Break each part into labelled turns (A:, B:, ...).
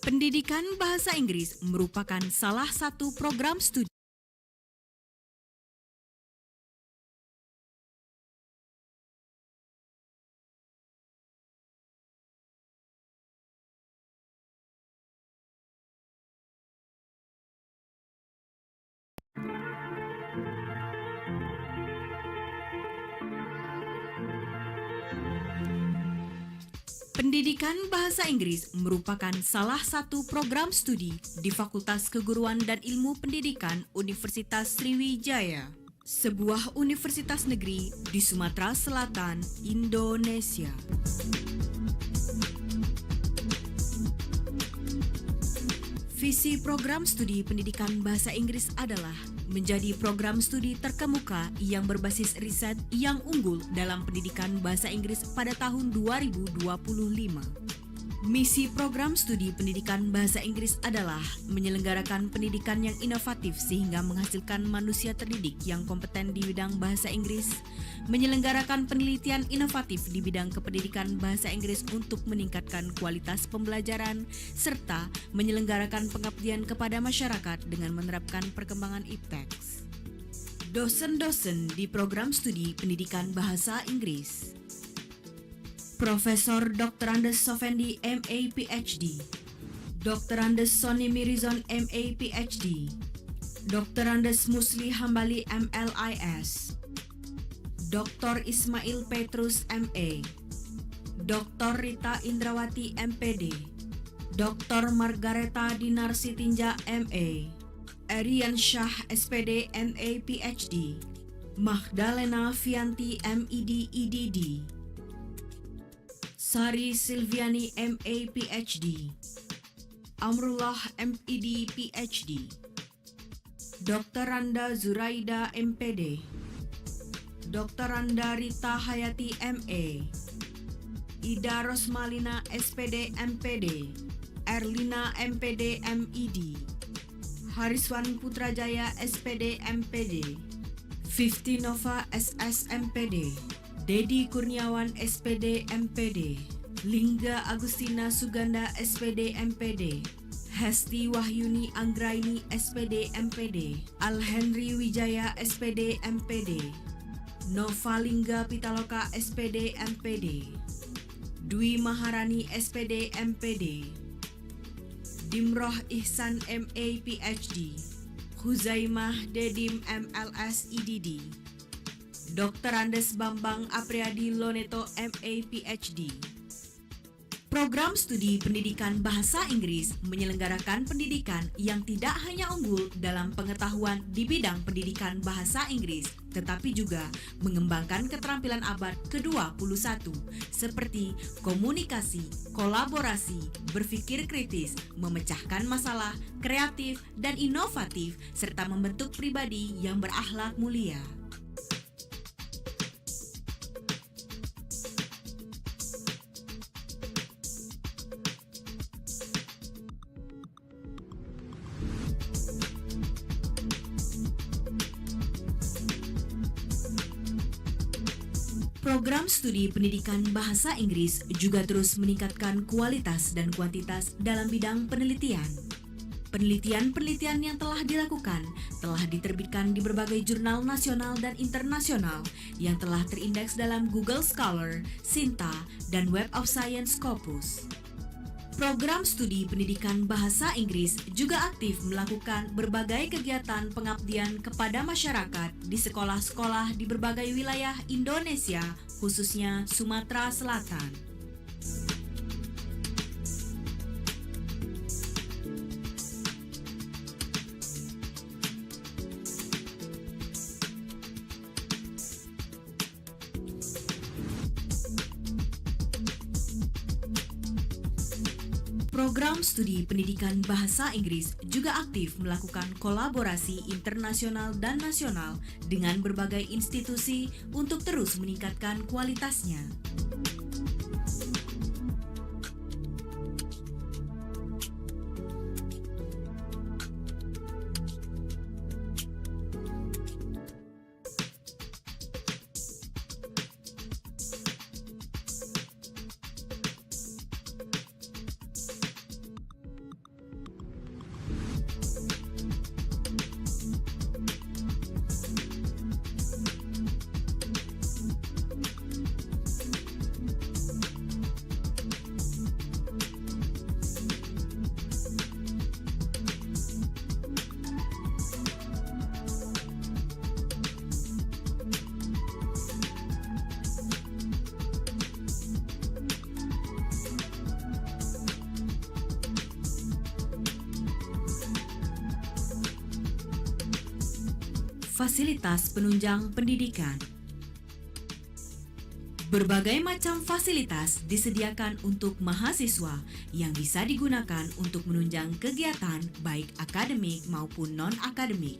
A: Pendidikan Bahasa Inggris merupakan salah satu program studi Pendidikan Bahasa Inggris merupakan salah satu program studi di Fakultas Keguruan dan Ilmu Pendidikan Universitas Sriwijaya, sebuah universitas negeri di Sumatera Selatan, Indonesia. Visi program studi pendidikan bahasa Inggris adalah menjadi program studi terkemuka yang berbasis riset yang unggul dalam pendidikan bahasa Inggris pada tahun 2025. Misi program studi pendidikan bahasa Inggris adalah menyelenggarakan pendidikan yang inovatif sehingga menghasilkan manusia terdidik yang kompeten di bidang bahasa Inggris, menyelenggarakan penelitian inovatif di bidang kependidikan bahasa Inggris untuk meningkatkan kualitas pembelajaran, serta menyelenggarakan pengabdian kepada masyarakat dengan menerapkan perkembangan ipteks. Dosen-dosen di program studi pendidikan bahasa Inggris: Profesor Dr. Andes Sofendi, MA PhD, Dr. Andes Soni Mirizon, MA PhD, Dr. Andes Musli Hambali, MLIS, Dr. Ismail Petrus, MA, Dr. Rita Indrawati, MPD, Dr. Margareta Dinar Sitinja, MA, Arian Shah, SPD, MA PhD, Magdalena Fianti, MED, EDD, Sari Silviani, MA PhD, Amrullah, MED, PhD, Dr. Randa Zuraida, MPD, Dr. Randa Rita Hayati, MA, Ida Rosmalina, SPD, MPD, Erlina, MPD, MED, Hariswan Putrajaya, SPD, MPD, Fifty Nova, SS, MPD, Dedi Kurniawan, SPD, MPD, Lingga Agustina Suganda, SPD, MPD, Hesti Wahyuni Anggraini, SPD, MPD, Al Henry Wijaya, SPD, MPD, Nova Lingga Pitaloka, SPD, MPD, Dwi Maharani, SPD, MPD, Dimroh Ihsan, MA PhD, Huzaimah Dedim, MLS, EDD, Dr. Andes Bambang Apriyadi Loneto, MA PhD. Program studi pendidikan bahasa Inggris menyelenggarakan pendidikan yang tidak hanya unggul dalam pengetahuan di bidang pendidikan bahasa Inggris, tetapi juga mengembangkan keterampilan abad ke-21 seperti komunikasi, kolaborasi, berpikir kritis, memecahkan masalah, kreatif, dan inovatif, serta membentuk pribadi yang berakhlak mulia. Program studi pendidikan bahasa Inggris juga terus meningkatkan kualitas dan kuantitas dalam bidang penelitian. Penelitian-penelitian yang telah dilakukan telah diterbitkan di berbagai jurnal nasional dan internasional yang telah terindeks dalam Google Scholar, Sinta, dan Web of Science Scopus. Program studi pendidikan bahasa Inggris juga aktif melakukan berbagai kegiatan pengabdian kepada masyarakat di sekolah-sekolah di berbagai wilayah Indonesia, khususnya Sumatera Selatan. Program studi pendidikan bahasa Inggris juga aktif melakukan kolaborasi internasional dan nasional dengan berbagai institusi untuk terus meningkatkan kualitasnya. Fasilitas penunjang pendidikan. Berbagai macam fasilitas disediakan untuk mahasiswa yang bisa digunakan untuk menunjang kegiatan baik akademik maupun non-akademik.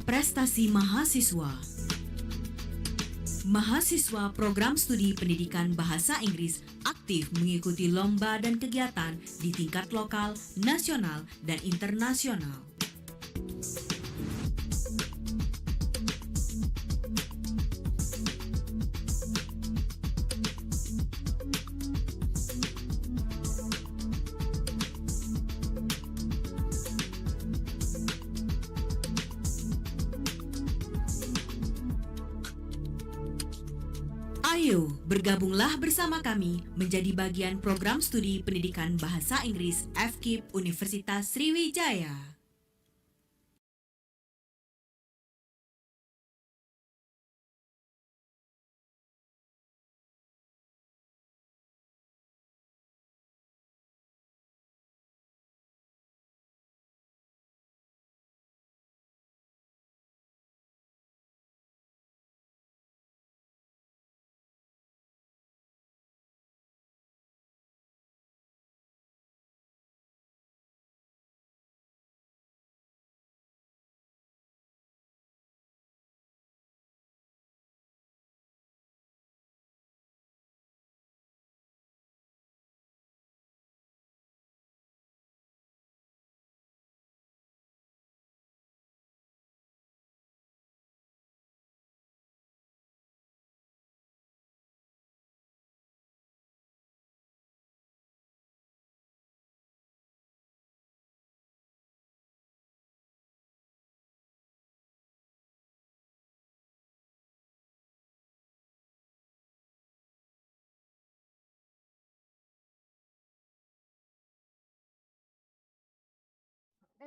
A: Prestasi mahasiswa. Mahasiswa program studi pendidikan bahasa Inggris aktif mengikuti lomba dan kegiatan di tingkat lokal, nasional, dan internasional. Ayo, bergabunglah bersama kami menjadi bagian program studi pendidikan bahasa Inggris FKIP Universitas Sriwijaya.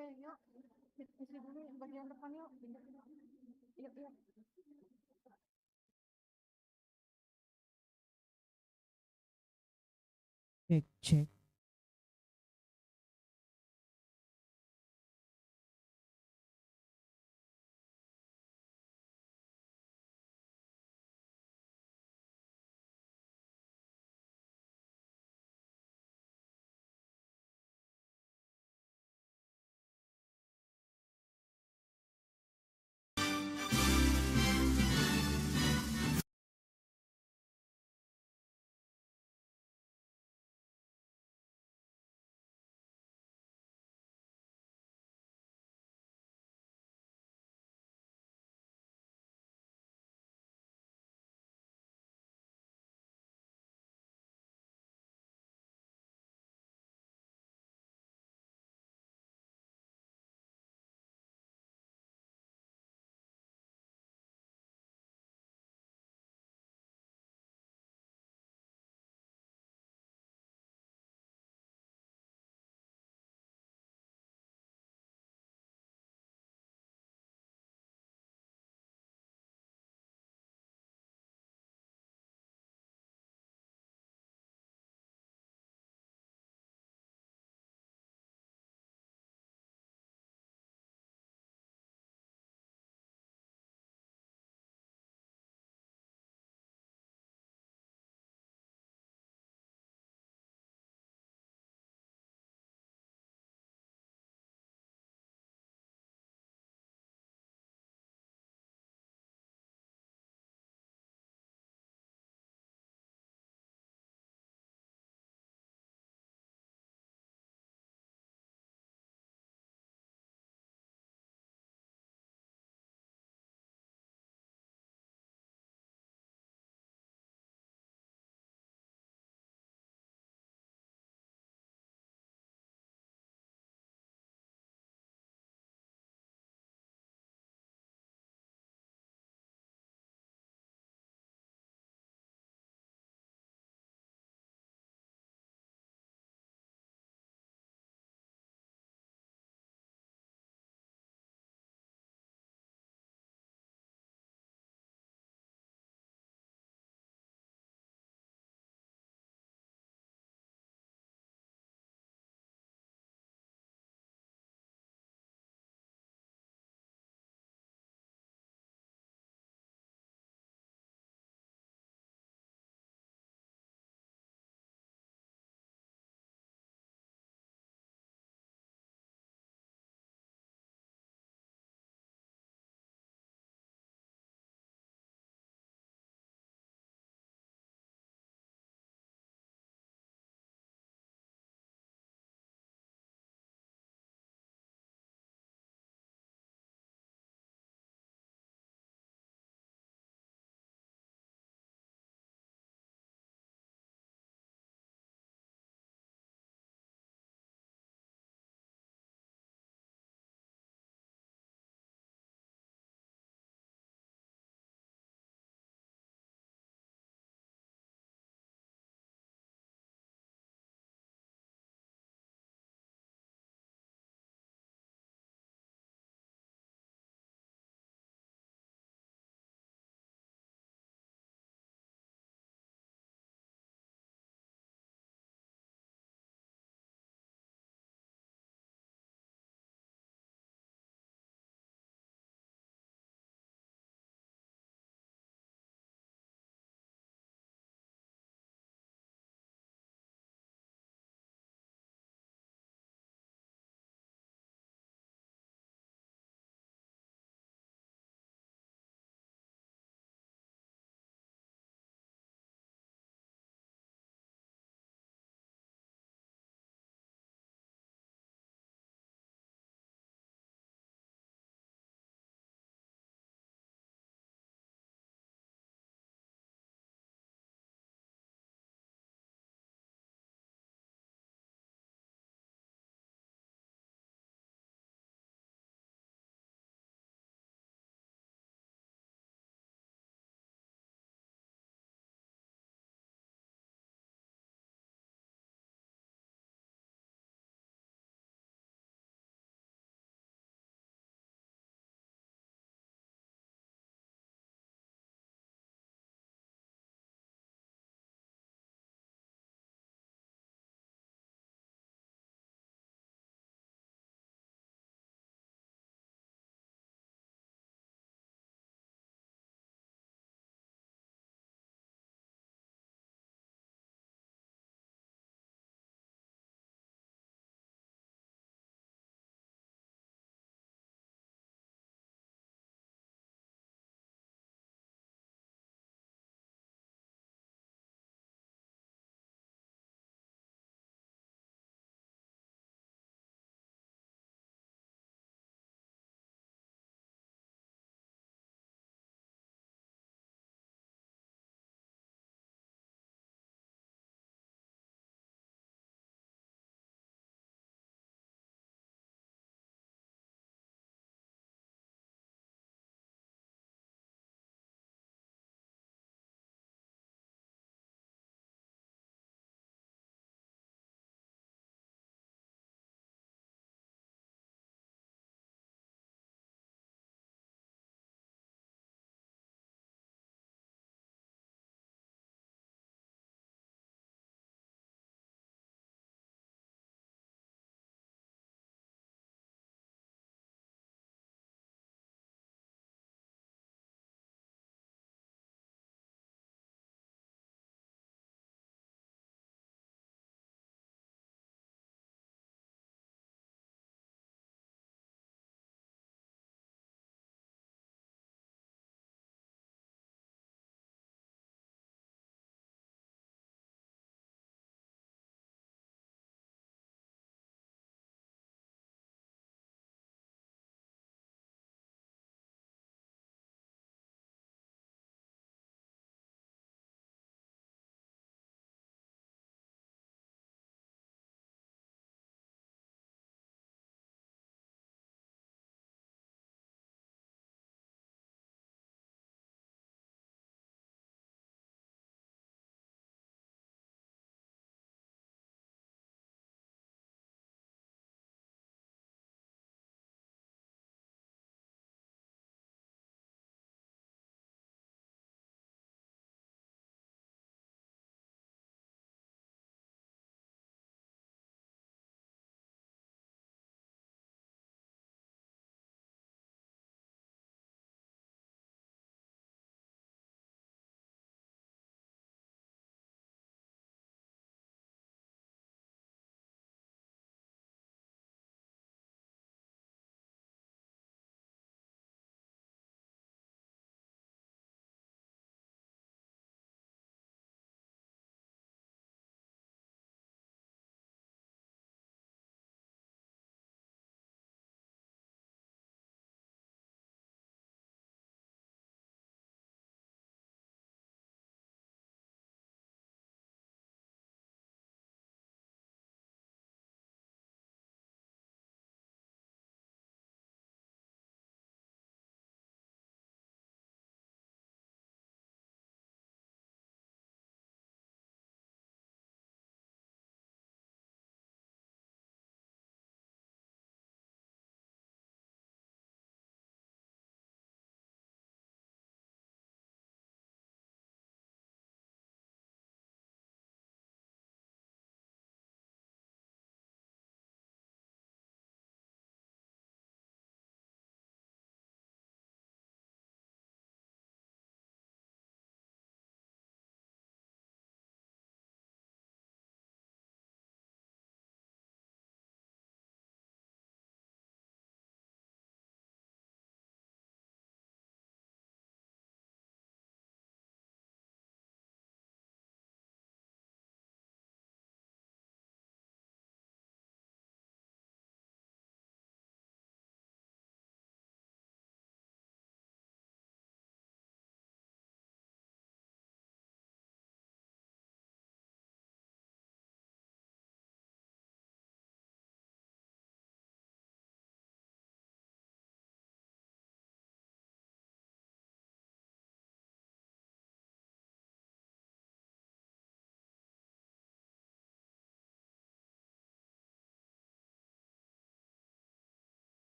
B: Yuk, isi dulu bagian depan yuk. Yuk, yuk.
C: Cek, cek.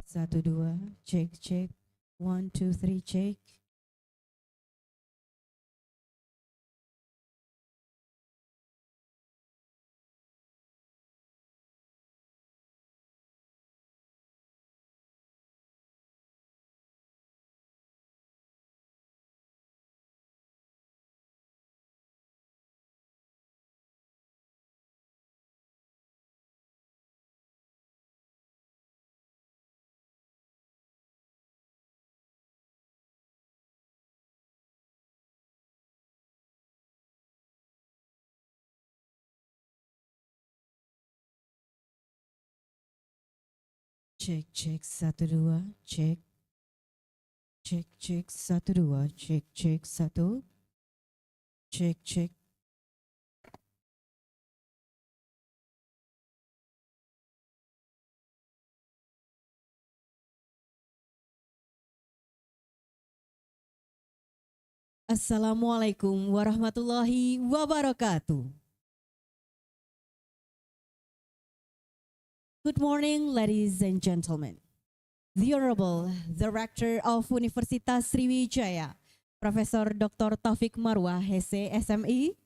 C: Satu dua, cek cek, 1 2 3 cek. Cek cek, satu dua, cek cek cek, satu dua, cek cek, satu cek cek. Assalamualaikum warahmatullahi wabarakatuh. Good morning, ladies and gentlemen. The Honorable Director of Universitas Sriwijaya, Profesor Dr. Taufik Marwah, HC SMI.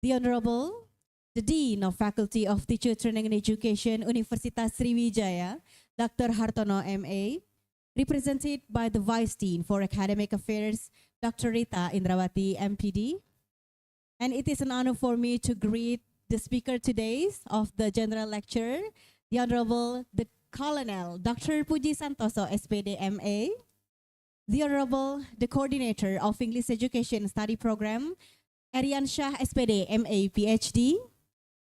C: The Honorable, the Dean of Faculty of Teacher Training and Education, Universitas Sriwijaya, Dr. Hartono MA, represented by the Vice Dean for Academic Affairs, Dr. Rita Indrawati MPD. And it is an honor for me to greet the speaker today of the general lecture, the Honorable the Colonel Dr. Puji Santoso SPD MA, the Honorable the Coordinator of English Education Study Program, Arian Shah SPD MA PhD,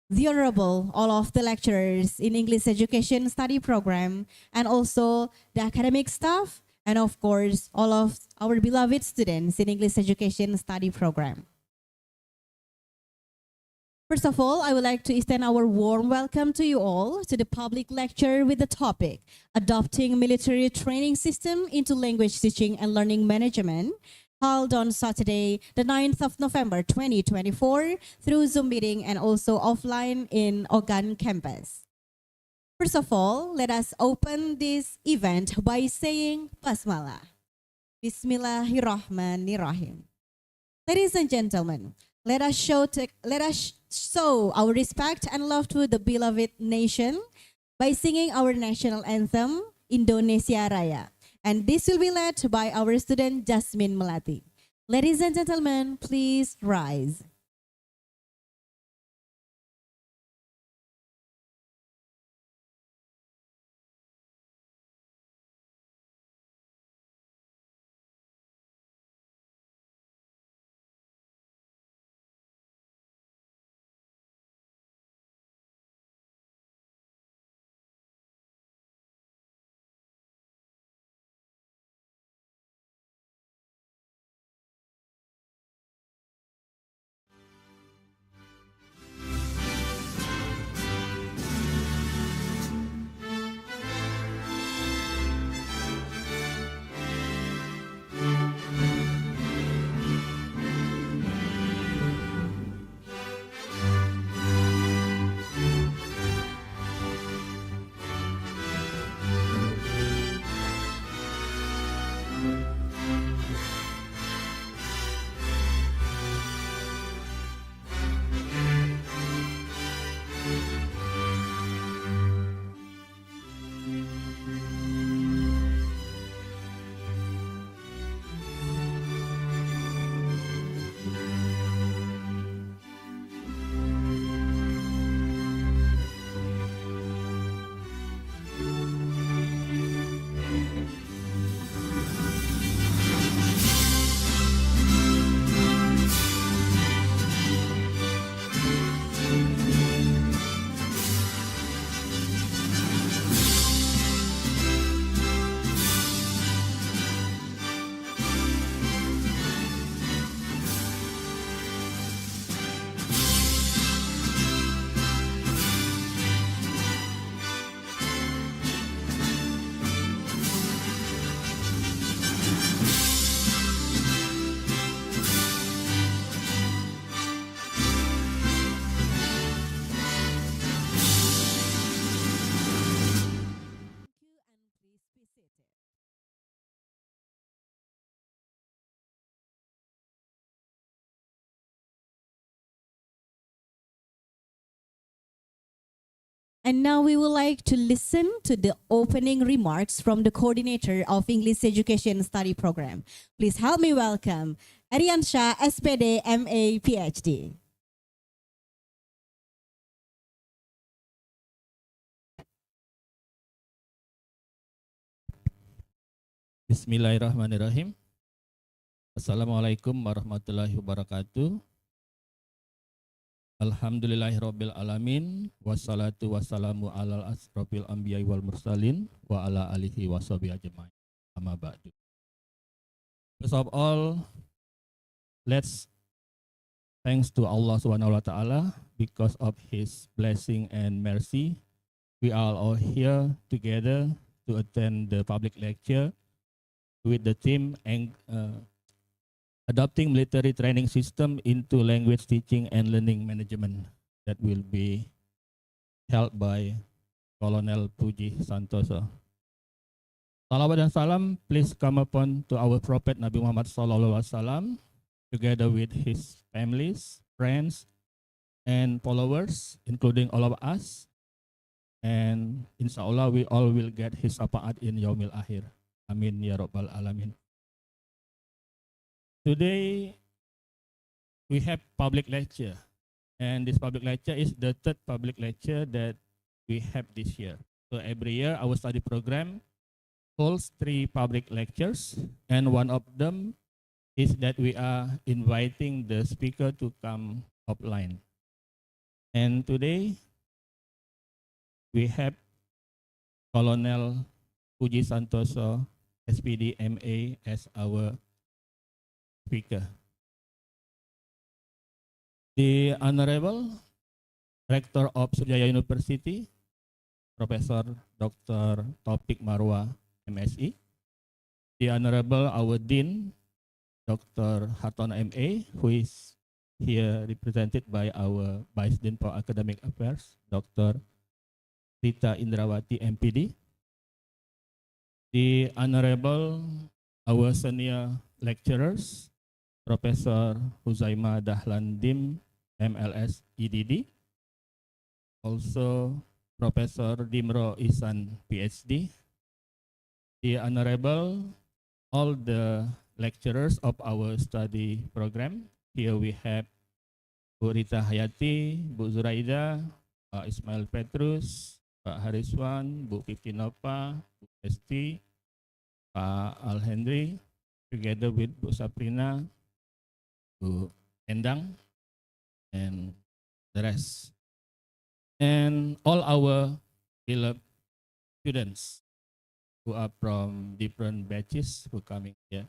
C: the Honorable all of the lecturers in English Education Study Program, and also the academic staff, and of course all of our beloved students in English Education Study Program. First of all, I would like to extend our warm welcome to you all to the public lecture with the topic, Adopting Military Training System into Language Teaching and Learning Management, held on Saturday, the 9th of November 2024, through Zoom meeting and also offline in Ogan campus. First of all, let us open this event by saying Basmalah. Bismillahirrahmanirrahim. Ladies and gentlemen, let us show our respect and love to the beloved nation by singing our national anthem, Indonesia Raya. And this will be led by our student Jasmine Melati. Ladies and gentlemen, please rise. And now we would like to listen to the opening remarks from the coordinator of English Education Study Program. Please help me welcome Ariansha, SPD, MA, PhD.
D: Bismillahirrahmanirrahim. Assalamualaikum warahmatullahi wabarakatuh. Alhamdulillahirabbil alamin wassalatu wassalamu alal asrofil anbiya'i wal mursalin wa ala alihi washabihi ajmain. Amma ba'du. First of all, let's thanks to Allah Subhanahu wa taala because of his blessing and mercy. We are all here together to attend the public lecture with the theme and adopting military training system into language teaching and learning management that will be held by Colonel Puji Santoso. Salawat dan salam please come upon to our Prophet Nabi Muhammad SAW together with his families, friends, and followers, including all of us. And inshallah we all will get his syafaat in Yaumil Akhir. Amin ya rabbal alamin. Today, we have public lecture, and this public lecture is the third public lecture that we have this year. So every year, our study program holds 3 public lectures, and one of them is that we are inviting the speaker to come offline. And today, we have Colonel Puji Santoso, SPD MA, as our speaker. The Honorable Rector of Sriwijaya University, Professor Dr. Taufik Marwah, MSI. The Honorable our Dean, Dr. Hartono MA, who is here represented by our Vice Dean for Academic Affairs, Dr. Rita Indrawati, MPD. The Honorable our senior lecturers, Professor Huzaima Dahlan Dim, MLS EDD. Also, Professor Dimro Isan, PhD. The Honorable, all the lecturers of our study program. Here we have Bu Rita Hayati, Bu Zuraida, Pak Ismail Petrus, Pak Hariswan, Bu Fitinova, Bu Esti, Pak Al Henry, together with Bu Saprina, Bu Endang, and the rest. And all our beloved students who are from different batches who are coming here.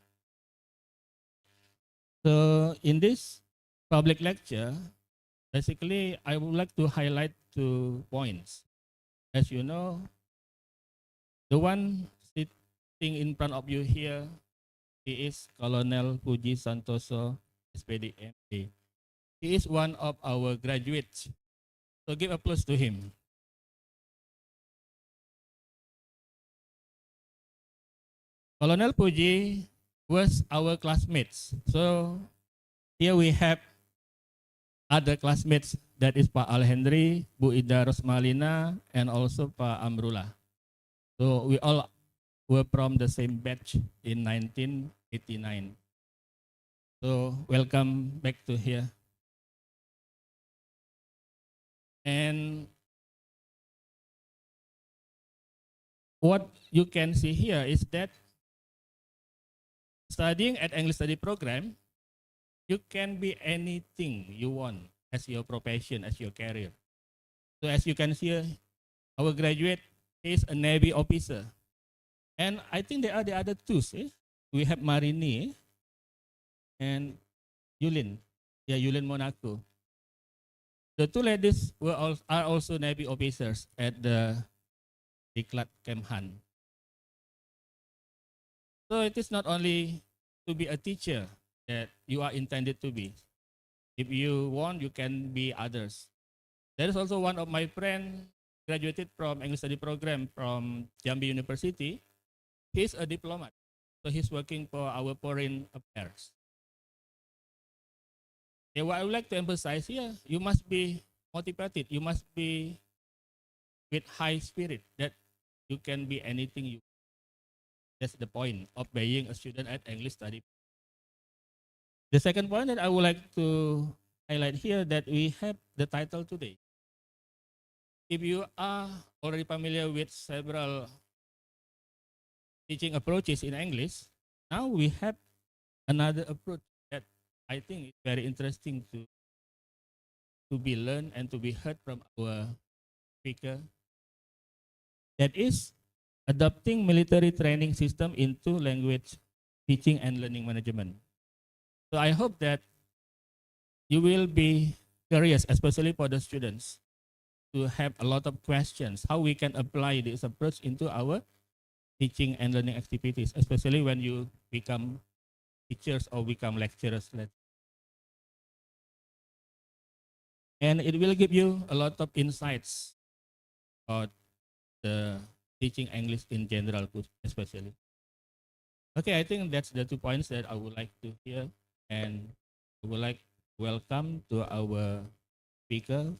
D: So in this public lecture, basically I would like to highlight 2 points. As you know, the one sitting in front of you here, he is Colonel Puji Santoso, SPD MA. He is one of our graduates. So give applause to him. Colonel Puji was our classmates. So here we have other classmates, that is Pak Al Henry, Bu Ida Rosmalina, and also Pak Amrullah. So we all were from the same batch in 1989. So welcome back to here. And what you can see here is that studying at English study program, you can be anything you want as your profession, as your career. So as you can see, our graduate is a Navy officer. And I think there are the other 2. We have Marini and Yulin. Yeah, Yulin Monaco. The 2 ladies are also Navy officers at the Diklat Kemhan. So it is not only to be a teacher that you are intended to be. If you want, you can be others. There is also one of my friends graduated from English study program from Jambi University. He's a diplomat. So he's working for our foreign affairs. Yeah, what I would like to emphasize here, you must be motivated. You must be with high spirit that you can be anything you. That's the point of being a student at English study. The second point that I would like to highlight here that we have the title today. If you are already familiar with several teaching approaches in English, now we have another approach that I think is very interesting to be learned and to be heard from our speaker. That is adopting military training system into language teaching and learning management. So I hope that you will be curious, especially for the students, to have a lot of questions how we can apply this approach into our teaching and learning activities, especially when you become teachers or become lecturers. And it will give you a lot of insights about the teaching English in general, especially. Okay, I think that's the 2 points that I would like to hear, and I would like to welcome to our speaker,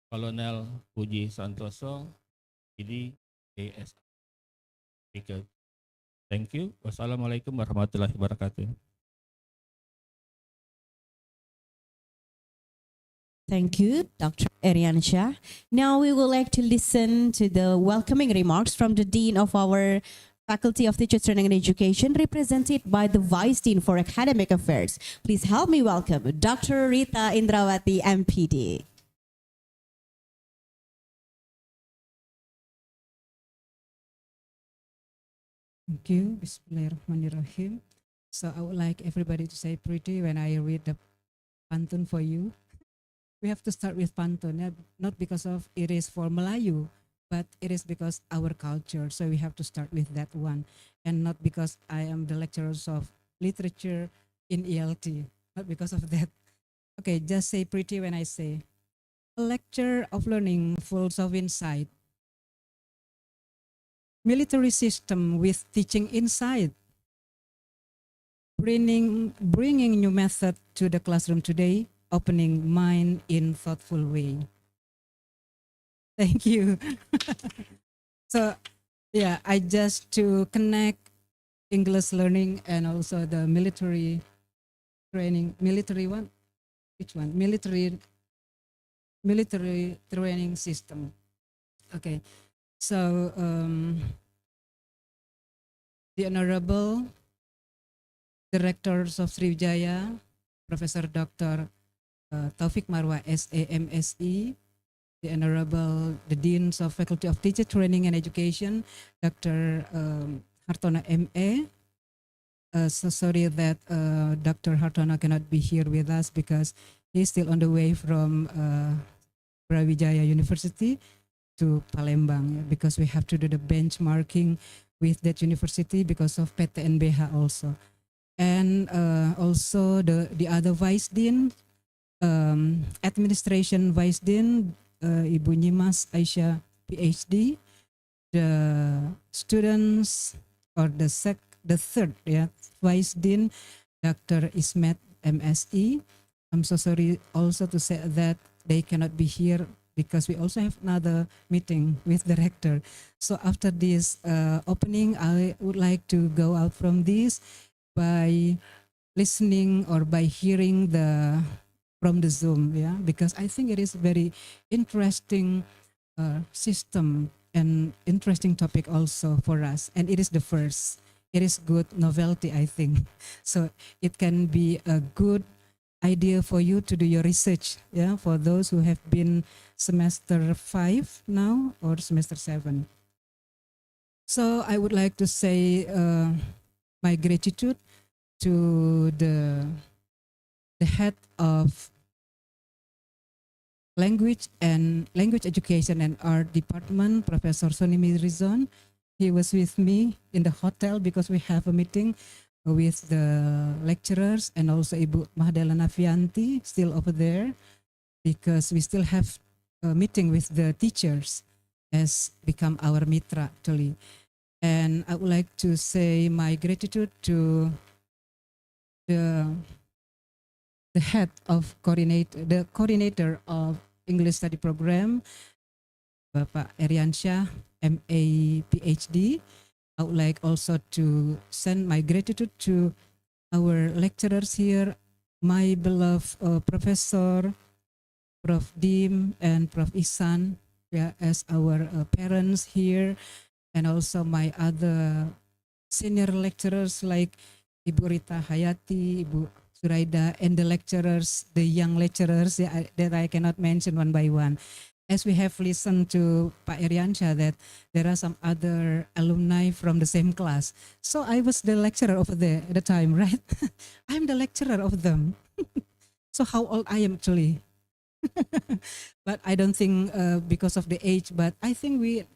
D: Colonel Puji Santoso, PD AS speaker. Thank you. Wassalamualaikum warahmatullahi wabarakatuh.
C: Thank you, Dr. Ariansyah. Now we would like to listen to the welcoming remarks from the Dean of our Faculty of Teachers Training and Education, represented by the Vice Dean for Academic Affairs. Please help me welcome Dr. Rita Indrawati, MPD.
E: Thank you. Bismillahirrahmanirrahim. So I would like everybody to say pretty when I read the pantun for you. We have to start with pantun, not because of it is for Melayu, but it is because our culture. So we have to start with that one, and not because I am the lecturer of literature in ELT, not because of that. Okay, just say pretty when I say a lecture of learning full of insight. Military system with teaching insight. Bringing new method to the classroom today, opening mind in thoughtful way. Thank you. So yeah, I just to connect English learning and also the military training, military one, which one? Military training system. Okay, so the Honorable Directors of Sriwijaya, Professor Dr. Taufik Marwah, SAMSE, the Honorable the Deans of Faculty of Teacher Training and Education, Dr. Hartono MA. So sorry that Dr. Hartono cannot be here with us because he's still on the way from Sriwijaya University to Palembang, because we have to do the benchmarking with that university because of PTNBH also. And also the other Vice Dean, Administration Vice Dean, Ibu Nyimas Aisyah, PhD, the students or the third Vice Dean, Dr. Ismet, MSE. I'm so sorry also to say that they cannot be here because we also have another meeting with the rector. So after this opening, I would like to go out from this by listening or by hearing from the Zoom, because I think it is very interesting system and interesting topic also for us, and it is the first. It is good novelty, I think. So it can be a good idea for you to do your research, for those who have been semester 5 now or semester 7. So I would like to say my gratitude to the head of language education and art department, Professor Soni Mirizon. He was with me in the hotel because we have a meeting with the lecturers, and also Ibu Mahdala Nafianti still over there because we still have a meeting with the teachers as become our mitra actually. And I would like to say my gratitude to the head of the coordinator of English study program, Bapak Eriansyah, MA PhD. I would like also to send my gratitude to our lecturers here, my beloved Professor, Prof. Dim, and Prof. Isan, yeah, as our parents here, and also my other senior lecturers like Ibu Rita Hayati, Ibu Suraida, and the lecturers, the young lecturers, yeah, that I cannot mention one by one. As we have listened to Pak Eriansyah that there are some other alumni from the same class. So I was the lecturer over there at the time, right? I'm the lecturer of them. So how old I am actually? But I don't think because of the age, but I think we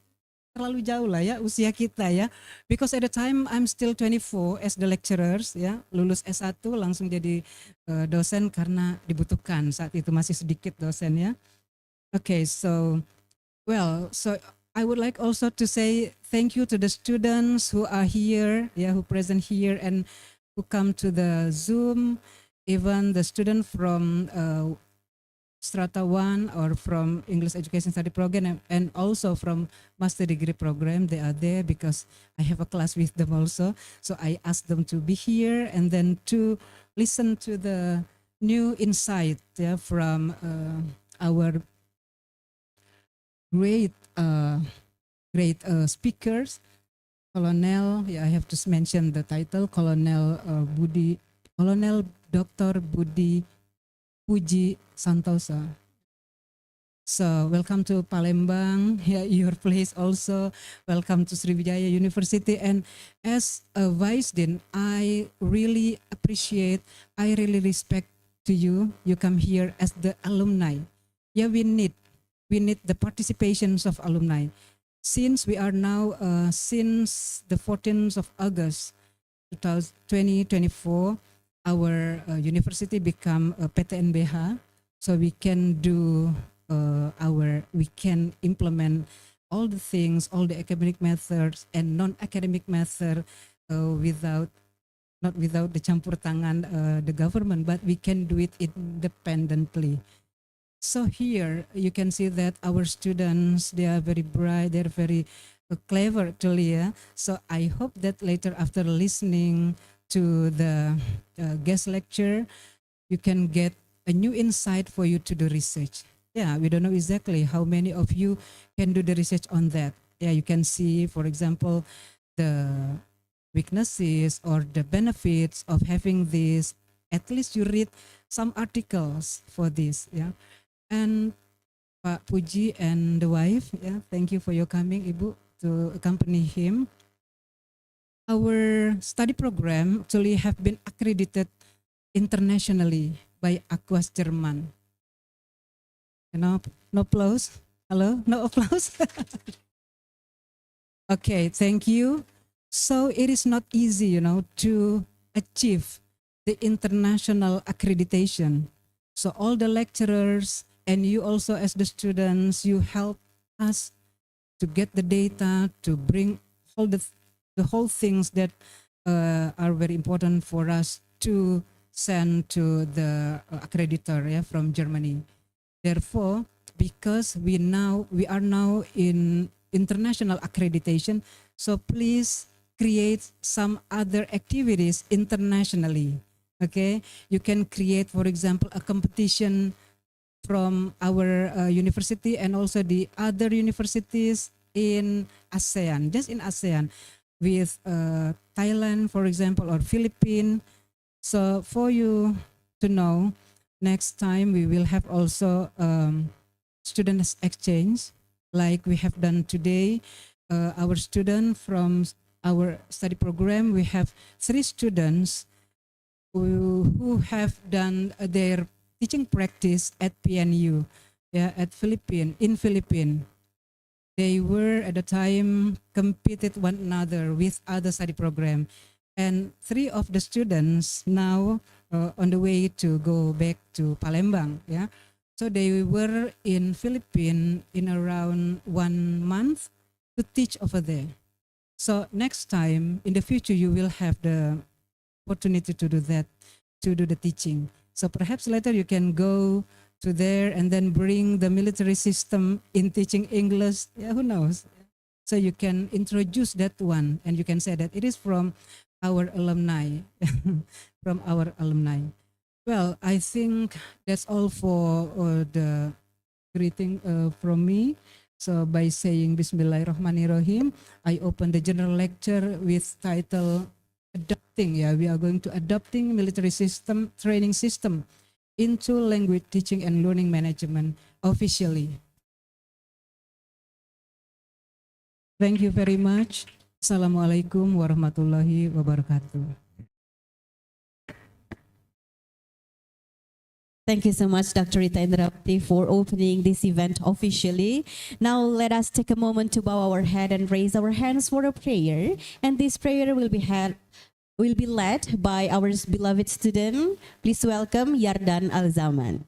E: terlalu jauh lah ya usia kita ya. Because at the time I'm still 24 as the lecturers ya. Lulus S1 langsung jadi dosen karena dibutuhkan saat itu masih sedikit dosen ya. Okay, so I would like also to say thank you to the students who are here, yeah, who present here and who come to the Zoom, even the student from Strata 1 or from English Education Study Program and also from Master Degree Program. They are there because I have a class with them also. So I asked them to be here and then to listen to the new insight, yeah, from our great speakers. Colonel, yeah, I have to mention the title, Colonel Dr. Budi Puji Santosa. So welcome to Palembang, yeah, your place also. Welcome to Sriwijaya University. And as a Vice Dean, I really appreciate, I really respect to you. You come here as the alumni. Yeah, we need the participations of alumni. Since we are now, since the 14th of August 2024, our university become a PTNBH, so we can do we can implement all the things, all the academic methods and non-academic method not without the campur tangan the government, but we can do it independently. So here you can see that our students, they are very bright, they're very clever actually. Yeah? So I hope that later after listening to the guest lecture, you can get a new insight for you to do research. Yeah, we don't know exactly how many of you can do the research on that. Yeah, you can see, for example, the weaknesses or the benefits of having this. At least you read some articles for this. Yeah. And Pak Puji and the wife, yeah, thank you for your coming, Ibu, to accompany him. Our study program actually have been accredited internationally by Aquas Jerman. You know, no applause. Hello, no applause. Okay, thank you. So it is not easy, you know, to achieve the international accreditation. So all the lecturers and you also as the students, you help us to get the data, to bring all the whole things that are very important for us to send to the accreditor, yeah, from Germany. Therefore, because we are now in international accreditation, so please create some other activities internationally. Okay, you can create, for example, a competition from our university and also the other universities in ASEAN, just in ASEAN, with Thailand, for example, or Philippines. So for you to know, next time we will have also students exchange like we have done today. Our student from our study program, we have 3 students who have done their teaching practice at PNU, yeah, in Philippines. They were at the time competed one another with other study program, and 3 of the students now on the way to go back to Palembang. Yeah, so they were in Philippines in around 1 month to teach over there. So next time in the future you will have the opportunity to do that, to do the teaching. So perhaps later you can go to there and then bring the military system in teaching English. Yeah, who knows? So you can introduce that one and you can say that it is from our alumni, from our alumni. Well, I think that's all for the greeting from me. So by saying Bismillahirrahmanirrahim, I open the general lecture with title Adapting. Yeah, we are going to adapting military system, training system into language teaching and learning management officially. Thank you very much. Assalamualaikum warahmatullahi wabarakatuh.
C: Thank you so much, Dr. Rita Indrawati, for opening this event officially. Now let us take a moment to bow our head and raise our hands for a prayer. And this prayer will be led by our beloved student. Please welcome Yardan Alzaman.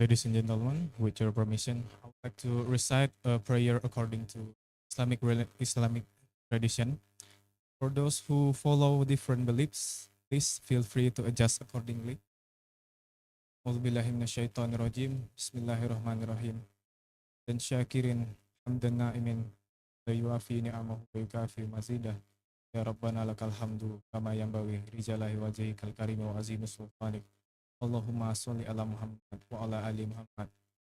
F: Ladies and gentlemen, with your permission, I would like to recite a prayer according to Islamic tradition. For those who follow different beliefs, please feel free to adjust accordingly. Auzubillahiminasyaitonirrajim. Bismillahirrahmanirrahim. Dan syakirin hamdan na'imin la yuafi ni'amahu wa yukafi mazidah. Ya Rabbana lakal hamdu kama yanbaghi rijalahi wajhikal karim wa azimus sultanik. Allahumma sholli ala Muhammad wa ala ali Muhammad.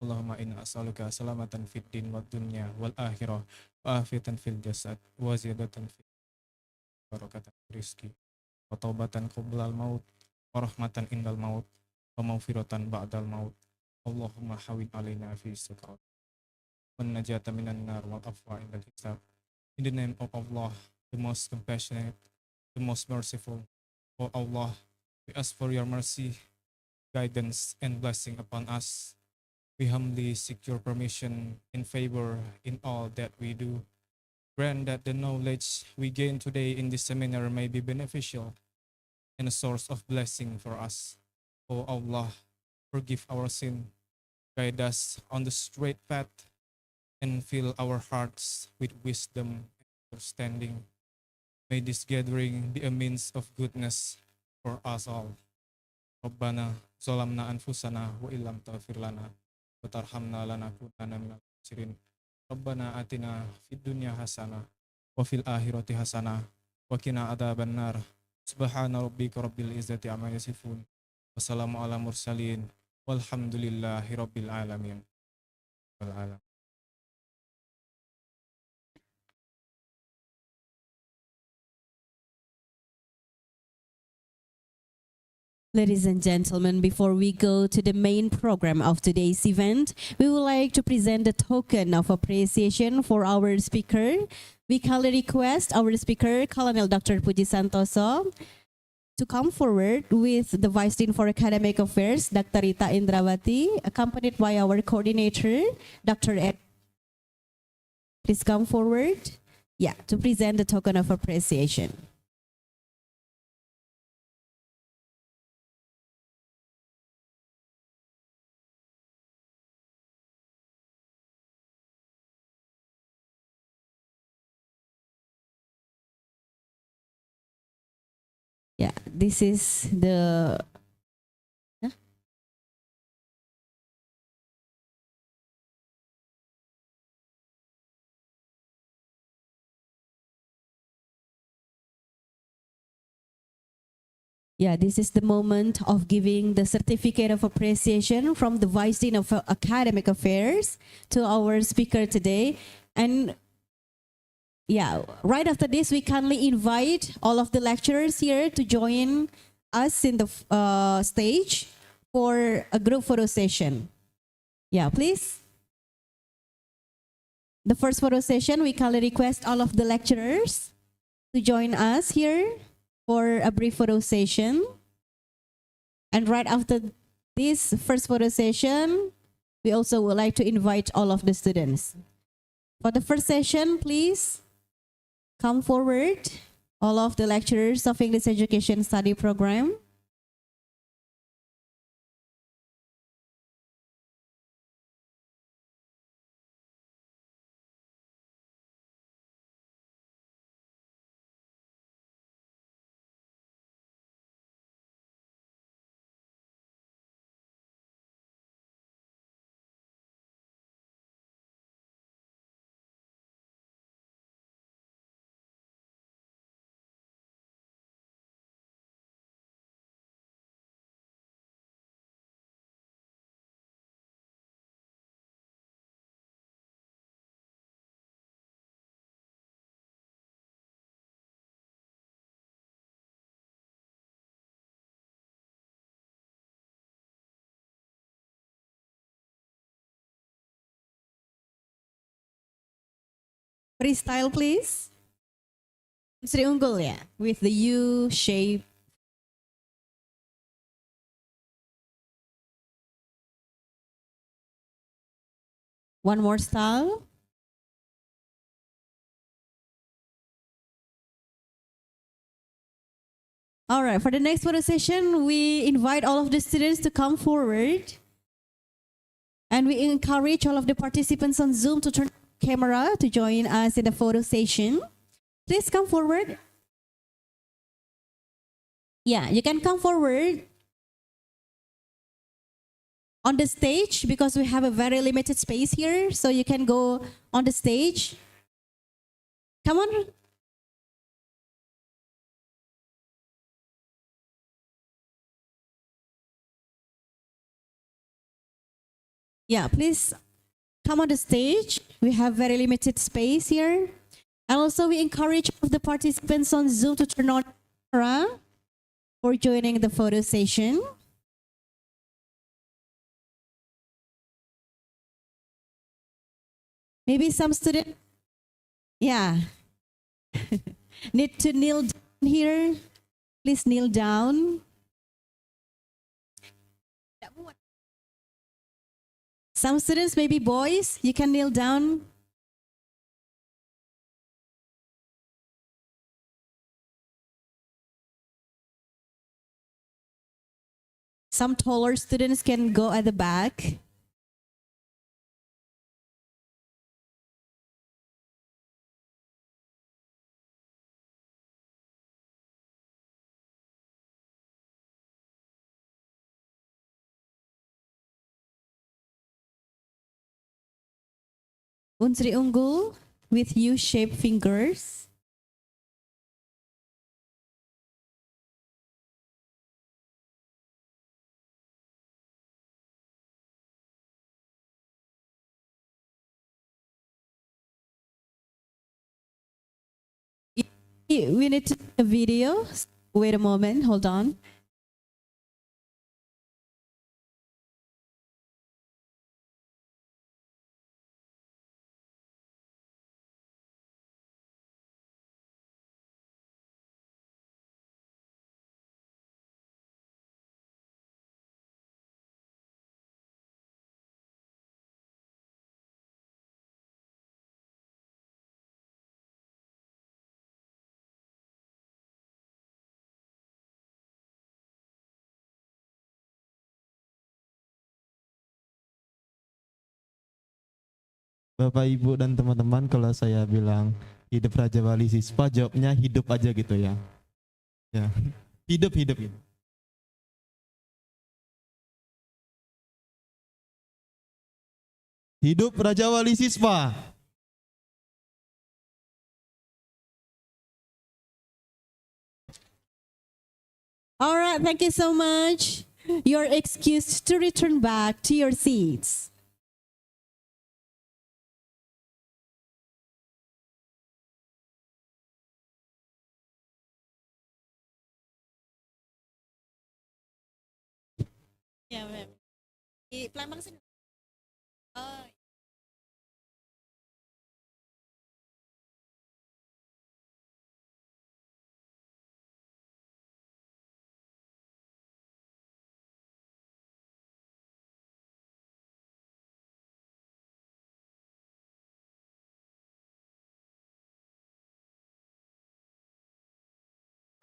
F: Allahumma inna as'aluka salamatan fid din wad dunya wal akhirah wa afiatan fil jasad wa ziyadatan fil barakatan rizki wa taubatan qoblal maut wa rahmatan indal maut wa maghfiratan ba'dal maut. Allahumma hawin alaina fi sakarat wa najata minan nar wal afwa indal hisab. In the name of Allah, the most compassionate, the most merciful. O Allah, we ask for your mercy, guidance and blessing upon us. We humbly seek your permission in favor in all that we do. Grant that the knowledge we gain today in this seminar may be beneficial and a source of blessing for us. O Allah, forgive our sin, guide us on the straight path, and fill our hearts with wisdom and understanding. May this gathering be a means of goodness for us all. Rabbana zalamna anfusana wa illam taghfir lana wa tarhamna lanakunanna minal khasirin. Rabbana atina fid dunya hasanah wa fil akhirati hasanah wa qina adzabannar. Subhana rabbika rabbil izzati amma yasifun. Wassalamu ala mursalin walhamdulillahi rabbil alamin. Wal alam.
C: Ladies and gentlemen, before we go to the main program of today's event, we would like to present a token of appreciation for our speaker. We kindly request our speaker, Colonel Dr. Puji Santoso, to come forward with the Vice Dean for Academic Affairs, Dr. Rita Indrawati, accompanied by our coordinator, Dr. Ed. Please come forward, to present the token of appreciation. This is the this is the moment of giving the certificate of appreciation from the Vice Dean of Academic Affairs to our speaker today. And right after this, we kindly invite all of the lecturers here to join us in the stage for a group photo session. Please. The first photo session, we kindly request all of the lecturers to join us here for a brief photo session. And right after this first photo session, we also would like to invite all of the students. For the first session, please come forward, all of the lecturers of English Education Study Program. Freestyle please. Sri Unggul ya, with the U shape. One more style. All right, for the next photo session, we invite all of the students to come forward. And we encourage all of the participants on Zoom to turn camera to join us in the photo session. Please come forward. Yeah, you can come forward on the stage because we have a very limited space here. So you can go on the stage. Come on. Yeah, please come on the stage. We have very limited space here. And also we encourage all of the participants on Zoom to turn on camera for joining the photo session. Maybe some student, yeah, need to kneel down here. Please kneel down. Some students, maybe boys, you can kneel down. Some taller students can go at the back. Unsri Unggul with U-shaped fingers. We need to a video. Wait a moment, hold on.
G: Bapak, Ibu, dan teman-teman, kalau saya bilang hidup Raja Wali Siswa, jawabnya hidup aja gitu ya. Ya, hidup. Hidup Raja Wali Siswa.
C: All right, thank you so much. You're excused to return back to your seats. Yeah, ma'am. Pelambang sini. Oh.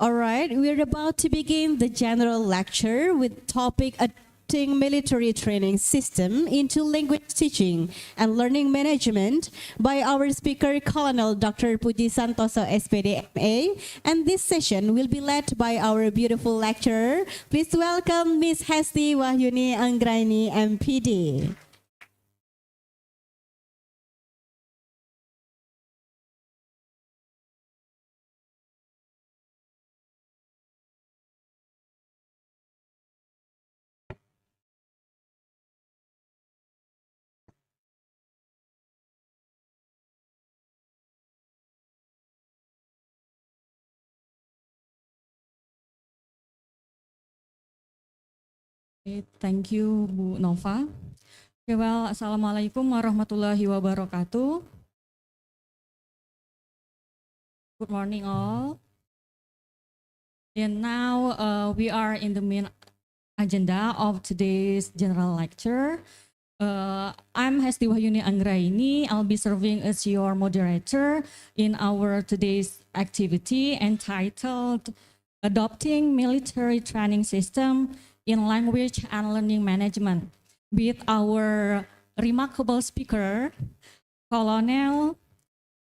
C: All right, we're about to begin the general lecture with topic adapting military training system into language teaching and learning management by our speaker Colonel Dr. Puji Santoso SPD MA, and this session will be led by our beautiful lecturer. Please welcome Miss Hesti Wahyuni Anggraini MPD.
H: Okay, thank you Bu Nova. Okay, well, Assalamualaikum warahmatullahi wabarakatuh. Good morning, all. And now we are in the main agenda of today's general lecture. I'm Hesti Wahyuni Anggraini. I'll be serving as your moderator in our today's activity entitled Adopting Military Training System in Language and Learning Management with our remarkable speaker, Colonel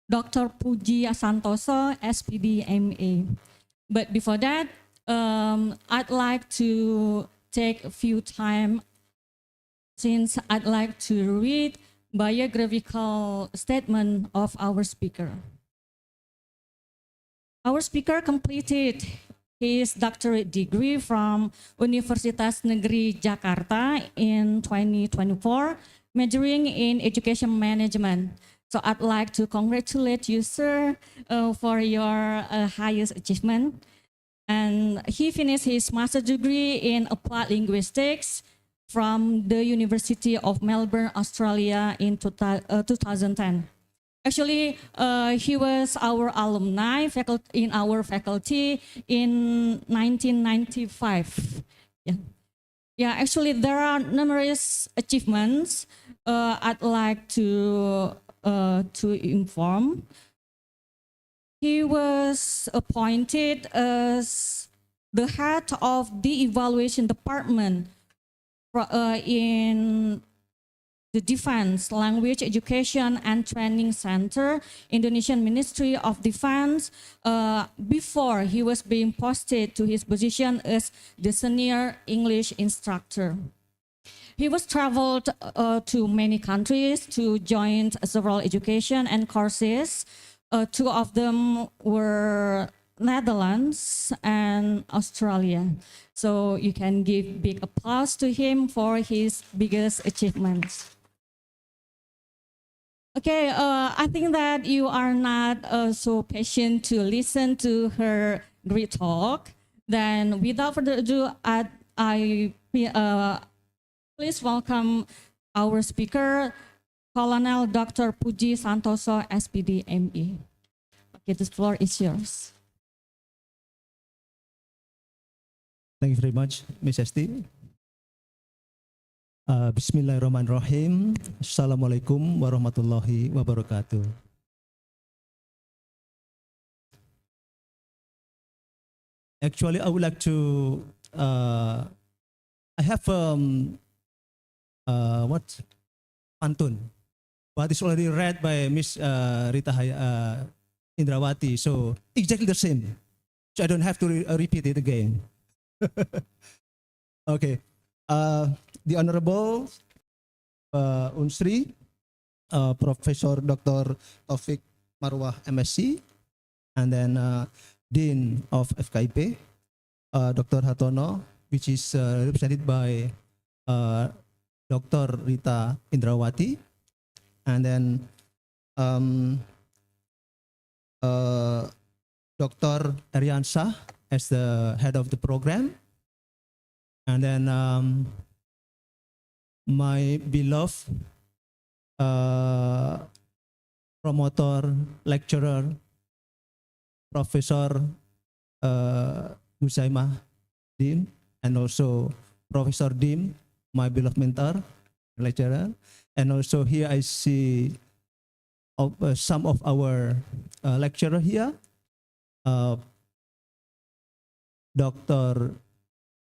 H: Dr. Puji Santoso, SPD MA. But before that, I'd like to take a few time since I'd like to read biographical statement of our speaker. Our speaker completed his doctorate degree from Universitas Negeri Jakarta in 2024, majoring in education management. So I'd like to congratulate you, sir, for your highest achievement. And he finished his master's degree in applied linguistics from the University of Melbourne, Australia in 2010. Actually, he was our alumni in our faculty in 1995. Yeah, actually there are numerous achievements I'd like to inform. He was appointed as the head of the evaluation department in the Defense Language Education and Training Center, Indonesian Ministry of Defense, before he was being posted to his position as the senior English instructor. He was traveled to many countries to join several education and courses. Two of them were Netherlands and Australia. So you can give big applause to him for his biggest achievements. Okay, I think that you are not so patient to listen to her great talk. Then without further ado, please welcome our speaker, Colonel Dr. Puji Santoso, SPD ME. Okay, the floor is yours.
I: Thank you very much, Ms. Esti. Bismillahirrahmanirrahim. Assalamualaikum warahmatullahi wabarakatuh. Actually, I would like to, I have pantun, but it's already read by Miss Rita Indrawati, so exactly the same. So I don't have to repeat it again. Okay. The Honorable Unsri, Professor Dr. Taufik Marwah MSc, and then Dean of FKIP, Dr. Hatono, which is represented by Dr. Rita Indrawati, and then Dr. Ariansah as the head of the program, and then my beloved promoter, lecturer, Professor Husaimah Dim, and also Professor Dim, my beloved mentor, lecturer. And also here I see some of our lecturer here, Dr.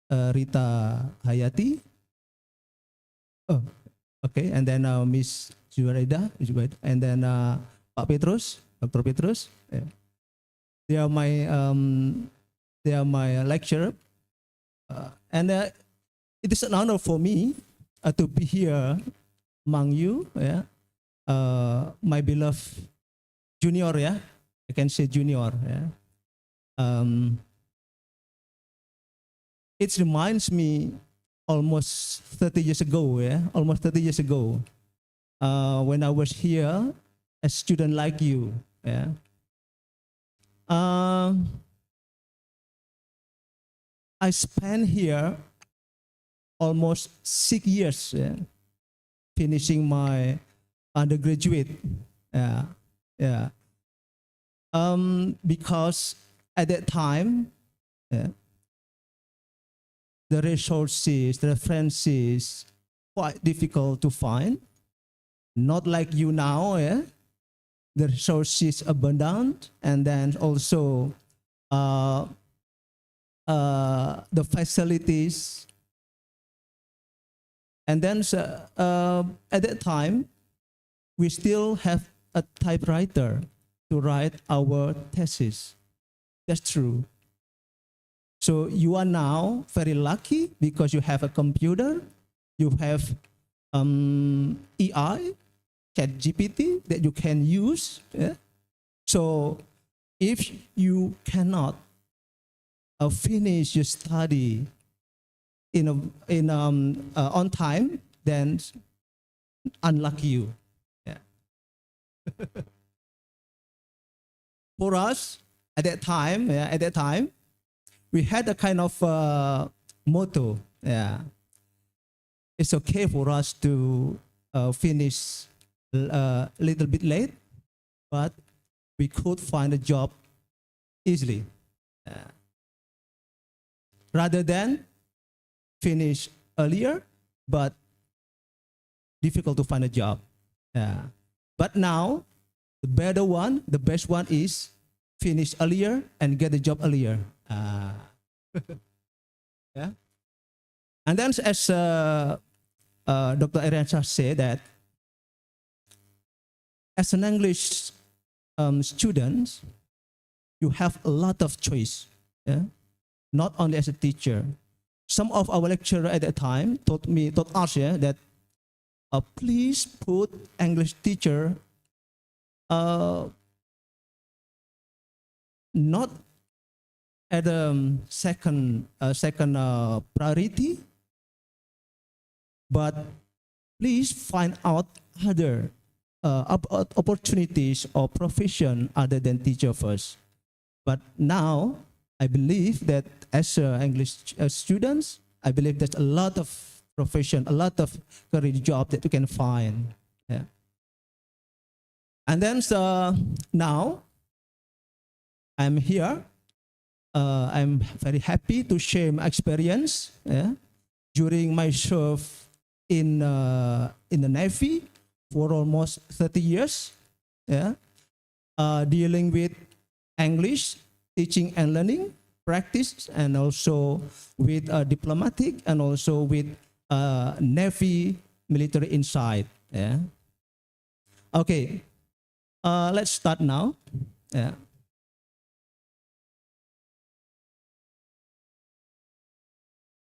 I: Rita Hayati. Oh, okay, and then Miss Juwaida, and then Pak Petrus, Dr. Petrus. Yeah. They are my lecturer, and it is an honor for me to be here among you. Yeah, my beloved junior. Yeah, I can say junior. Yeah. It reminds me almost 30 years ago, when I was here, a student like you. Yeah. I spent here almost 6 years, finishing my undergraduate. because at that time, yeah, the resources, the references, quite difficult to find. Not like you now, yeah. The resources abundant, and then also the facilities. And then at that time, we still have a typewriter to write our thesis. That's true. So you are now very lucky because you have a computer, you have EI, ChatGPT that you can use. Yeah? So if you cannot finish your study on time, then unlucky you. Yeah. For us at that time, we had a kind of motto. Yeah, it's okay for us to finish a little bit late, but we could find a job easily, rather than finish earlier but difficult to find a job. Yeah. But now the best one is finish earlier and get a job earlier. Yeah. And then as Dr. Ariansyah said that as an English student, you have a lot of choice. Yeah? Not only as a teacher. Some of our lecturer at that time told us that please put English teacher not at the second priority, but please find out other opportunities or profession other than teacher first. But now I believe that as English students, I believe there's a lot of profession, a lot of career job that you can find. Yeah. And then now I'm here. I'm very happy to share my experience during my serve in the Navy for almost 30 years, dealing with English teaching and learning practice, and also with diplomatic, and also with Navy military insight. Yeah. Okay, let's start now. Yeah.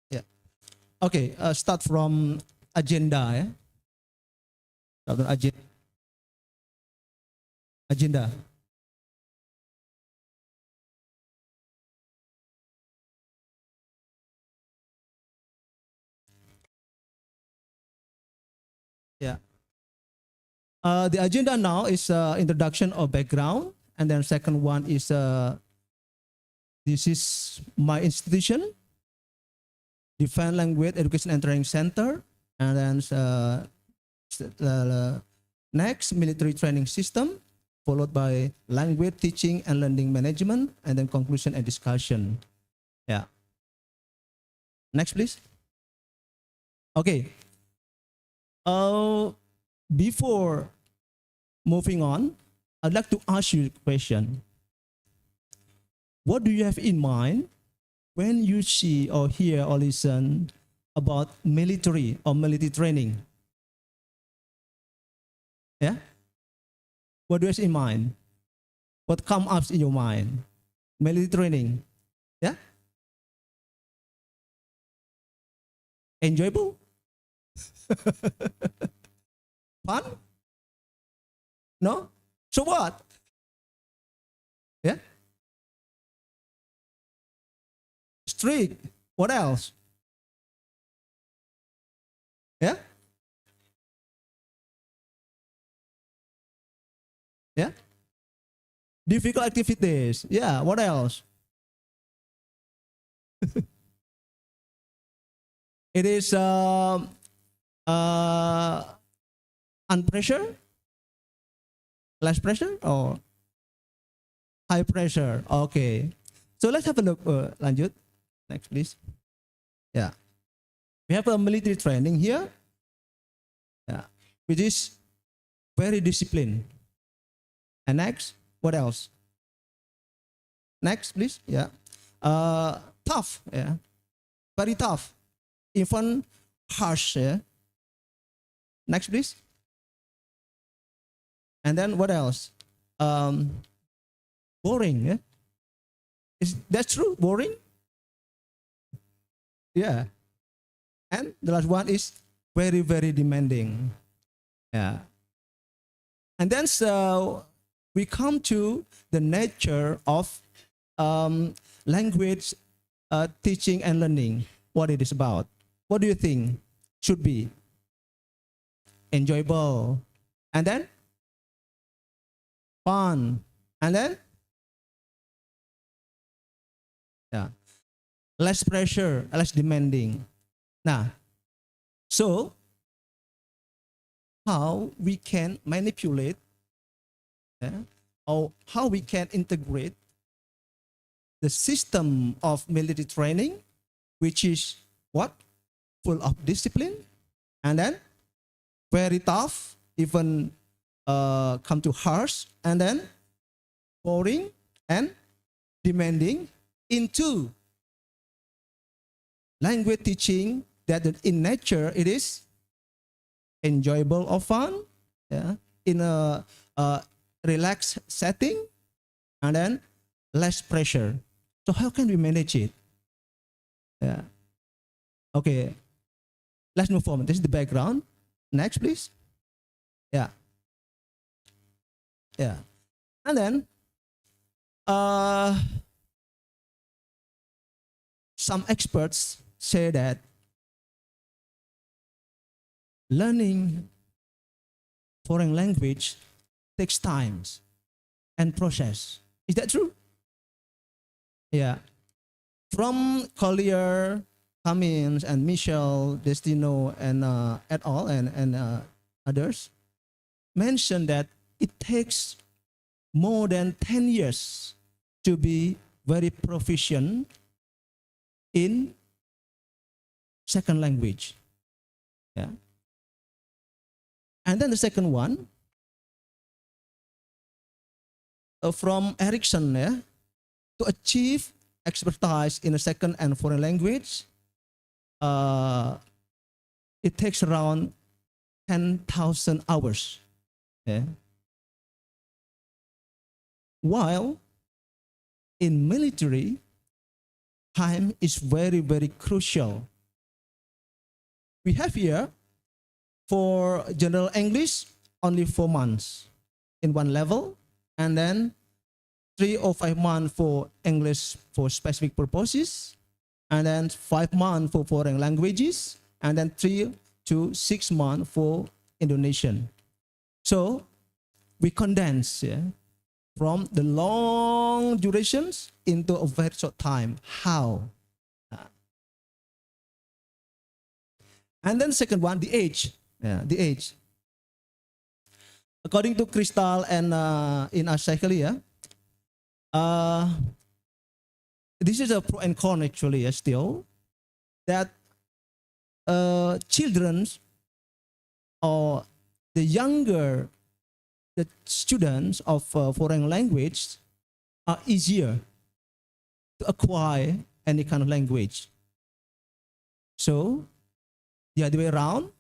I: Yeah. Okay, start from agenda. Yeah. Start from agenda. Yeah. The agenda now is introduction or background, and then second one is this is my institution, Defense Language Education and Training Center, and then next military training system, followed by language teaching and learning management, and then conclusion and discussion. Yeah. Next, please. Okay. Before moving on, I'd like to ask you a question. What do you have in mind when you see or hear or listen about military or military training? Yeah? What do you have in mind? What comes up in your mind? Military training. Yeah? Enjoyable? Fun? No? So what? Yeah? Strict. What else? Yeah? Yeah? Difficult activities. Yeah, what else? It is unpressure, less pressure, or High pressure. Okay. So let's have a look. Lanjut. Next, please. Yeah. We have a military training here. Yeah. Which is very disciplined. And next, what else? Next, please. Yeah. Tough. Yeah. Very tough. Even harsh. Yeah. Next, please. And then what else? Boring. Yeah. Is that true? Boring? Yeah. And the last one is very, very demanding. Yeah. And then so we come to the nature of language teaching and learning, what it is about. What do you think should be? Enjoyable. And then? Fun. And then? Yeah. Less pressure, less demanding. Now, so how we can manipulate, or how we can integrate the system of military training, which is what? Full of discipline, and then very tough, even come to harsh, and then boring and demanding, into language teaching that in nature it is enjoyable or fun, yeah, in a relaxed setting, and then less pressure. So how can we manage it? Yeah. Okay. Let's move on. This is the background. Next, please. Yeah. Yeah. And then some experts say that learning foreign language takes time and process. Is that true? Yeah. From Collier, Cummins, and Michel, Destino, and et al. and others mentioned that it takes more than 10 years to be very proficient in second language. Yeah. And then the second one, from Erickson, yeah, to achieve expertise in a second and foreign language, it takes around 10,000 hours. Yeah. While in military, time is very, very crucial. We have here for general English only 4 months in one level, and then 3 or 5 months for English for specific purposes, and then 5 months for foreign languages, and then 3 to 6 months for Indonesian. So we condense, yeah, from the long durations into a very short time. How? And then second one, the age. Yeah, the age. According to Crystal and in Ashakalia, this is a pro and con actually, still, that children or the younger the students of foreign language are easier to acquire any kind of language. So the other way around,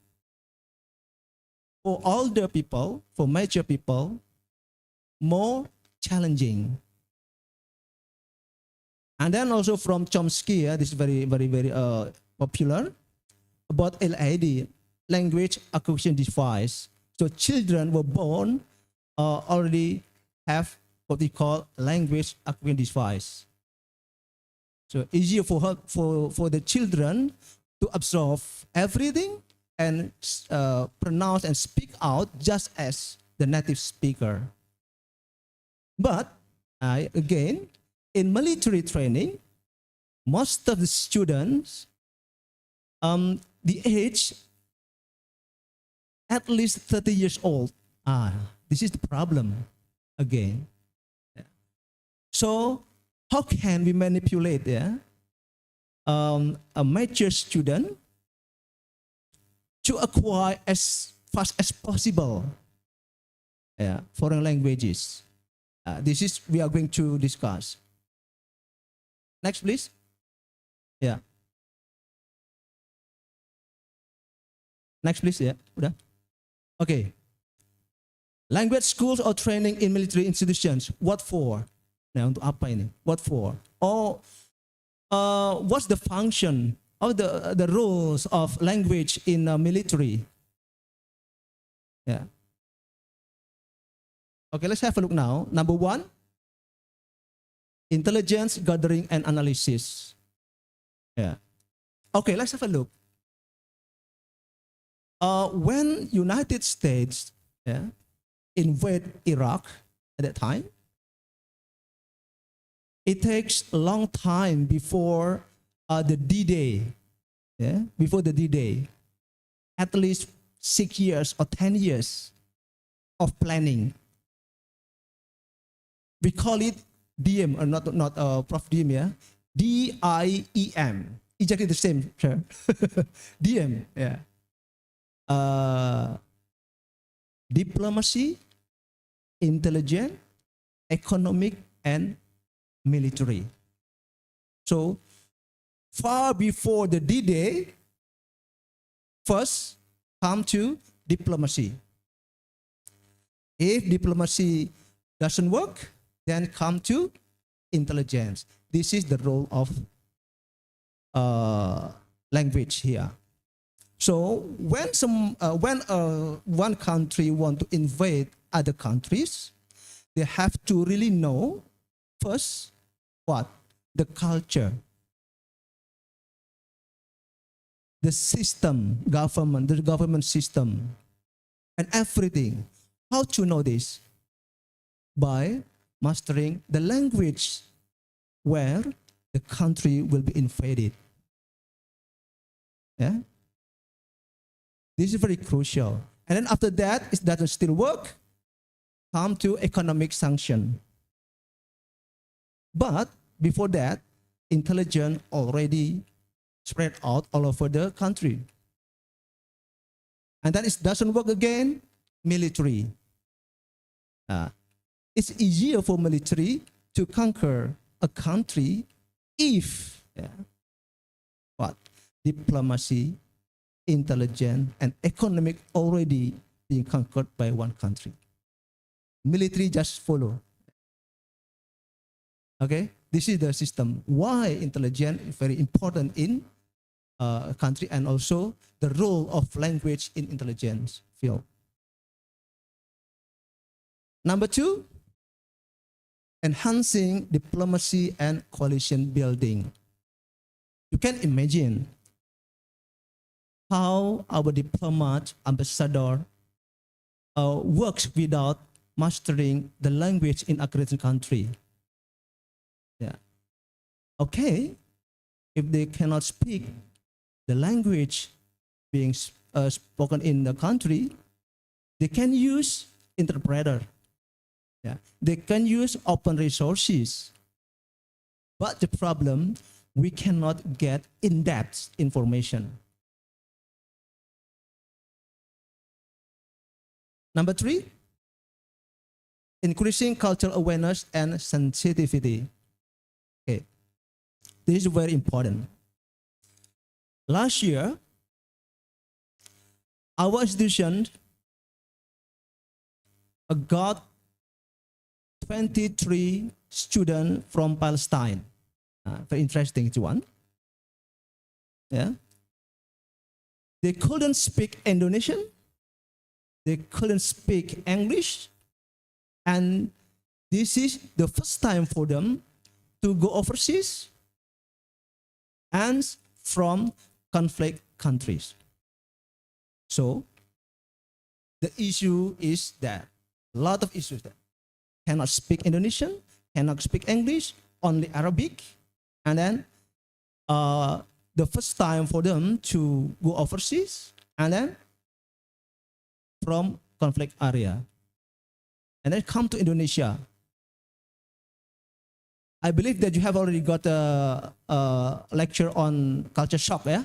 I: for older people, for mature people, more challenging. And then also from Chomsky, this is very, very, very popular, about LAD, language acquisition device. So children were born already have what we call language acquisition device. So easier for the children to absorb everything and pronounce and speak out just as the native speaker. But again, in military training, most of the students, the age at least 30 years old. This is the problem again. So how can we manipulate a mature student to acquire as fast as possible foreign languages? This is we are going to discuss. Next, please. Yeah. Next, please. Yeah. Udah. Okay. Language schools or training in military institutions. What for? Nah, untuk apa ini? What for? Or what's the function of the roles of language in military? Yeah. Okay, let's have a look now. Number one, intelligence gathering and analysis. Yeah. Okay, let's have a look. When United States invade Iraq at that time, it takes a long time before the D-Day. Yeah, before the D-Day, at least 6 years or 10 years of planning. We call it DIEM, or not Prof. DIEM, yeah? DIEM. Exactly the same, sure. DIEM, yeah. Diplomacy, intelligence, economic, and military. So, far before the D-Day, first come to diplomacy. If diplomacy doesn't work, then come to intelligence. This is the role of language here. So when one country want to invade other countries, they have to really know first what? The culture, the system, the government system, and everything. How to know this? By mastering the language where the country will be invaded. Yeah? This is very crucial. And then after that, it doesn't still work, come to economic sanction. But before that, intelligence already spread out all over the country. And then it doesn't work again, military. It's easier for military to conquer a country if what? Diplomacy, intelligence, and economic already being conquered by one country. Military just follow. Okay, this is the system. Why intelligence is very important in a country, and also the role of language in intelligence field. Number two, enhancing diplomacy and coalition building. You can imagine how our diplomat, ambassador works without mastering the language in accredited country. Yeah. Okay, if they cannot speak the language being spoken in the country, they can use interpreter. Yeah. They can use open resources. But the problem, we cannot get in-depth information. Number three, increasing cultural awareness and sensitivity. Okay, this is very important. Last year, our institution got 23 students from Palestine. Very interesting one. Yeah. They couldn't speak Indonesian. They couldn't speak English. And this is the first time for them to go overseas and from conflict countries. So the issue is that a lot of issues that cannot speak Indonesian, cannot speak English, only Arabic, and then the first time for them to go overseas, and then from conflict area, and then come to Indonesia. I believe that you have already got a lecture on culture shock, yeah?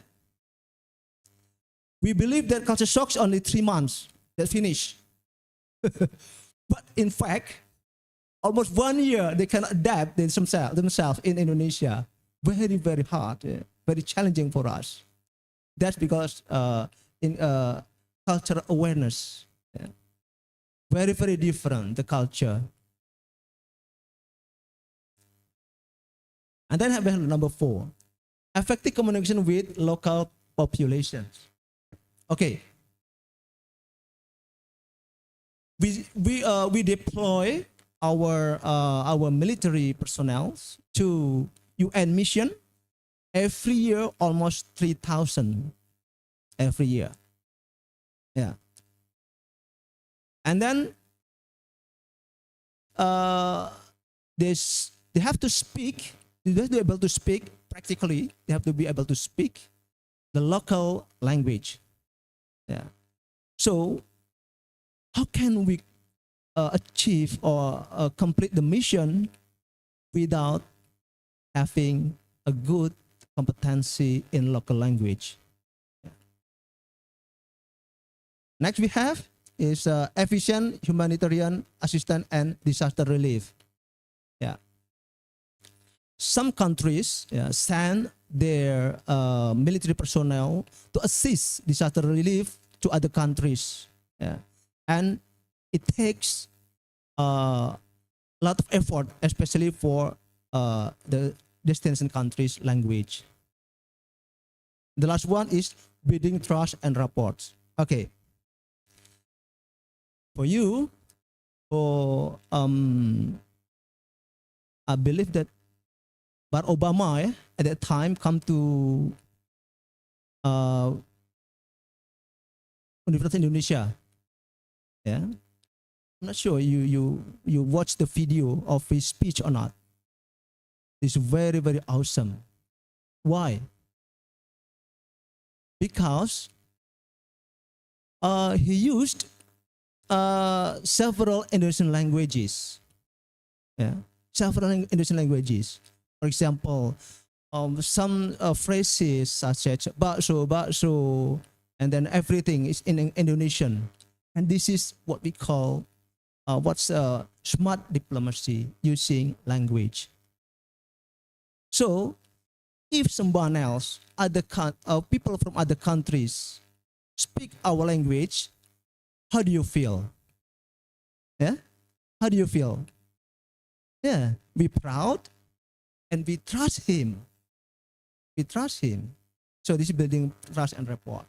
I: We believe that culture shock is only 3 months, that finish. But in fact, almost 1 year they can adapt themselves in Indonesia. Very, very hard, very challenging for us. That's because in cultural awareness, very, very different, the culture. And then have number 4, effective communication with local populations. Okay. We deploy our military personnel to UN mission every year, almost 3,000 every year. Yeah. And then they have to speak. They have to be able to speak practically. They have to be able to speak the local language. Yeah. So, how can we achieve or complete the mission without having a good competency in local language? Yeah. Next we have is efficient humanitarian assistance and disaster relief. Yeah. Some countries send their military personnel to assist disaster relief to other countries. Yeah. And it takes a lot of effort, especially for the destination countries' language. The last one is building trust and rapports. Okay. For you, I believe that Barack Obama at that time come to Universitas Indonesia. Yeah, I'm not sure you watch the video of his speech or not. It's very, very awesome. Why? Because he used several Indonesian languages. Yeah, several Indonesian languages. For example, some phrases such as bakso, bakso, and then everything is in Indonesian. And this is what we call smart diplomacy using language. So, if someone else, people from other countries speak our language, how do you feel? Yeah? How do you feel? Yeah, we proud and we trust him. We trust him. So this is building trust and rapport.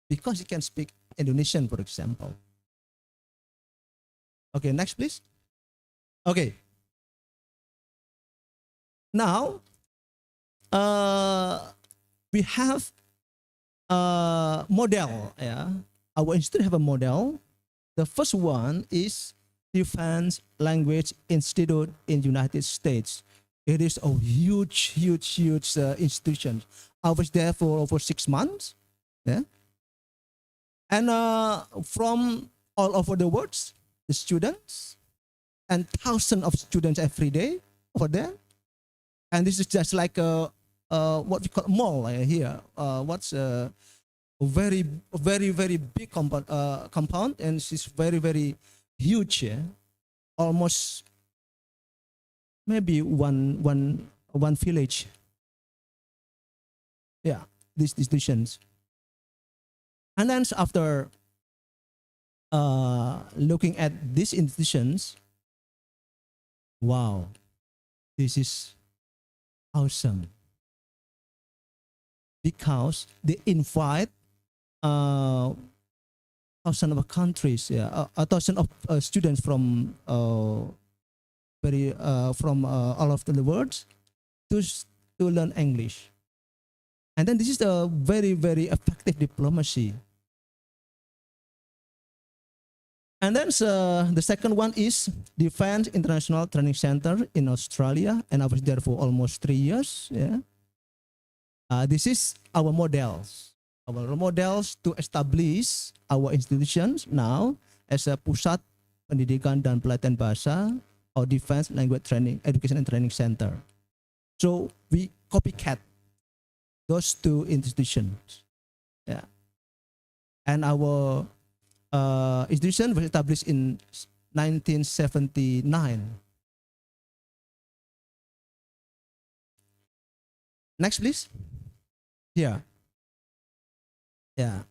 I: Because he can speak Indonesian, for example. Okay, next please. Okay. Now, we have a model. Yeah? Our institute have a model. The first one is Defense Language Institute in United States. It is a huge institution. I was there for over 6 months. Yeah. And from all over the world, the students and thousands of students every day over there. And this is just like what we call mall here. What's a very big compound, and it's very, very huge. Yeah? Almost maybe one village. Yeah, these institutions. And then after looking at these institutions, wow, this is awesome. Because they invite thousands of countries, a thousand of students from all over the world to learn English. And then this is a very, very effective diplomacy. And then the second one is Defense International Training Center in Australia, and I was there for almost 3 years. Yeah. This is our models. Our models to establish our institutions now as a pusat pendidikan dan pelatihan bahasa or Defense Language Training Education and Training Center. So we copycat those two institutions. Yeah. And our institution was established in 1979. Next, please. Here. Yeah.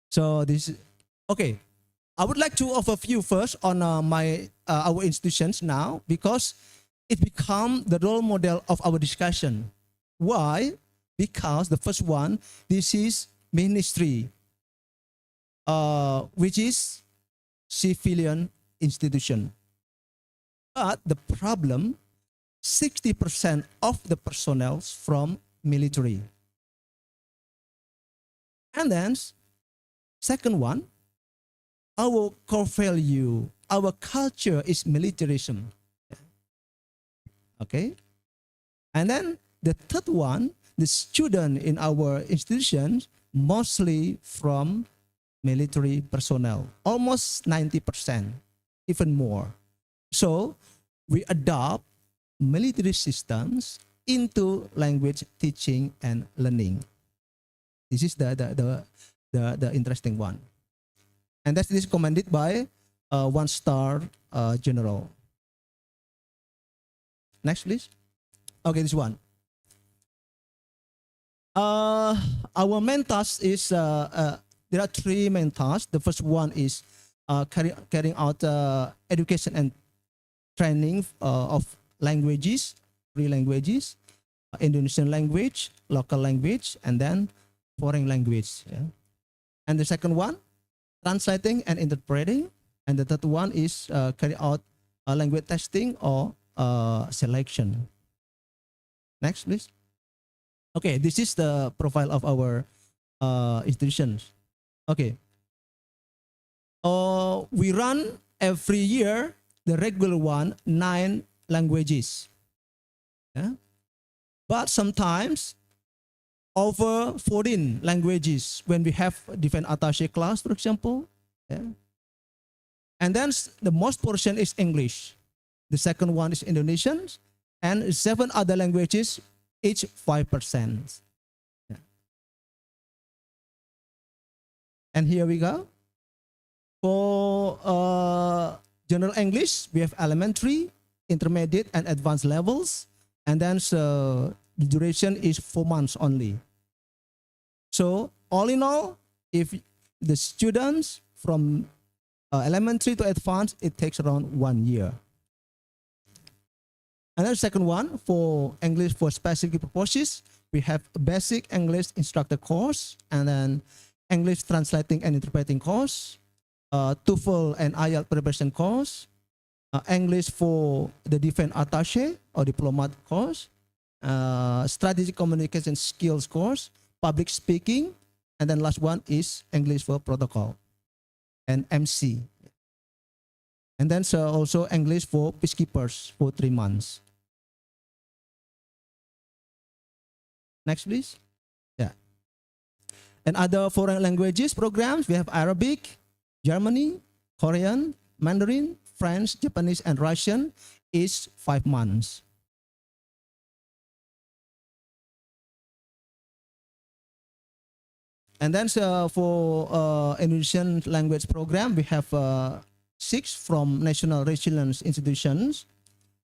I: So this, okay. I would like to overview first on our institutions now, because it become the role model of our discussion. Why? Because the first one, this is ministry, which is civilian institution. But the problem, 60% of the personnel from military. And then, second one, our core value, our culture is militarism. Okay? And then the third one, the student in our institutions, mostly from military personnel, almost 90%, even more. So we adopt military systems into language teaching and learning. This is the interesting one. And that is commended by one-star general. Next, please. Okay, this one. Our main task is, there are three main tasks. The first one is carrying out education and training of languages, three languages, Indonesian language, local language, and then foreign language. Yeah. And the second one, translating and interpreting. And the third one is carry out language testing or selection. Next, please. Okay, this is the profile of our institutions. Okay. We run every year, the regular one, 9 languages. Yeah? But sometimes over 14 languages when we have different attaché class, for example. Yeah? And then the most portion is English. The second one is Indonesian, and 7 other languages, each 5%. Yeah. And here we go. For general English, we have elementary, intermediate, and advanced levels. And then the duration is 4 months only. So all in all, if the students from elementary to advanced, it takes around 1 year. And then second one, for English for specific purposes, we have a basic English instructor course, and then English translating and interpreting course, TOEFL and IELTS preparation course, English for the defense attaché or diplomat course, strategic communication skills course, public speaking, and then last one is English for protocol and MC. And then also English for peacekeepers for 3 months. Next, please. Yeah. And other foreign languages programs, we have Arabic, Germany, Korean, Mandarin, French, Japanese, and Russian is 5 months. And then for Indonesian language program, we have 6 from National Resilience Institutions,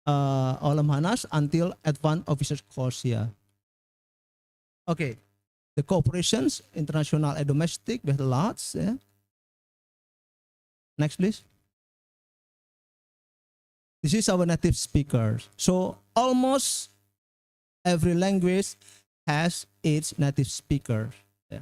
I: Olam until Advanced Officers course here. Okay, the cooperations, international and domestic, we have lots. Yeah. Next, please. This is our native speakers. So almost every language has its native speaker. Yeah.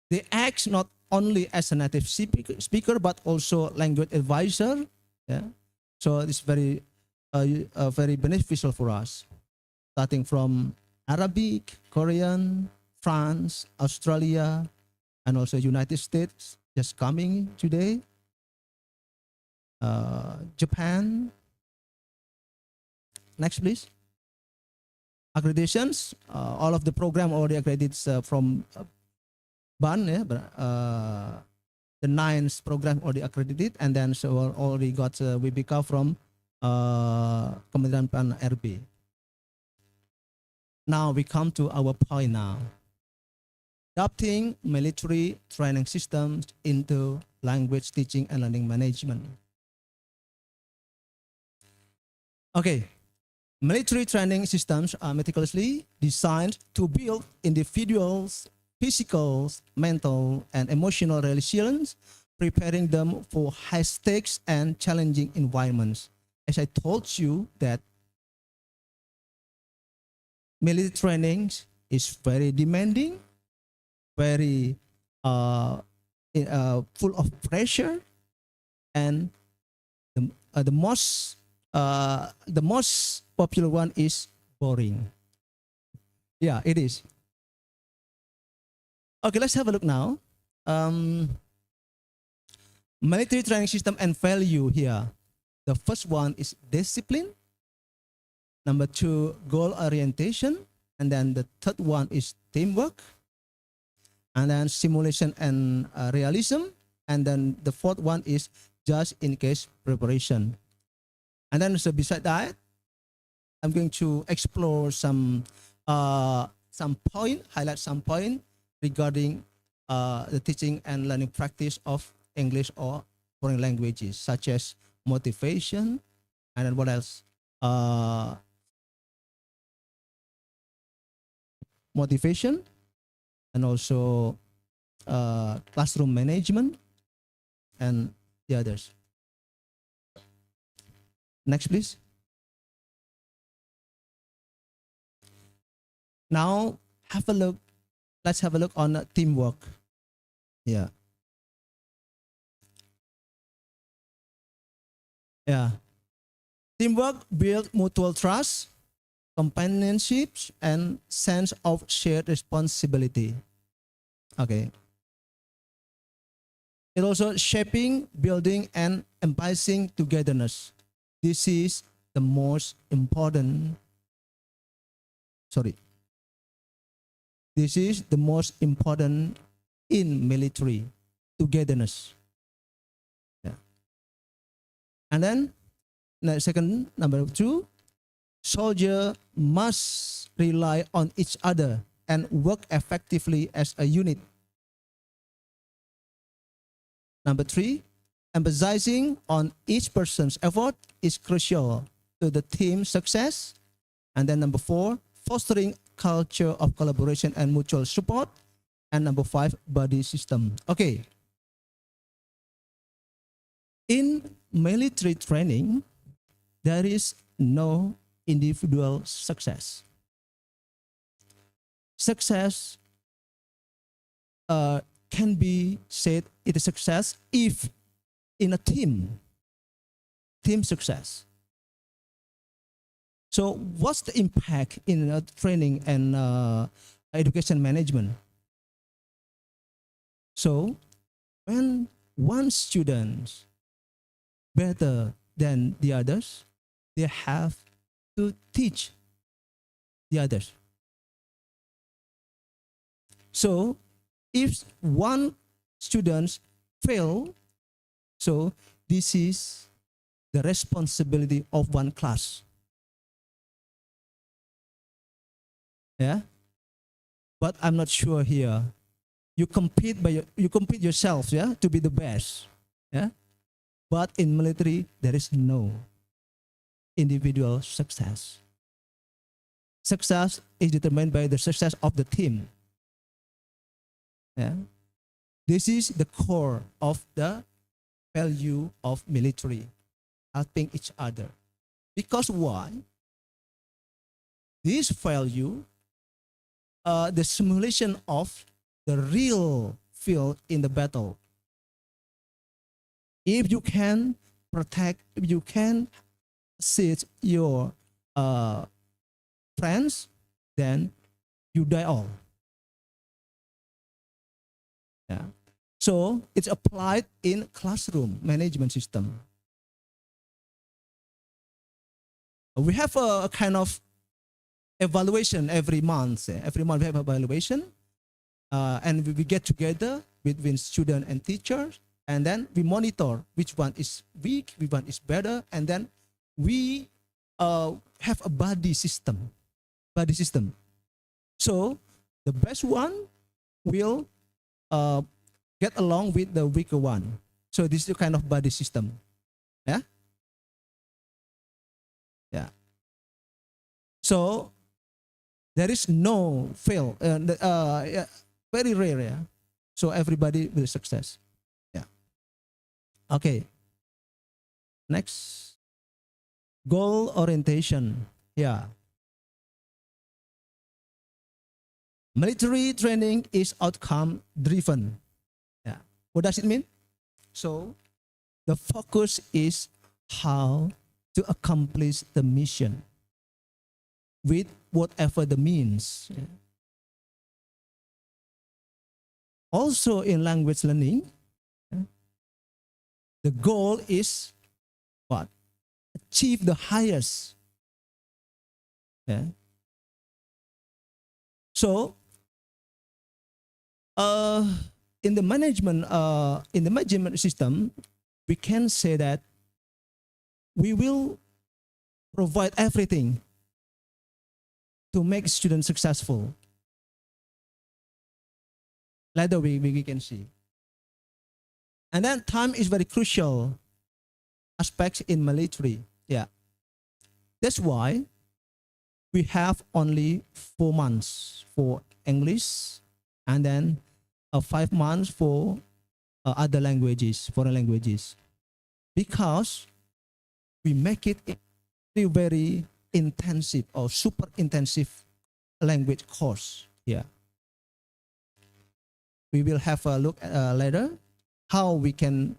I: They act not only as a native speaker, but also language advisor. Yeah. So it's very beneficial for us, starting from Arabic, Korean, France, Australia, and also United States just coming today, Japan. Next, please. Accreditations, all of the program already accredited from BAN, yeah, the ninth program already accredited, and then so already got WBK from Kementerian Pan RB. Now we come to our point now. Adopting military training systems into language teaching and learning management. Okay, military training systems are meticulously designed to build individuals' physical, mental, and emotional resilience, preparing them for high stakes and challenging environments. As I told you that military training is very demanding, very full of pressure, and the most popular one is boring. Yeah, it is. Okay, let's have a look now. Military training system and value here. The first one is discipline. Number 2, goal orientation. And then the third one is teamwork. And then simulation and realism. And then the fourth one is just in case preparation. And then so beside that, I'm going to explore some point, highlight some point regarding the teaching and learning practice of English or foreign languages, such as motivation, and then what else? Motivation, and also classroom management, and the others. Next, please. Now, have a look. Let's have a look on teamwork. Yeah. Yeah. Teamwork builds mutual trust, companionship, and sense of shared responsibility. Okay. It also shaping, building, and emphasizing togetherness. This is the most important. Sorry. This is the most important in military, togetherness. Yeah. And then, second, number 2, soldier must rely on each other and work effectively as a unit. Number 3, emphasizing on each person's effort is crucial to the team's success. And then number 4, fostering culture of collaboration and mutual support. And number 5, buddy system. Okay. In military training, there is no individual success. Success can be said it is success if in a team success. So what's the impact in training and education management? So when one student better than the others, they have to teach the others. So if one student fail, so this is the responsibility of one class. Yeah, but I'm not sure here. You compete yourself, yeah, to be the best, yeah. But in military, there is no individual success. Success is determined by the success of the team. Yeah, this is the core of the value of military, helping each other. Because why? This value, the simulation of the real field in the battle. If you can protect, if you can assist your friends, then you die all. Yeah. So it's applied in classroom management system. We have a kind of evaluation every month. Every month we have evaluation, and we get together between student and teachers, and then we monitor which one is weak, which one is better, and then we have a buddy system. So the best one will get along with the weaker one. So this is a kind of buddy system. Yeah. Yeah. So there is no fail. Yeah, very rare. Yeah. So everybody will success. Yeah. Okay. Next. Goal orientation. Yeah. Military training is outcome driven. Yeah. What does it mean? So the focus is how to accomplish the mission with whatever the means. Yeah. Also in language learning, the goal is what? Achieve the highest. Yeah. So in the management system, we can say that we will provide everything to make students successful. Later we can see. And then time is very crucial aspect in military. Yeah. That's why we have only 4 months for English, and then 5 months for other languages, foreign languages, because we make it a very intensive or super intensive language course. Yeah. We will have a look later how we can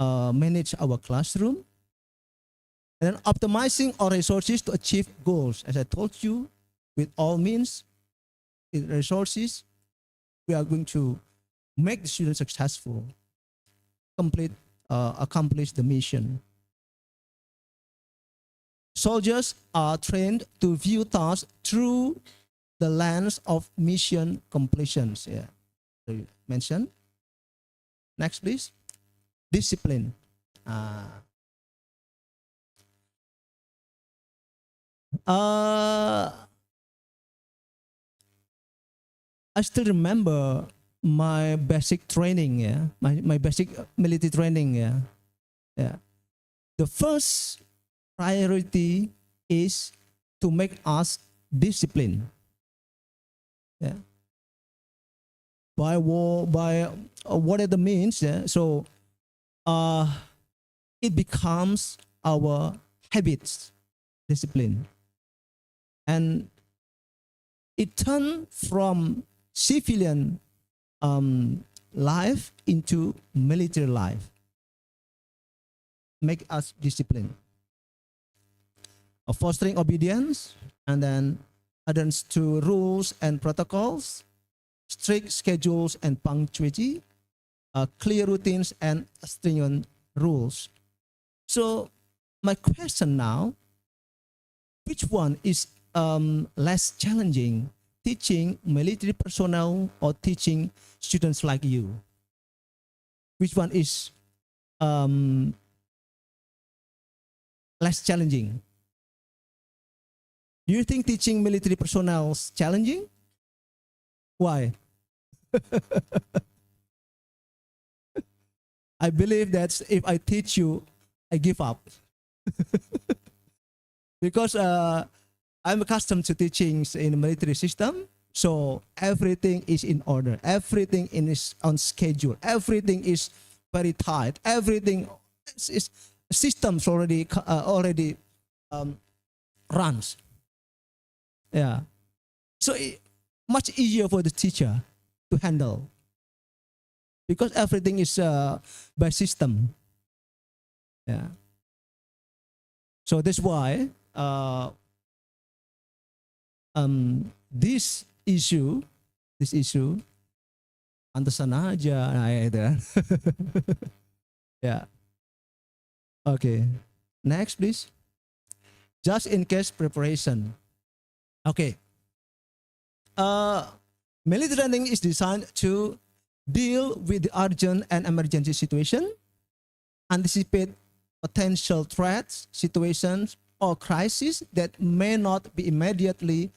I: manage our classroom, and then optimizing our resources to achieve goals. As I told you, with all means, with resources, we are going to make the students successful, accomplish the mission. Soldiers are trained to view tasks through the lens of mission completions. Yeah, mentioned. Next, please. Discipline. I still remember my basic training. Yeah, my basic military training. Yeah, yeah. The first priority is to make us disciplined. Yeah. By war, by whatever means. Yeah. So it becomes our habits, discipline, and it turns from civilian life into military life. Make us disciplined. Fostering obedience, and then adherence to rules and protocols, strict schedules and punctuality, clear routines and stringent rules. So my question now, which one is less challenging, teaching military personnel or teaching students like you? Which one is less challenging? Do you think teaching military personnel is challenging? Why? I believe that if I teach you, I give up. Because I'm accustomed to teaching in the military system, so everything is in order, everything is on schedule, everything is very tight, everything is systems already runs. Yeah, so much easier for the teacher to handle because everything is by system. Yeah. So that's why this issue pantesan aja nah itu. Yeah. Okay. Next, please. Just in case preparation. Okay. Military training is designed to deal with the urgent and emergency situation, anticipate potential threats, situations, or crises that may not be immediately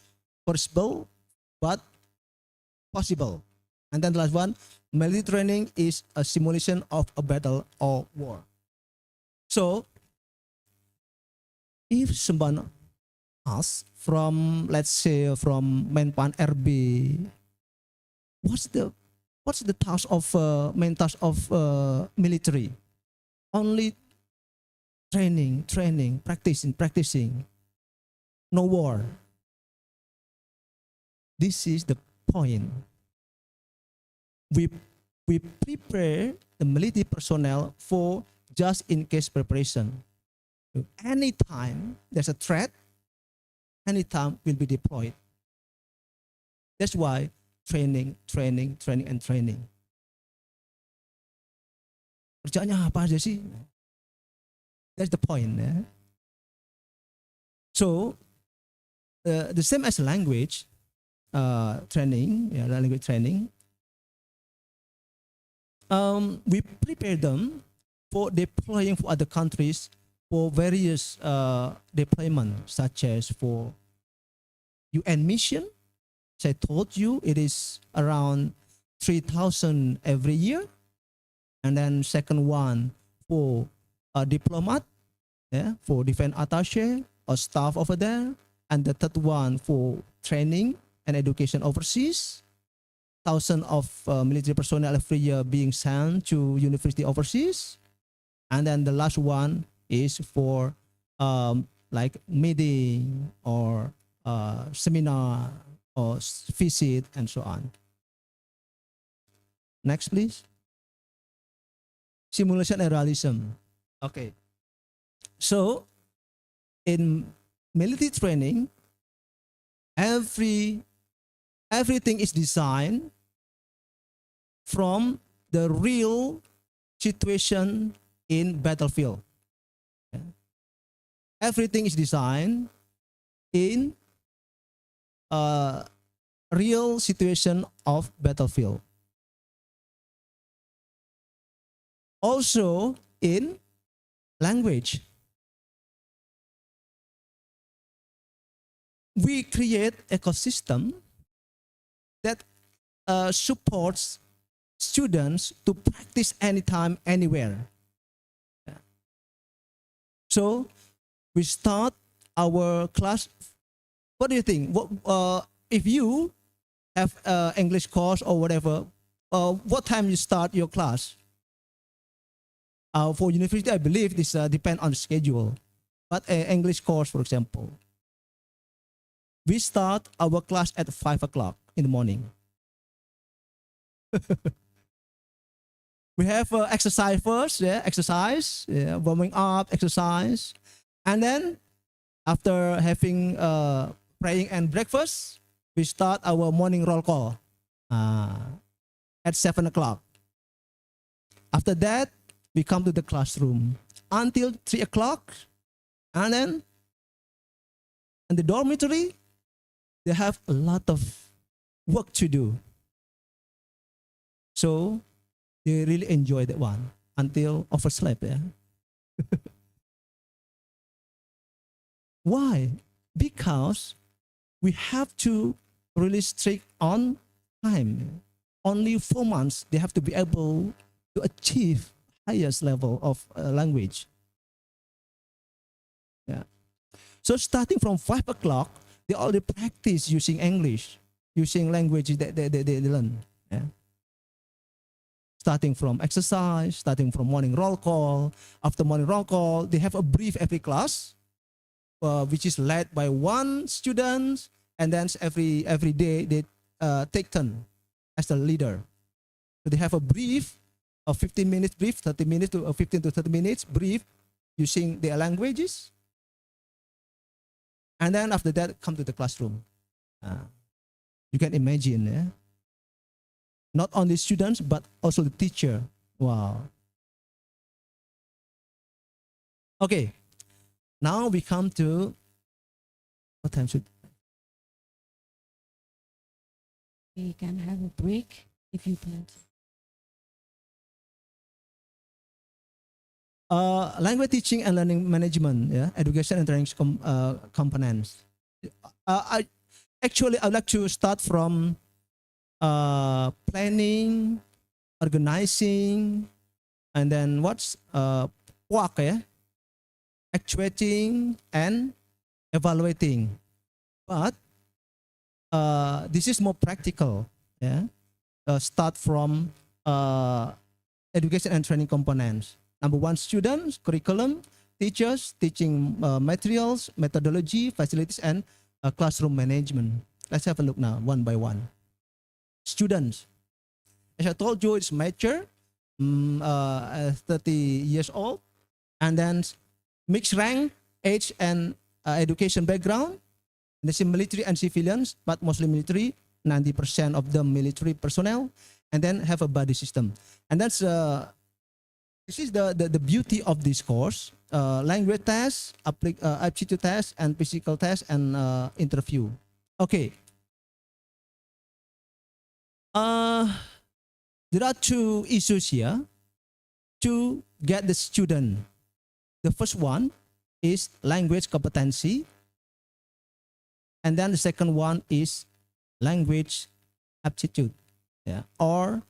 I: foreseeable but possible. And then the last one, military training is a simulation of a battle or war. So, if someone asks from, let's say, from Menpan RB, what's the task of main task of military? Only training, practicing. No war. This is the point. We prepare the military personnel for just in case preparation. Anytime there's a threat, anytime will be deployed. That's why training. Kerjanya apa aja sih? That's the point. Yeah? So the same as language training, language training. We prepare them for deploying for other countries for various deployment, such as for UN mission. As I told you, it is around 3,000 every year. And then second one for a diplomat, for defense attaché or staff over there. And the third one for training and education overseas. Thousands of military personnel every year being sent to university overseas. And then the last one is for like meeting or seminar or visit and so on. Next, please. Simulation and realism. Okay. So in military training, everything is designed from the real situation in battlefield. Everything is designed in a real situation of battlefield. Also in language. We create ecosystem that supports students to practice anytime, anywhere. So we start our class. What do you think? If you have English course or whatever, what time you start your class? For university, I believe this depends on the schedule. But English course, for example, we start our class at 5 o'clock in the morning. We have exercise first, exercise, warming up, exercise. And then after having praying and breakfast, we start our morning roll call at 7 o'clock. After that, we come to the classroom until 3 o'clock. And then in the dormitory, they have a lot of work to do. So they really enjoy that one until overslept. Yeah? Why? Because we have to really strict on time. Only 4 months, they have to be able to achieve highest level of language. Yeah. So starting from 5 o'clock, they already practice using English, using language that they learn. Yeah. Starting from exercise, starting from morning roll call. After morning roll call, they have a brief every class, which is led by one student, and then every day they take turn as the leader. So they have a brief, a 15 minutes brief, 30 minutes to 15 to 30 minutes brief using their languages. And then after that, come to the classroom. You can imagine, yeah? Not only students, but also the teacher. Wow. Okay. Now we come to, what time should?
H: We can have a break if you plan.
I: Language teaching and learning management, yeah, education and training components. I'd like to start from planning, organizing, and then what's work, yeah, actuating and evaluating. But this is more practical, yeah. Start from education and training components. Number one, students, curriculum, teachers, teaching materials, methodology, facilities, and classroom management. Let's have a look now, one by one. Students. As I told you, it's mature, 30 years old, and then mixed rank, age, and education background. There's military and civilians, but mostly military, 90% of them military personnel, and then have a buddy system. And that's this is the beauty of this course: language test, aptitude test, and physical test, and interview. Okay. There are two issues here to get the student. The first one is language competency, and then the second one is language aptitude, yeah, or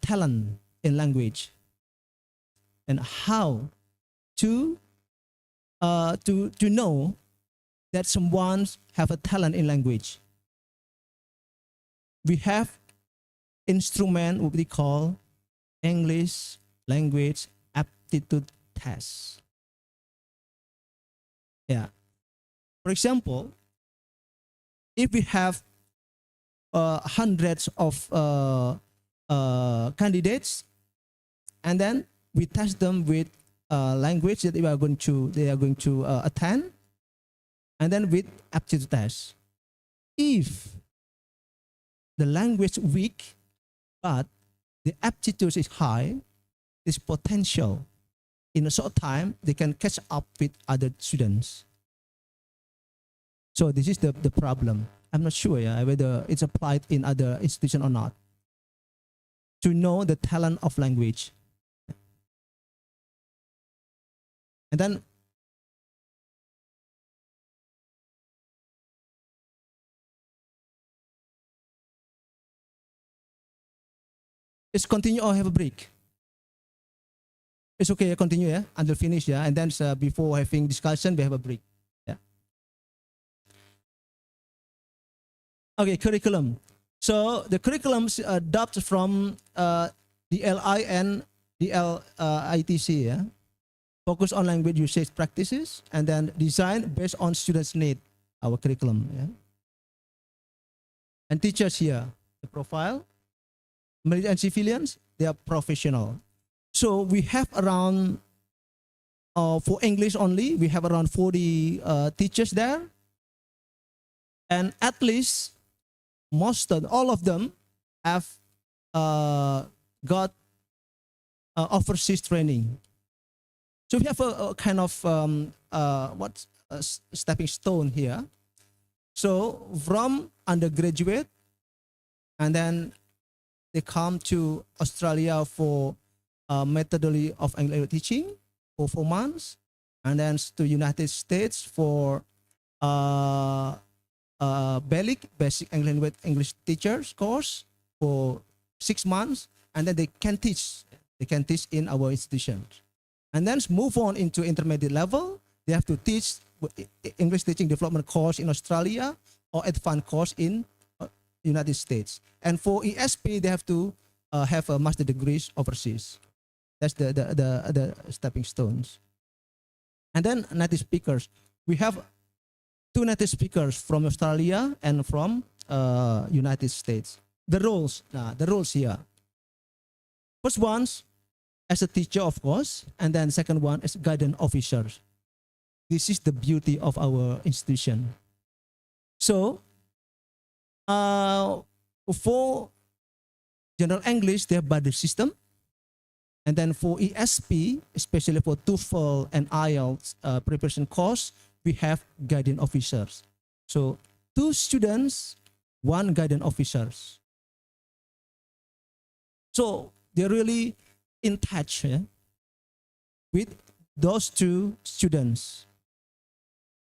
I: talent in language, and how to know that someone have a talent in language. We have instrument what we call English language aptitude test. Yeah. For example, if we have hundreds of candidates, and then we test them with language that they are going to attend, and then with aptitude test. If the language weak, but the aptitude is high, this potential in a short time they can catch up with other students. So this is the problem. I'm not sure whether it's applied in other institutions or not. To know the talent of language. And then let's continue or have a break. It's okay, continue until finish, and then before having discussion we have a break. Okay, curriculum. So the curriculum adopted from the LI and the ITC, focus on language usage practices, and then design based on students' need, our curriculum. And teachers here, the profile, military and civilians, they are professional. So we have around, for English only, we have around 40 teachers there, and at least all of them have got overseas training. So we have a kind of stepping stone here. So from undergraduate, and then they come to Australia for methodology of English teaching for 4 months, and then to United States for basic English teachers course for 6 months, and then they can teach in our institution, and then move on into intermediate level. They have to teach English teaching development course in Australia or advanced course in United States. And for ESP, they have to have a master degrees overseas. That's the stepping stones. And then native speakers. We have 2 native speakers from Australia and from United States. The roles here. First one's as a teacher, of course, and then second one as guidance officers. This is the beauty of our institution. So, for general English, they have buddy system. And then for ESP, especially for TOEFL and IELTS preparation course, we have guidance officers. So 2 students, 1 guidance officers. So they're really in touch with those two students.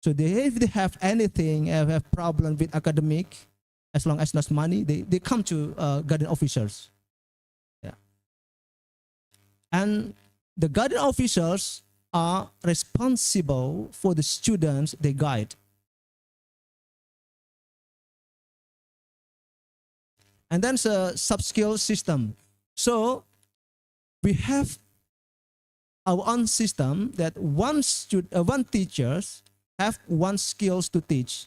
I: So if they have anything, have problem with academic, as long as not money, they come to guardian officers. Yeah. And the guardian officers are responsible for the students they guide. And then it's a sub-skill system. So we have our own system that one teachers have one skills to teach.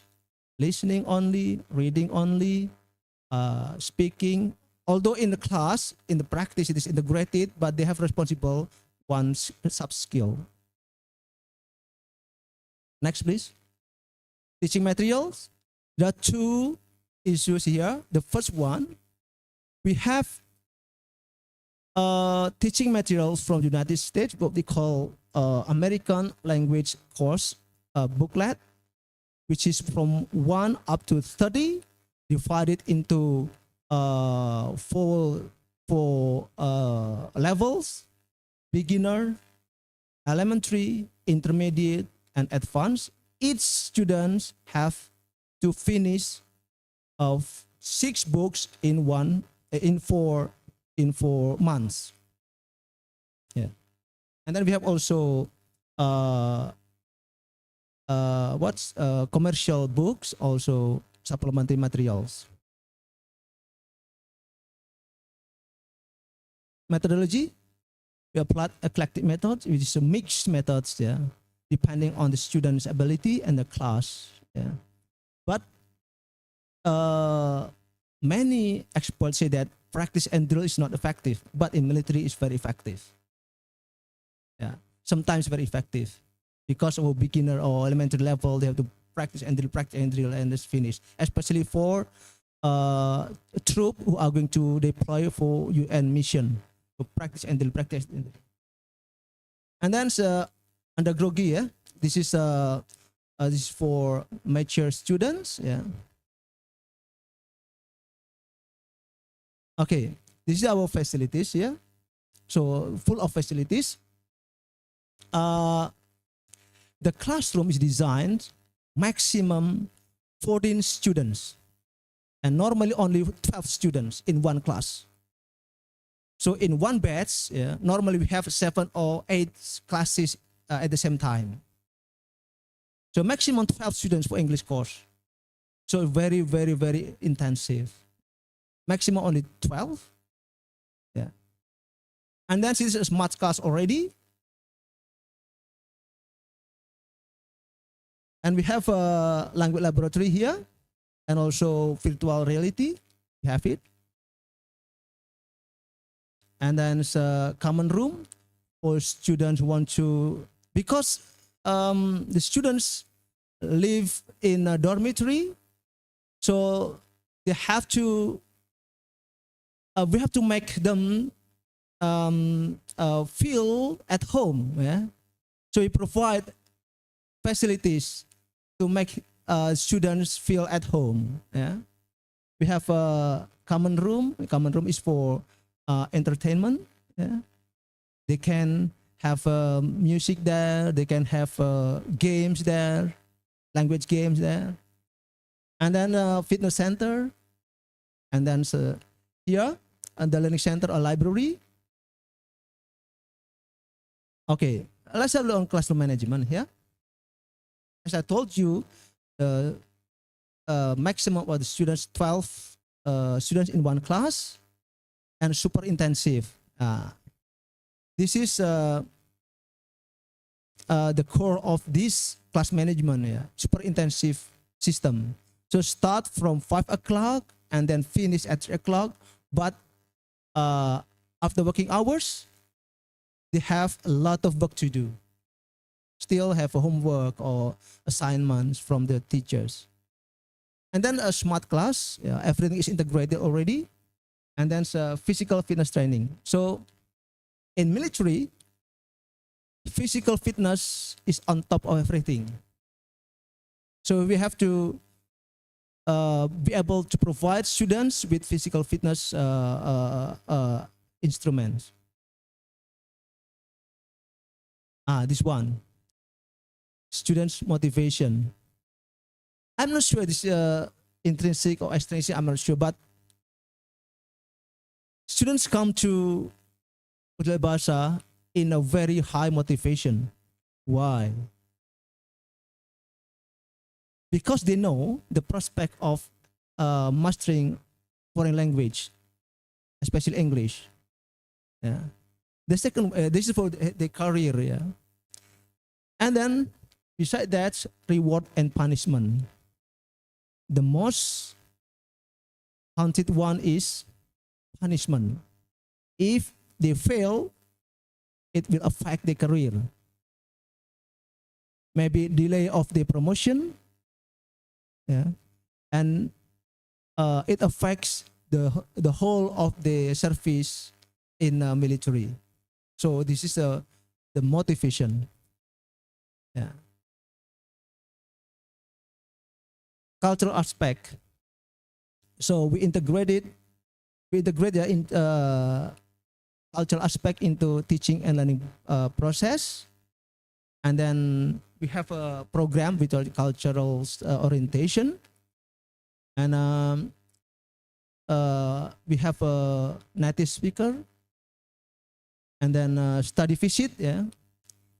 I: Listening only, reading only, speaking. Although in the class, in the practice, it is integrated, but they have responsible one sub-skill. Next, please. Teaching materials. There are two issues here. The first one, we have teaching materials from the United States, what we call American language course booklet, which is from 1 up to 30, divided into four levels: beginner, elementary, intermediate, and advanced. Each student have to finish of 6 books in 4 months. Yeah, and then we have also commercial books, also supplementary materials. Methodology, we apply eclectic methods, which is a mixed methods, yeah, depending on the student's ability and the class. Yeah, but many experts say that practice and drill is not effective, but in military it's very effective. Yeah, sometimes very effective, because of a beginner or elementary level, they have to practice and drill, and it's finished. Especially for a troop who are going to deploy for UN mission, to practice and drill, practice. And then under groggy, yeah, this is for mature students. Yeah. Okay, this is our facilities. Yeah, so full of facilities. The classroom is designed maximum 14 students, and normally only 12 students in one class. So in one batch, yeah, normally we have 7 or 8 classes at the same time. So maximum 12 students for English course. So very, very, very intensive. Maximum only 12. Yeah. And then since it's a smart class already, and we have a language laboratory here, and also virtual reality, we have it. And then it's a common room for students who want to, because the students live in a dormitory, so they have to, we have to make them feel at home. Yeah? So we provide facilities to make students feel at home. Yeah? We have a common room. The common room is for entertainment. Yeah? They can have music there. They can have games there, language games there. And then fitness center. And then here, the learning center or library. Okay, let's have a look on classroom management here. As I told you, maximum of the students, 12 students in one class, and super intensive. This is the core of this class management, yeah, super intensive system. So start from 5 o'clock and then finish at 3 o'clock. But after working hours, they have a lot of work to do. Still have a homework or assignments from the teachers. And then a smart class, yeah, everything is integrated already. And then physical fitness training. So in military, physical fitness is on top of everything. So we have to be able to provide students with physical fitness instruments. This one. Students' motivation. I'm not sure this intrinsic or extrinsic, I'm not sure, but students come to Budaya Bahasa in a very high motivation. Why? Because they know the prospect of mastering foreign language, especially English. Yeah. The second, this is for the career. Yeah. And then, beside that, reward and punishment. The most haunted one is punishment. If they fail, it will affect their career. Maybe delay of the promotion. Yeah. And it affects the whole of the service in military. So this is the motivation. Yeah. Cultural aspect. So we integrate in cultural aspect into teaching and learning process, and then we have a program with cultural orientation, and we have a native speaker, and then study visit. Yeah,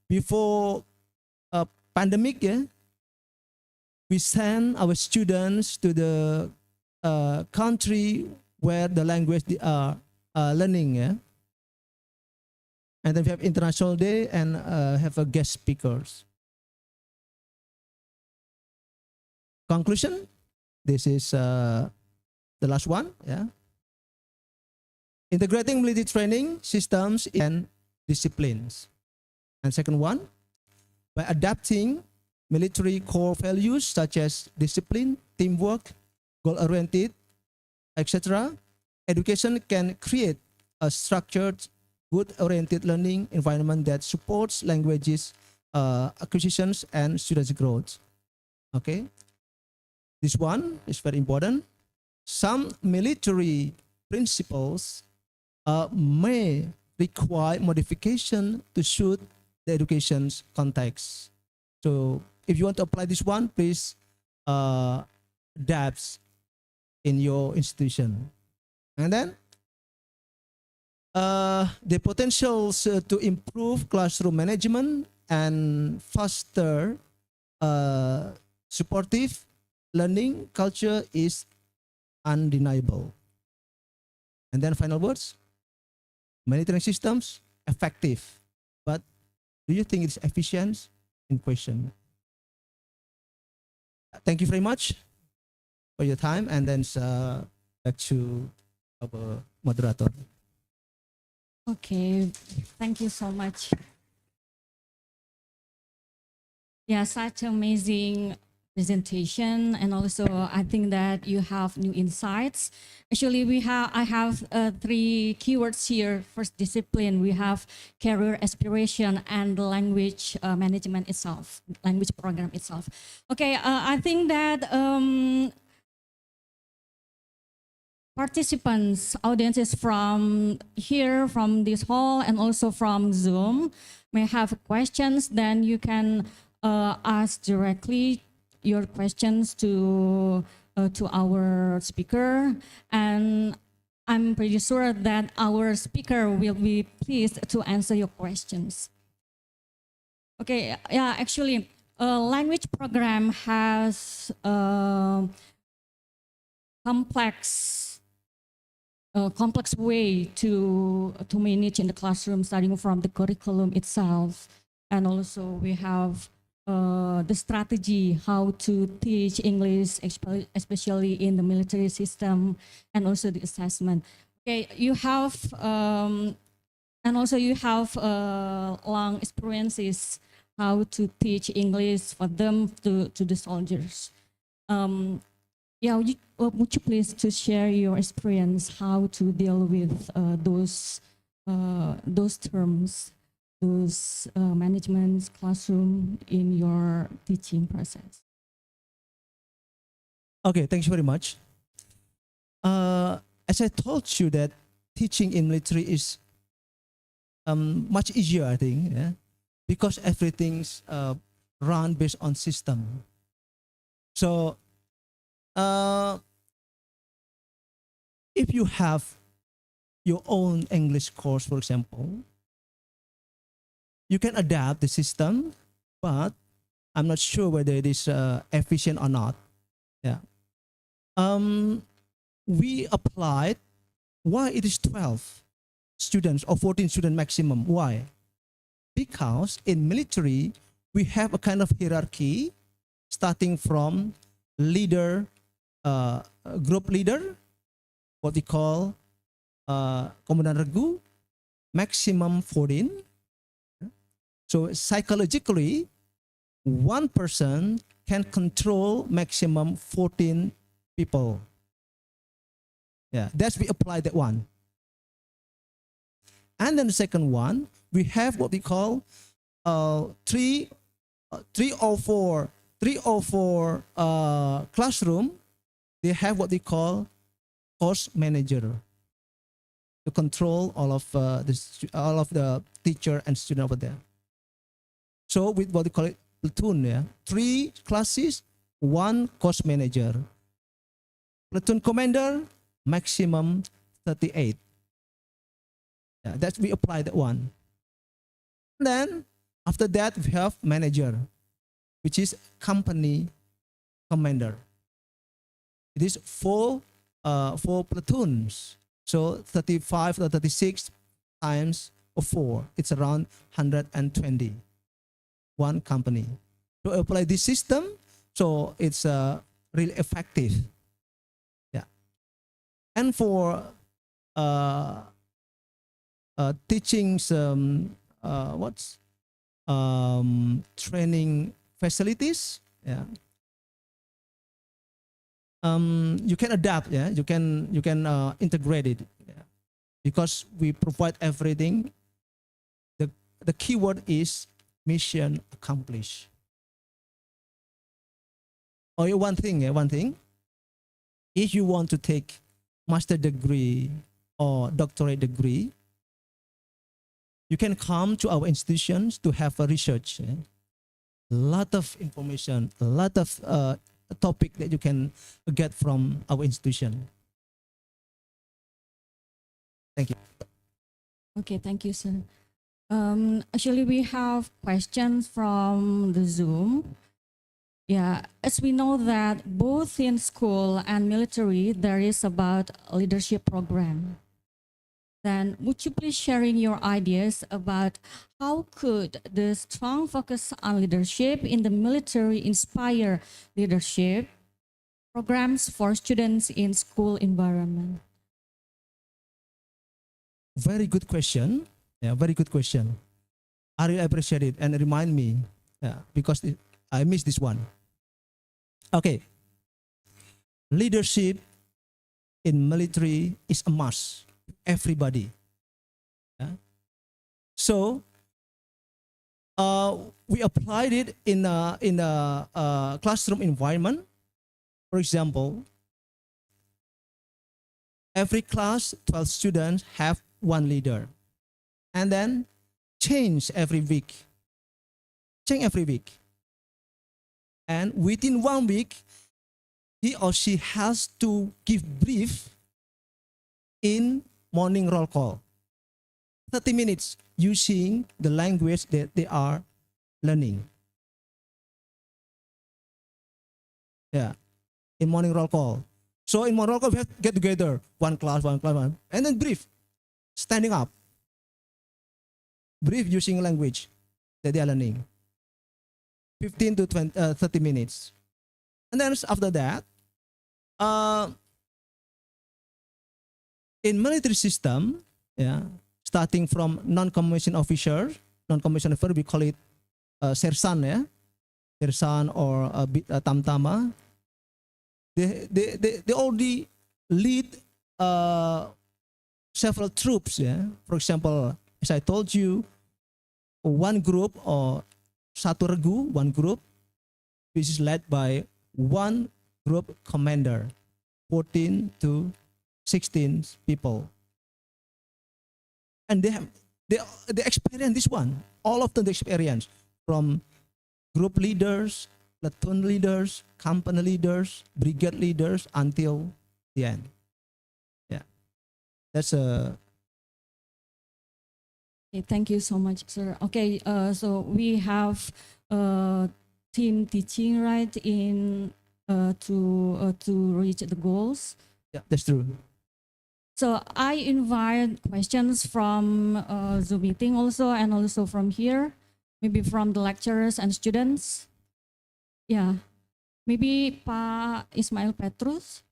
I: before pandemic. Yeah, we send our students to the country where the language they are learning. Yeah, and then we have international day and have a guest speakers. Conclusion. This is the last one. Yeah. Integrating military training systems and disciplines. And second one, by adapting military core values such as discipline, teamwork, goal-oriented, etc., education can create a structured, good-oriented learning environment that supports languages acquisitions and students' growth. Okay, this one is very important. Some military principles may require modification to suit the education's context. So if you want to apply this one, please adapt in your institution. And then the potentials to improve classroom management and foster supportive learning culture is undeniable. And then final words, monitoring systems, effective. But do you think it's efficient? In question. Thank you very much for your time, and then back to our moderator.
H: Okay, thank you so much. Yeah, such amazing presentation, and also I think that you have new insights. Actually, I have three keywords here. First, discipline. We have career aspiration and language management itself, language program itself. Okay, I think that participants, audiences from here, from this hall, and also from Zoom may have questions. Then you can ask directly your questions to our speaker, and I'm pretty sure that our speaker will be pleased to answer your questions. Okay, yeah, actually, language program has complex way to manage in the classroom, starting from the curriculum itself, and also we have the strategy how to teach English, especially in the military system, and also the assessment. Okay, you have and also you have long experiences how to teach English for them to the soldiers. Yeah, would you please to share your experience how to deal with those terms, those management classroom in your teaching process?
I: Okay, thank you very much. As I told you that teaching in military is much easier, I think, yeah? because everything's run based on system. So if you have your own English course, for example, you can adapt the system, but I'm not sure whether it is efficient or not. Yeah. We applied why it is 12 students or 14 student maximum. Why? Because in military, we have a kind of hierarchy starting from leader, group leader, what we call Komandan Regu, maximum 14. So psychologically, one person can control maximum 14 people. Yeah, that's we apply that one. And then the second one, we have what we call three or four classroom. They have what they call course manager to control all of the teacher and student over there. So with what they call it platoon, yeah, 3 classes, 1 course manager. Platoon commander, maximum 38. Yeah, that we apply that one. And then after that we have manager, which is company commander. It is 4 platoons. So 35 or 36 times 4, it's around 120. One company. To apply this system, so it's really effective. Yeah. And for teaching some training facilities, yeah. You can adapt, yeah. You can integrate it, yeah. Because we provide everything. The keyword is mission accomplished. Or one thing. If you want to take master degree or doctorate degree, you can come to our institutions to have a research. A lot of information, a lot of topic that you can get from our institution. Thank you.
H: Okay, thank you, sir. Actually, we have questions from the Zoom. Yeah, as we know that both in school and military, there is about leadership program. Then would you please sharing your ideas about how could the strong focus on leadership in the military inspire leadership programs for students in school environment?
I: Very good question. Yeah, very good question. I really appreciate it and remind me, because I missed this one. Okay. Leadership in military is a must. Everybody. Yeah. So we applied it in a classroom environment. For example, every class, 12 students have one leader. And then change every week. And within 1 week, he or she has to give brief in morning roll call. 30 minutes using the language that they are learning. Yeah, in morning roll call. So in morning roll call, we have to get together, one class, and then brief, standing up. Brief using language that they are learning. 15 to 30 minutes. And then after that, in military system, yeah, starting from non-commissioned officer, we call it sersan, yeah, sersan or tamtama. They already lead several troops, yeah. For example, as I told you, one group or satu regu, one group, which is led by one group commander, 14 to 16 people. And they experience this one. All of them they experience, from group leaders, platoon leaders, company leaders, brigade leaders, until the end. Yeah, that's a.
H: Okay, thank you so much, sir. Okay, so we have team teaching, right, in to reach the goals.
I: Yeah, that's true.
H: So I invite questions from Zoom meeting also, and also from here, maybe from the lecturers and students. Yeah, maybe Pak Ismail Petrus.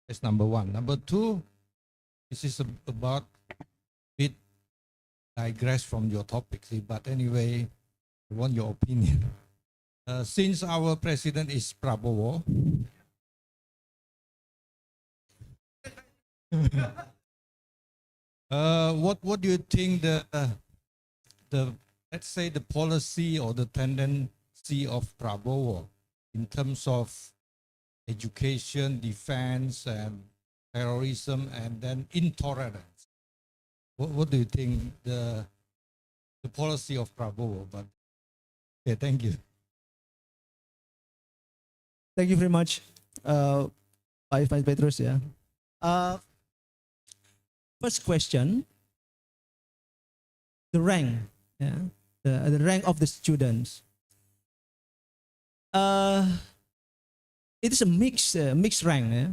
J: That's number one. Number two, this is about bit digress from your topic, see, but anyway, I want your opinion. Since our president is Prabowo, what do you think the let's say the policy or the tendency of Prabowo in terms of education, defense, and terrorism, and then intolerance? What do you think the policy of Prabowo? But yeah, thank you.
I: Thank you very much, Pak Petrus. Yeah. First question, the rank, yeah, the rank of the students. It is a mixed rank, yeah,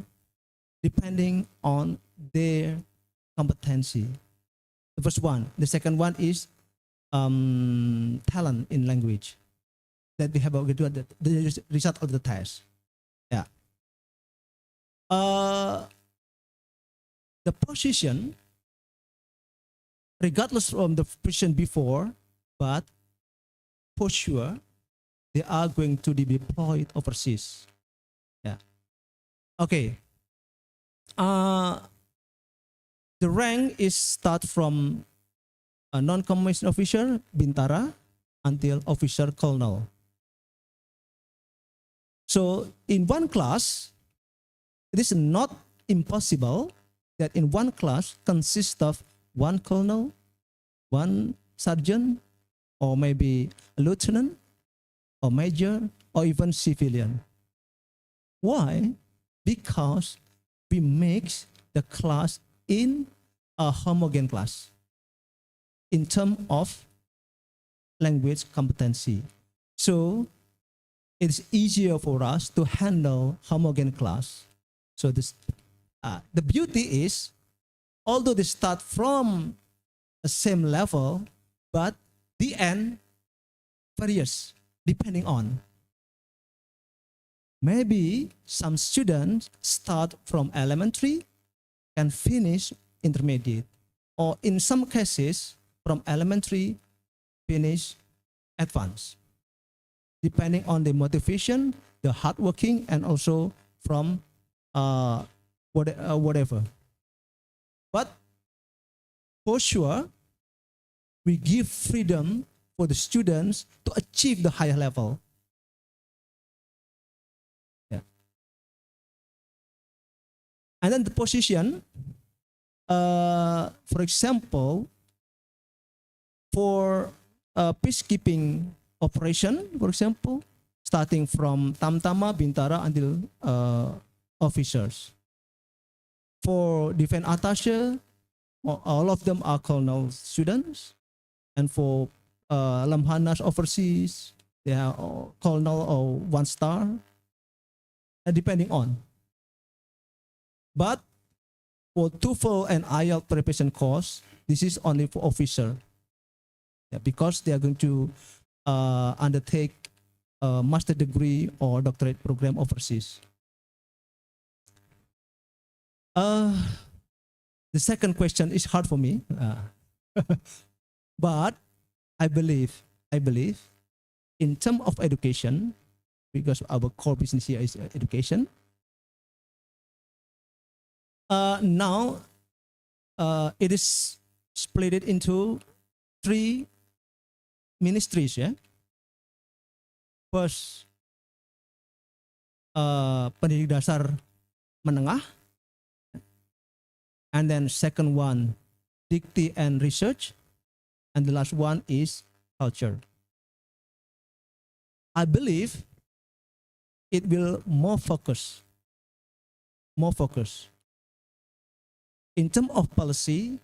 I: depending on their competency. The first one. The second one is talent in language that they have the result of the test. Yeah. The position, regardless from the position before, but for sure, they are going to be deployed overseas. Yeah. Okay. The rank is start from a non-commissioned officer, Bintara, until officer colonel. So in one class, it is not impossible that in one class consists of one colonel, one sergeant, or maybe a lieutenant, or major, or even civilian. Why? Because we mix the class in a homogeneous class in terms of language competency. So it's easier for us to handle homogeneous class. So this, the beauty is, although they start from the same level, but the end varies depending on. Maybe some students start from elementary and finish intermediate, or in some cases from elementary finish advanced, depending on the motivation, the hardworking, and also from whatever. But for sure, we give freedom for the students to achieve the higher level. Yeah. And then the position, for example, for peacekeeping operation, for example, starting from Tamtama, Bintara, until officers. For defense attaché, all of them are colonel students, and for Lamhanas overseas, they are colonel or 1-star, depending on. But for TOEFL and IELTS preparation course, this is only for officer, because they are going to undertake a master degree or doctorate program overseas. The second question is hard for me. But I believe in terms of education, because our core business here is education. Now it is split it into 3 ministries. Yeah. First, pendidik dasar menengah, and then second one, dikti and research, and the last one is culture. I believe it will more focus. In terms of policy,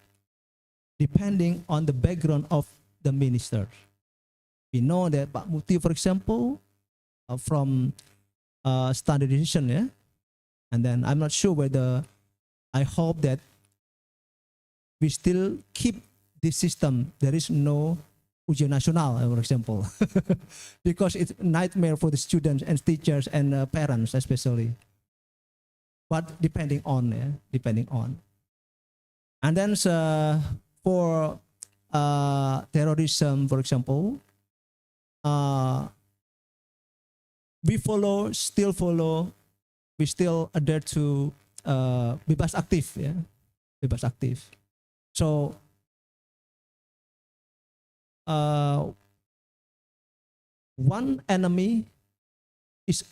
I: depending on the background of the minister. We know that Pak Muti, for example, from standardization, yeah, and then I'm not sure whether, I hope that we still keep this system. There is no ujian nasional, for example, because it's a nightmare for the students and teachers and parents especially. But depending on. And then for terrorism, for example, we still adhere to bebas aktif, yeah, bebas aktif. So one enemy is,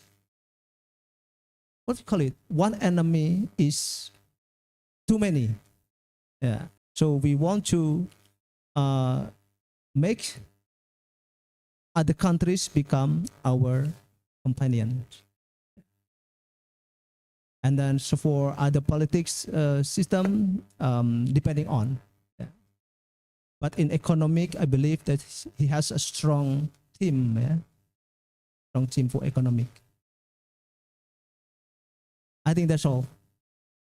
I: what do you call it? One enemy is too many. Yeah. So we want to make other countries become our companions. And then so for other politics system, depending on. Yeah. But in economic, I believe that he has a strong team, yeah? Strong team for economic. I think that's all,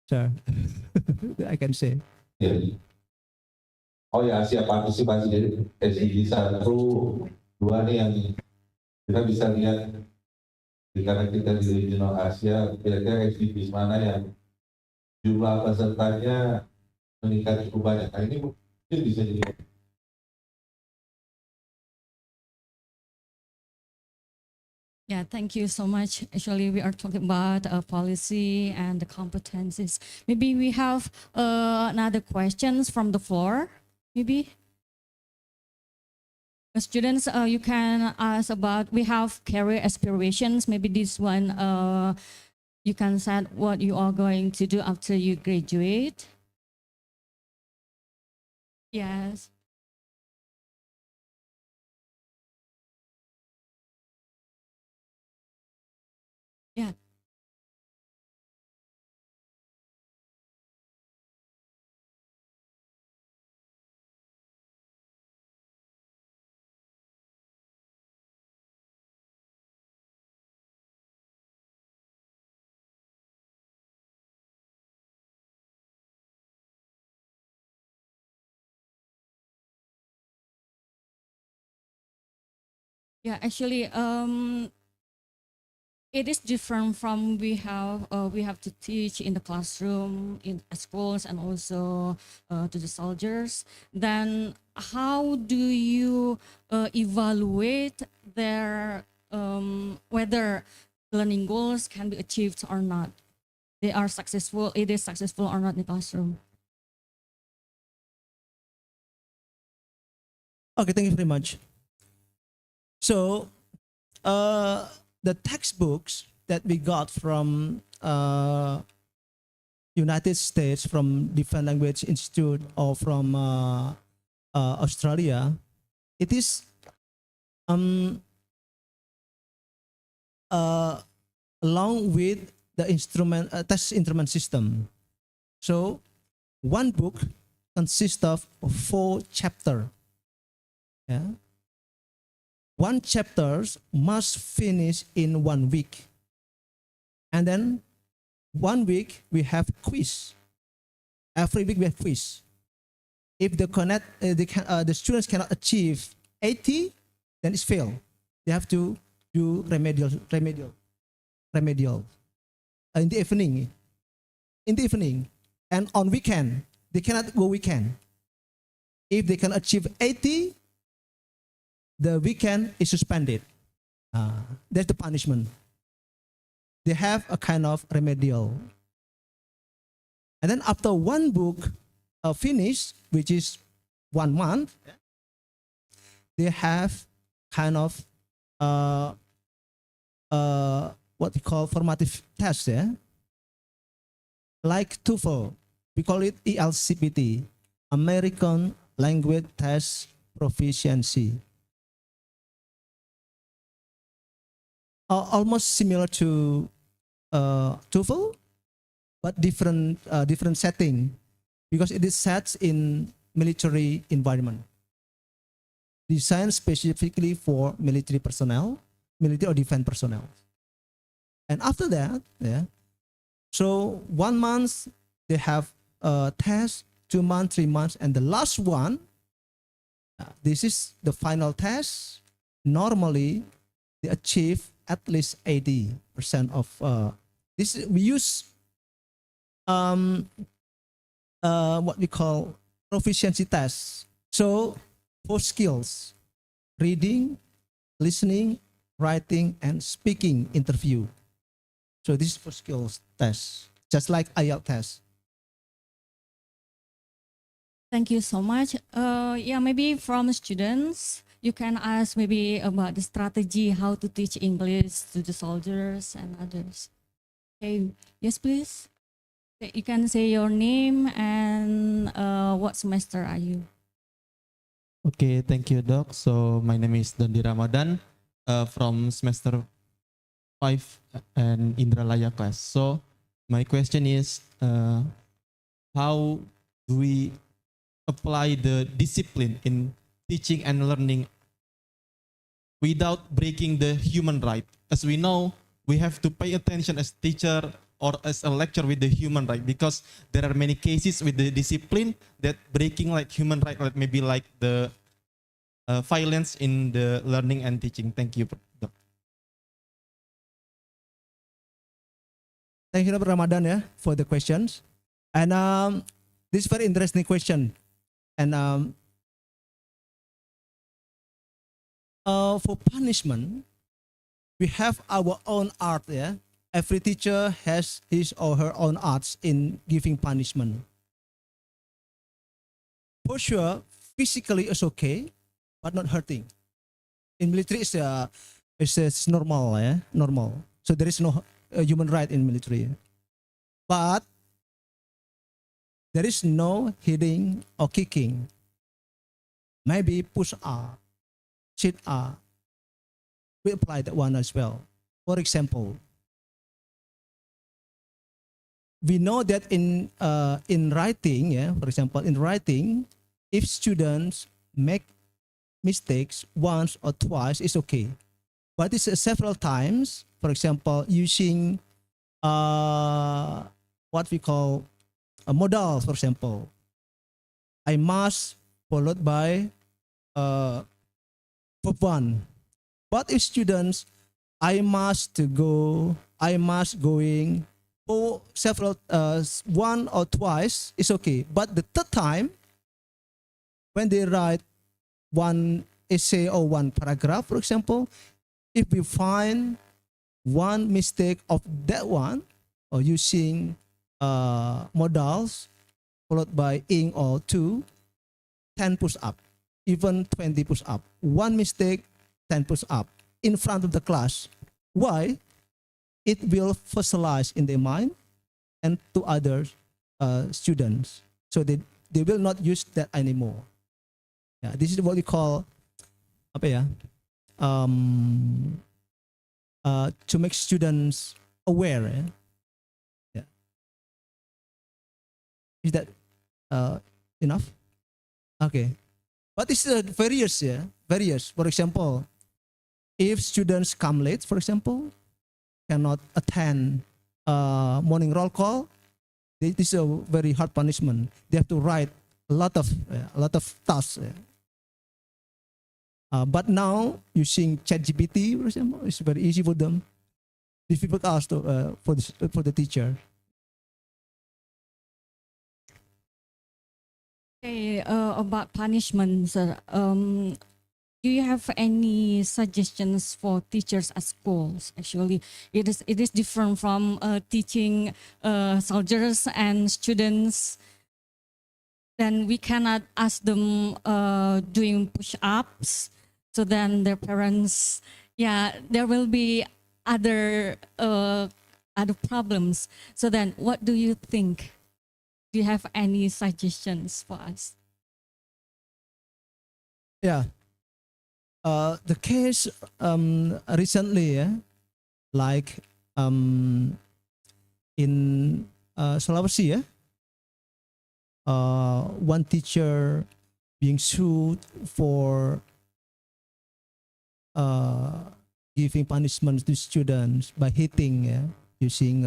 I: sir. I can say.
K: Oh ya, siap partisipasi dari SDG 1, 2 nih yang kita bisa lihat, karena kita di regional Asia, kira-kira SDG mana yang jumlah pesertanya meningkat cukup banyak. Nah, ini mungkin bisa jadi.
H: Yeah, thank you so much. Actually, we are talking about policy and the competencies. Maybe we have another questions from the floor. Maybe students, you can ask about. We have career aspirations. Maybe this one, you can say what you are going to do after you graduate. Yes. Yeah. Yeah, actually, it is different from we have to teach in the classroom, in schools, and also to the soldiers. Then how do you evaluate their whether learning goals can be achieved or not? They are successful. It is successful or not in the classroom.
I: Okay, thank you very much. So, the textbooks that we got from United States, from Different Language Institute, or from Australia, it is along with the test instrument system. So, one book consists of 4 chapters. Yeah. One chapter must finish in 1 week. And then 1 week we have quiz. Every week we have quiz. If the students cannot achieve 80, then it's fail. They have to do remedial in the evening. And on weekend, they cannot go weekend. If they can achieve 80, the weekend is suspended. That's the punishment. They have a kind of remedial. And then after one book finished, which is 1 month, they have kind of what we call formative test, like TOEFL. We call it ELCPT, American Language Test Proficiency. Almost similar to TOEFL, but different setting, because it is set in military environment, designed specifically for military personnel, military or defense personnel. And after that, so 1 month they have a test, 2 months, 3 months, and the last one, this is the final test. Normally, they achieve at least 80% of this. We use what we call proficiency tests. So 4 skills: reading, listening, writing, and speaking interview. So this is 4 skills test, just like IELTS test.
H: Thank you so much. Yeah, maybe from students, you can ask maybe about the strategy how to teach English to the soldiers and others. Okay, yes, please. Okay, you can say your name and what semester are you?
G: Okay, thank you, Doc. So my name is Dondi Ramadan from semester 5 and Indralaya class. So my question is, how do we apply the discipline in teaching and learning without breaking the human right? As we know, we have to pay attention as teacher or as a lecturer with the human right, because there are many cases with the discipline that breaking like human right, like maybe like the violence in the learning and teaching. Thank you, Doc.
I: Thank you, Dr. Ramadan, for the questions. And this is very interesting question. And for punishment, we have our own art. Every teacher has his or her own arts in giving punishment. For sure, physically is okay, but not hurting. In military, it's normal, normal. So there is no human right in military. But there is no hitting or kicking. Maybe push up, sit up. We apply that one as well. For example, we know that in writing, for example, in writing, if students make mistakes once or twice, it's okay. But it's several times. For example, using what we call a modal, for example, I must followed by verb 1. But if students, I must go, I must going, or several, 1 or twice, it's okay. But the third time, when they write one essay or one paragraph, for example, if we find one mistake of that one, or using modals followed by ing or to, 10 push up, even 20 push up. One mistake, 10 push up in front of the class. Why? It will fossilize in their mind and to other students. So they will not use that anymore. Yeah, this is what we call to make students aware. Is that enough? Okay. But it's various, various. For example, if students come late, for example, cannot attend morning roll call, this is a very hard punishment. They have to write a lot of tasks. But now using ChatGPT, for example, it's very easy for them. Difficult also for the teacher.
H: Okay, about punishment, sir. Do you have any suggestions for teachers at schools? Actually, it is different from teaching soldiers and students. Then we cannot ask them doing push-ups. So then their parents, yeah, there will be other other problems. So then, what do you think? Do you have any suggestions for us?
I: Yeah. The case recently, like in Sulawesi, one teacher being sued for giving punishments to students by hitting, using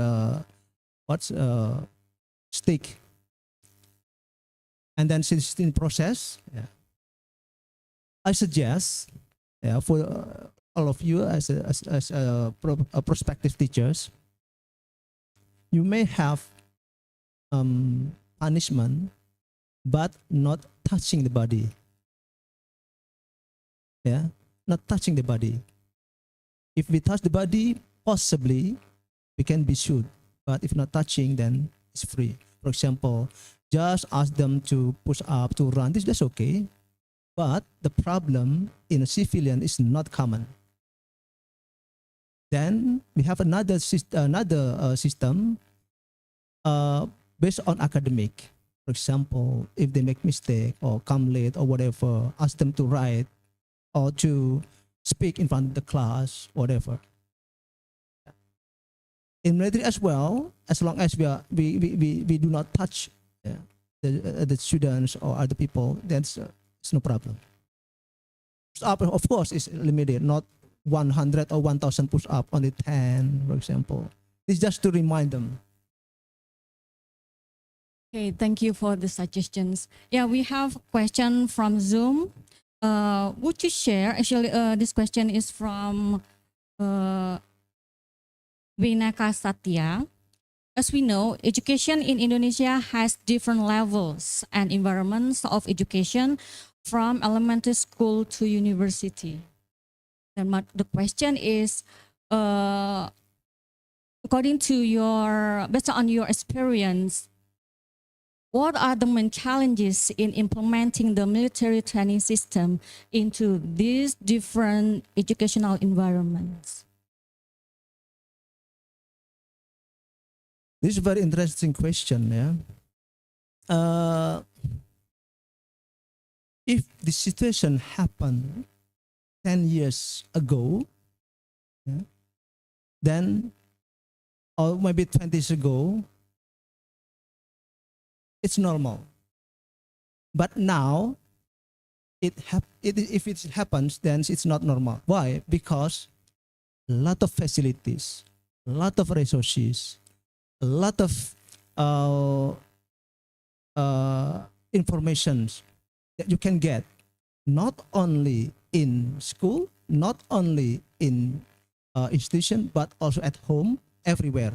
I: stick, and then since it's in process, I suggest, for all of you as a prospective teachers, you may have punishment, but not touching the body. Yeah, not touching the body. If we touch the body, possibly we can be sued. But if not touching, then it's free. For example, just ask them to push up, to run. That's okay. But the problem in a civilian is not common. Then we have another system based on academic. For example, if they make mistake or come late or whatever, ask them to write or to speak in front of the class, whatever. In military as well, as long as we do not touch the students or other people, then it's no problem. Push-up, of course, is limited, not 100 or 1,000 push-up, only 10, for example. It's just to remind them.
H: Okay, thank you for the suggestions. Yeah, we have a question from Zoom. Would you share, actually this question is from Vinaka Satya. As we know, education in Indonesia has different levels and environments of education from elementary school to university. And the question is, according to based on your experience, what are the main challenges in implementing the military training system into these different educational environments?
I: This is a very interesting question. If the situation happened 10 years ago, then, or maybe 20 years ago, it's normal. But now, if it happens, then it's not normal. Why? Because a lot of facilities, a lot of resources, a lot of informations that you can get, not only in school, not only in institution, but also at home, everywhere.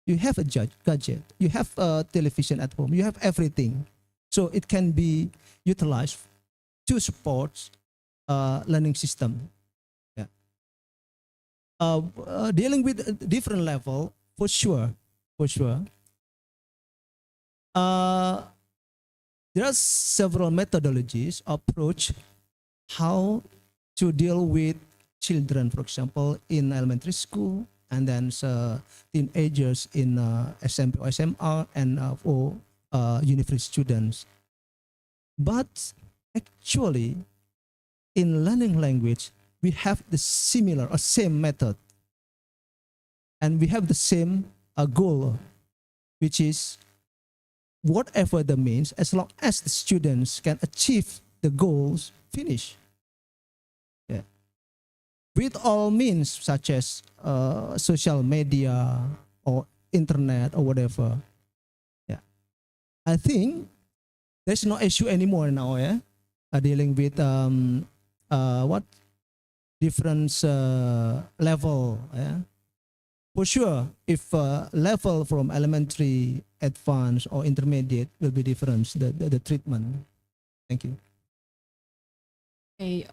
I: You have a gadget, you have a television at home, you have everything. So it can be utilized to support learning system. Dealing with a different level, for sure. There are several methodologies, approach how to deal with children, for example, in elementary school, and then teenagers in SMP or SMR, and for university students. But actually, in learning language, we have the similar or same method, and we have the same goal, which is whatever the means, as long as the students can achieve the goals, finish. With all means, such as social media or internet or whatever. I think there's no issue anymore now. Dealing with what different level. For sure, if level from elementary, advanced, or intermediate will be different, the treatment. Thank you.
H: Okay,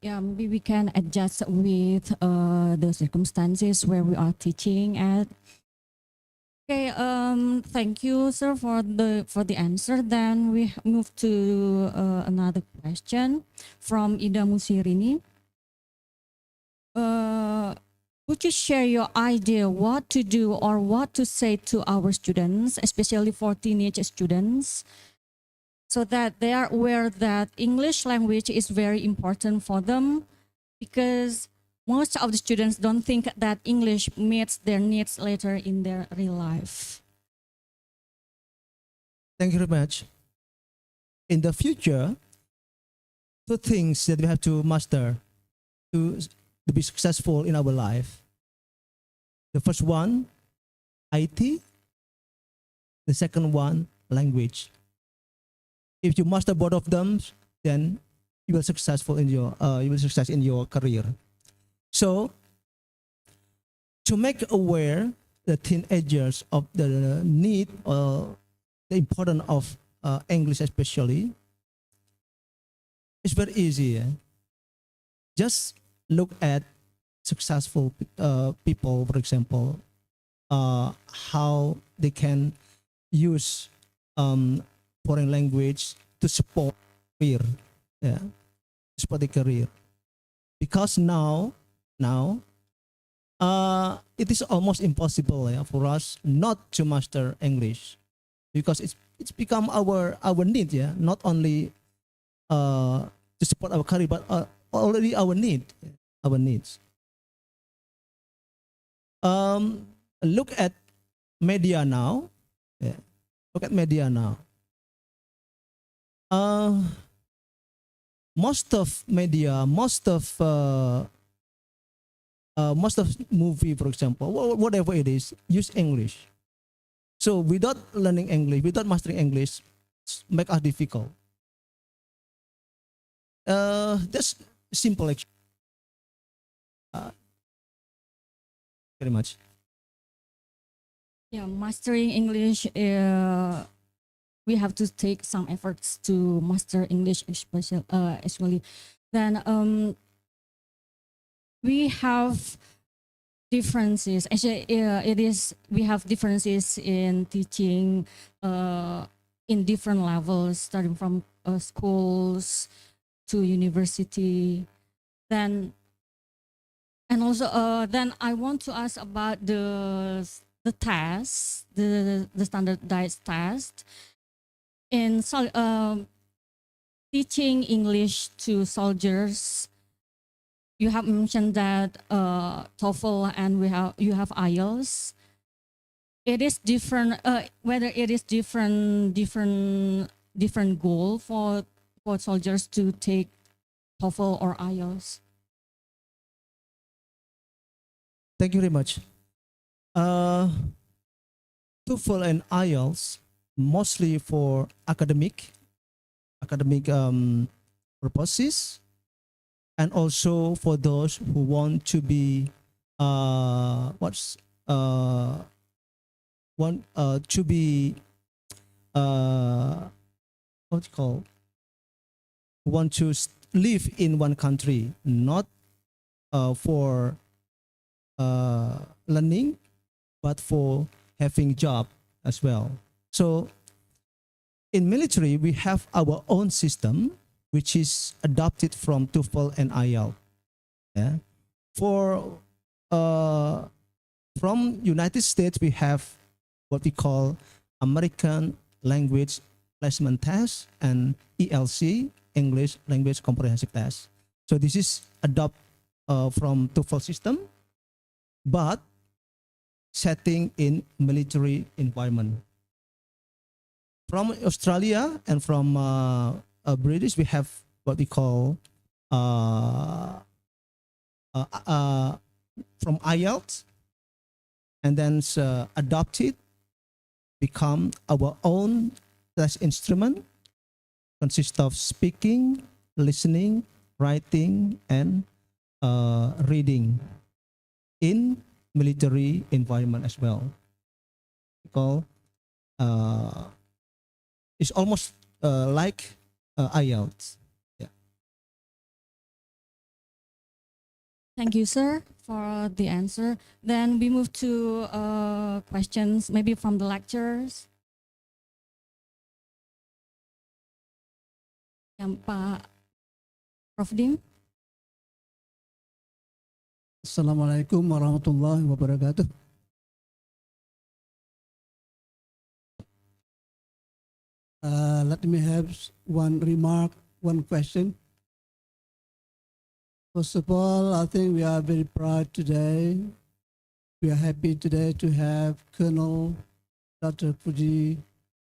H: yeah, maybe we can adjust with the circumstances where we are teaching at. Okay, thank you, sir, for the answer. Then we move to another question from Ida Musirini. Would you share your idea what to do or what to say to our students, especially for teenage students, so that they are aware that English language is very important for them, because most of the students don't think that English meets their needs later in their real life.
I: Thank you very much. In the future, two things that we have to master to be successful in our life. The first one, IT. The second one, language. If you master both of them, then you will successful in your success in your career. So, to make aware the teenagers of the need or the importance of English especially, it's very easy. Just look at successful people, for example, how they can use foreign language to support career, support the career. Because now it is almost impossible for us not to master English, because it's become our need, not only to support our career, but already our needs. Look at media now. Look at media now. Most of media, most of movie, for example, whatever it is, use English. So without learning English, without mastering English, make us difficult. That's simple. Very much.
H: Yeah, mastering English, we have to take some efforts to master English, especially. Then we have differences. Actually, we have differences in teaching in different levels, starting from schools to university. Then I want to ask about the test, the standardized test in teaching English to soldiers. You have mentioned that TOEFL and you have IELTS. It is different. Whether it is different goal for soldiers to take TOEFL or IELTS.
I: Thank you very much. TOEFL and IELTS mostly for academic purposes, and also for those who want to be want to live in one country, not for learning, but for having job as well. So in military, we have our own system, which is adopted from TOEFL and IELTS. From United States, we have what we call American Language Placement Test and ELC, English Language Comprehensive Test. So this is adopt from TOEFL system, but setting in military environment. From Australia and from British, we have what we call from IELTS, and then adopted, become our own test instrument, consists of speaking, listening, writing, and reading in military environment as well. Because it's almost like IELTS. Yeah.
H: Thank you, sir, for the answer. Then we move to questions, maybe from the lecturers. Yang Pak Prof. Dim.
L: Assalamualaikum warahmatullahi wabarakatuh. Let me have one remark, one question. First of all, I think we are very proud today. We are happy today to have Colonel Dr. Puji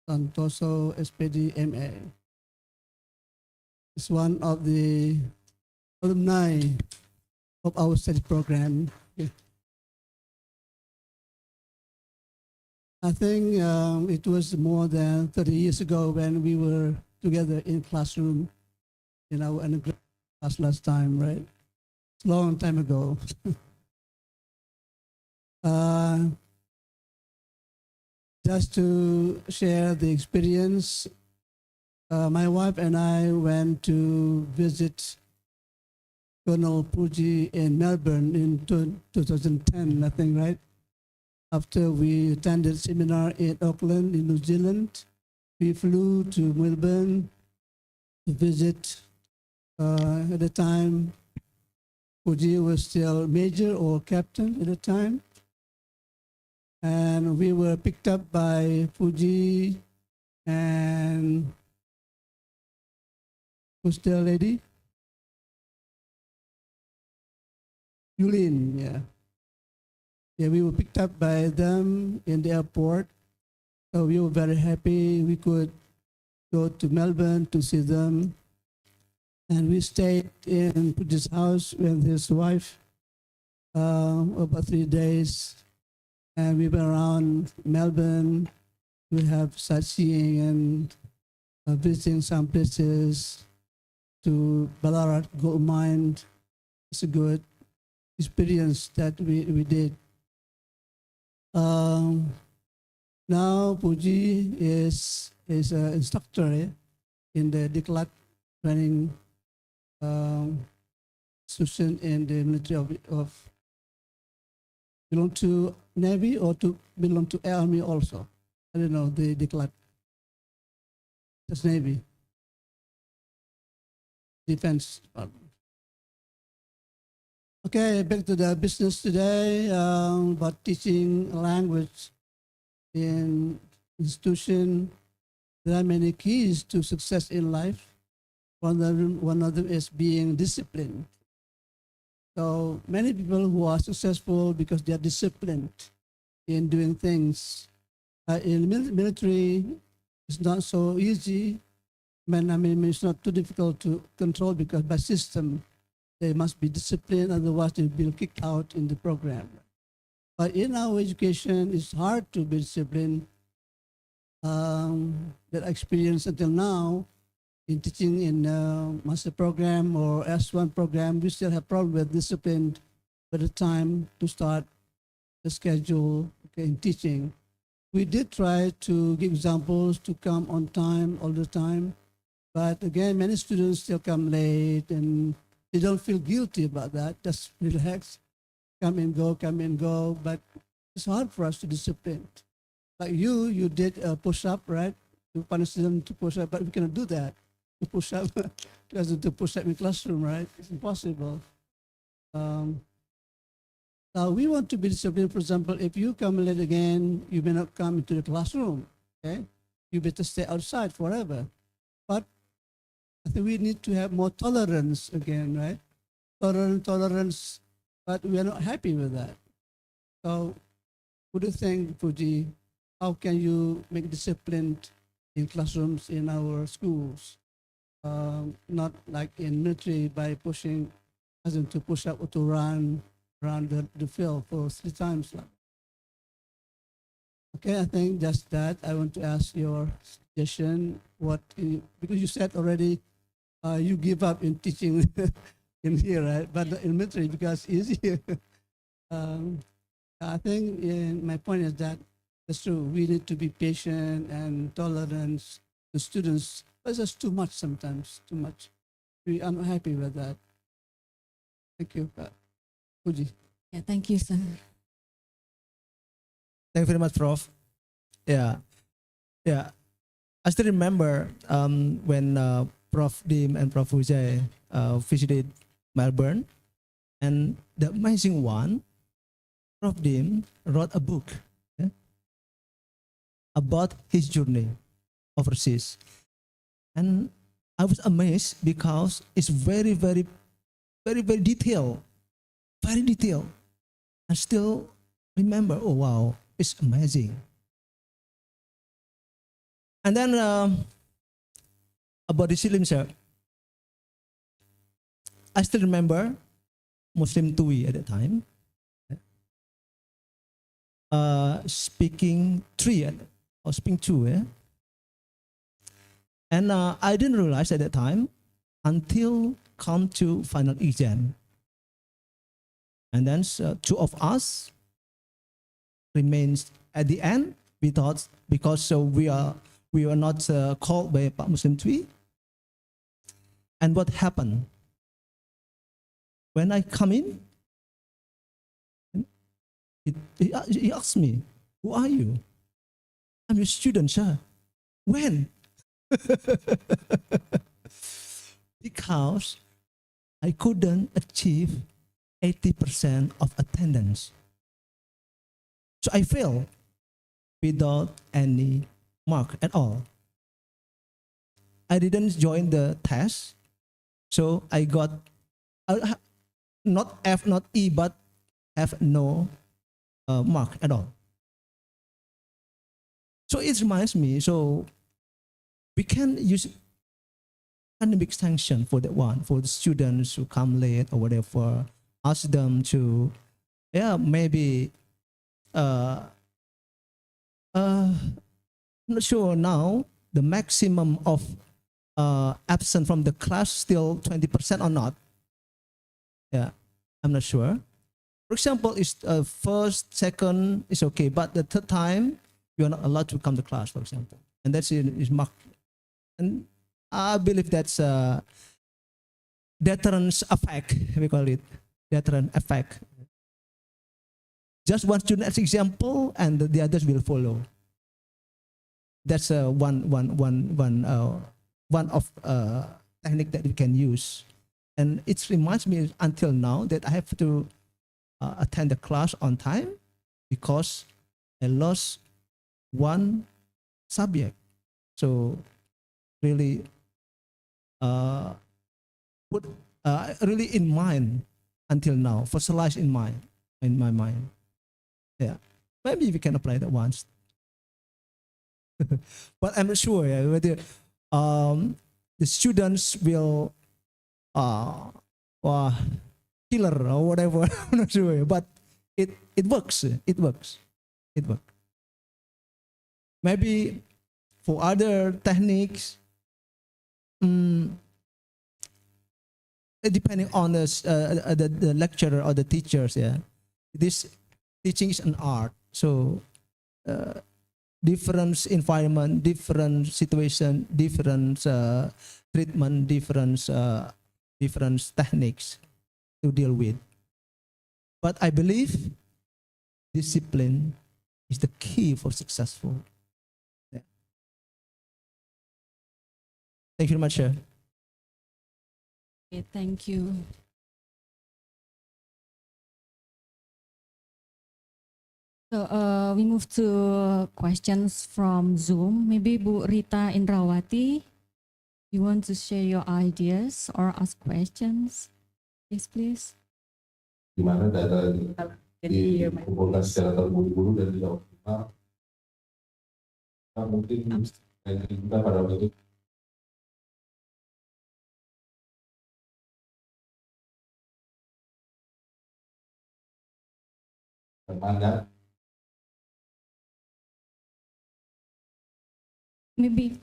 L: Santoso, SPD, MA. It's one of the alumni of our study program. I think it was more than 30 years ago when we were together in classroom in our undergraduate class last time, right? It's a long time ago. Just to share the experience, my wife and I went to visit Colonel Puji in Melbourne in 2010, I think, right? After we attended seminar in Auckland, in New Zealand, we flew to Melbourne to visit. At the time, Puji was still major or captain at the time. And we were picked up by Puji and who's the lady? Yulin, yeah. Yeah, we were picked up by them in the airport. So we were very happy we could go to Melbourne to see them. And we stayed in Puji's house with his wife about 3 days. And we went around Melbourne. We have sightseeing and visiting some places to Ballarat Gold Mine. It's a good experience that we did. Now Puji is an instructor in the dikelola training institution in the military of belong to Navy or to belong to Army also. I don't know the dikelola. That's Navy. Defense Department. Okay, back to the business today about teaching language in institution. There are many keys to success in life. One of them is being disciplined. So many people who are successful because they are disciplined in doing things. In military, it's not so easy. I mean, it's not too difficult to control because by system, they must be disciplined, otherwise they'll be kicked out in the program. But in our education, it's hard to be disciplined. That I experienced until now in teaching in master program or S1 program, we still have problem with discipline by the time to start the schedule in teaching. We did try to give examples to come on time all the time, but again, many students still come late and they don't feel guilty about that. Just relax, come and go. But it's hard for us to discipline. Like you did a push-up, right? You punish them to push up, but we cannot do that. To push up, because to push up in classroom, right? It's impossible. Now we want to be disciplined. For example, if you come late again, you may not come into the classroom. Okay, you better stay outside forever. But I think we need to have more tolerance again, right? Tolerance, but we are not happy with that. So, what do you think, Puji? How can you make discipline in classrooms in our schools? Not like in military by pushing them to push up or to run around the field for 3 times. Okay, I think just that. I want to ask your suggestion. Because you said already you give up in teaching in here, right? But in military because it's easier. I think my point is that that's true. We need to be patient and tolerant to students. But it's just too much sometimes, too much. I'm not happy with that. Thank you, Puji.
C: Yeah, thank you, sir.
I: Thank you very much, Prof. Yeah, yeah. I still remember when Prof. Dim and Prof. Vijay visited Melbourne, and the amazing one, Prof. Dim wrote a book, yeah, about his journey overseas, and I was amazed because it's very, very, very, very detailed, very detailed. I still remember, oh wow, it's amazing. And then about the signature, I still remember Muslim Tui at the time, speaking three or speaking two, yeah? And I didn't realize at that time until come to final exam. And then two of us remains at the end. We thought because we were not called by Pak Muslim Tui. And what happened? When I come in, he asked me, "Who are you?" "I'm your student, sir." "When?" Because I couldn't achieve 80% of attendance. So I failed without any mark at all. I didn't join the test, so I got not F, not E, but have no mark at all. So it reminds me, so we can use academic sanction for that one, for the students who come late or whatever, ask them to, yeah, maybe, I'm not sure now, the maximum of absent from the class still 20% or not. Yeah, I'm not sure. For example, is first, second is okay, but the third time you are not allowed to come to class, for example, and that's is marked. And I believe that's a deterrence effect. We call it deterrent effect. Just one student as example, and the others will follow. That's one of technique that we can use, and it reminds me until now that I have to attend the class on time because I lost one subject. So really put really in mind until now, fossilized in my mind. Yeah, maybe we can apply that once. But I'm not sure whether the students will killer or whatever. I'm not sure, but it works. It works. It works. Maybe for other techniques, depending on the lecturer or the teachers. Yeah, this teaching is an art. So different environment, different situation, different treatment, different techniques to deal with. But I believe discipline is the key for successful. Yeah. Thank you very much, sir.
H: Okay, thank you. So we move to questions from Zoom. Maybe Bu Rita Indrawati, you want to share your ideas or ask questions? Yes, please.
K: Di mana data dikumpulkan secara terburu-buru dan tidak optimal. Mungkin kita pada waktu itu mandat.
H: Maybe.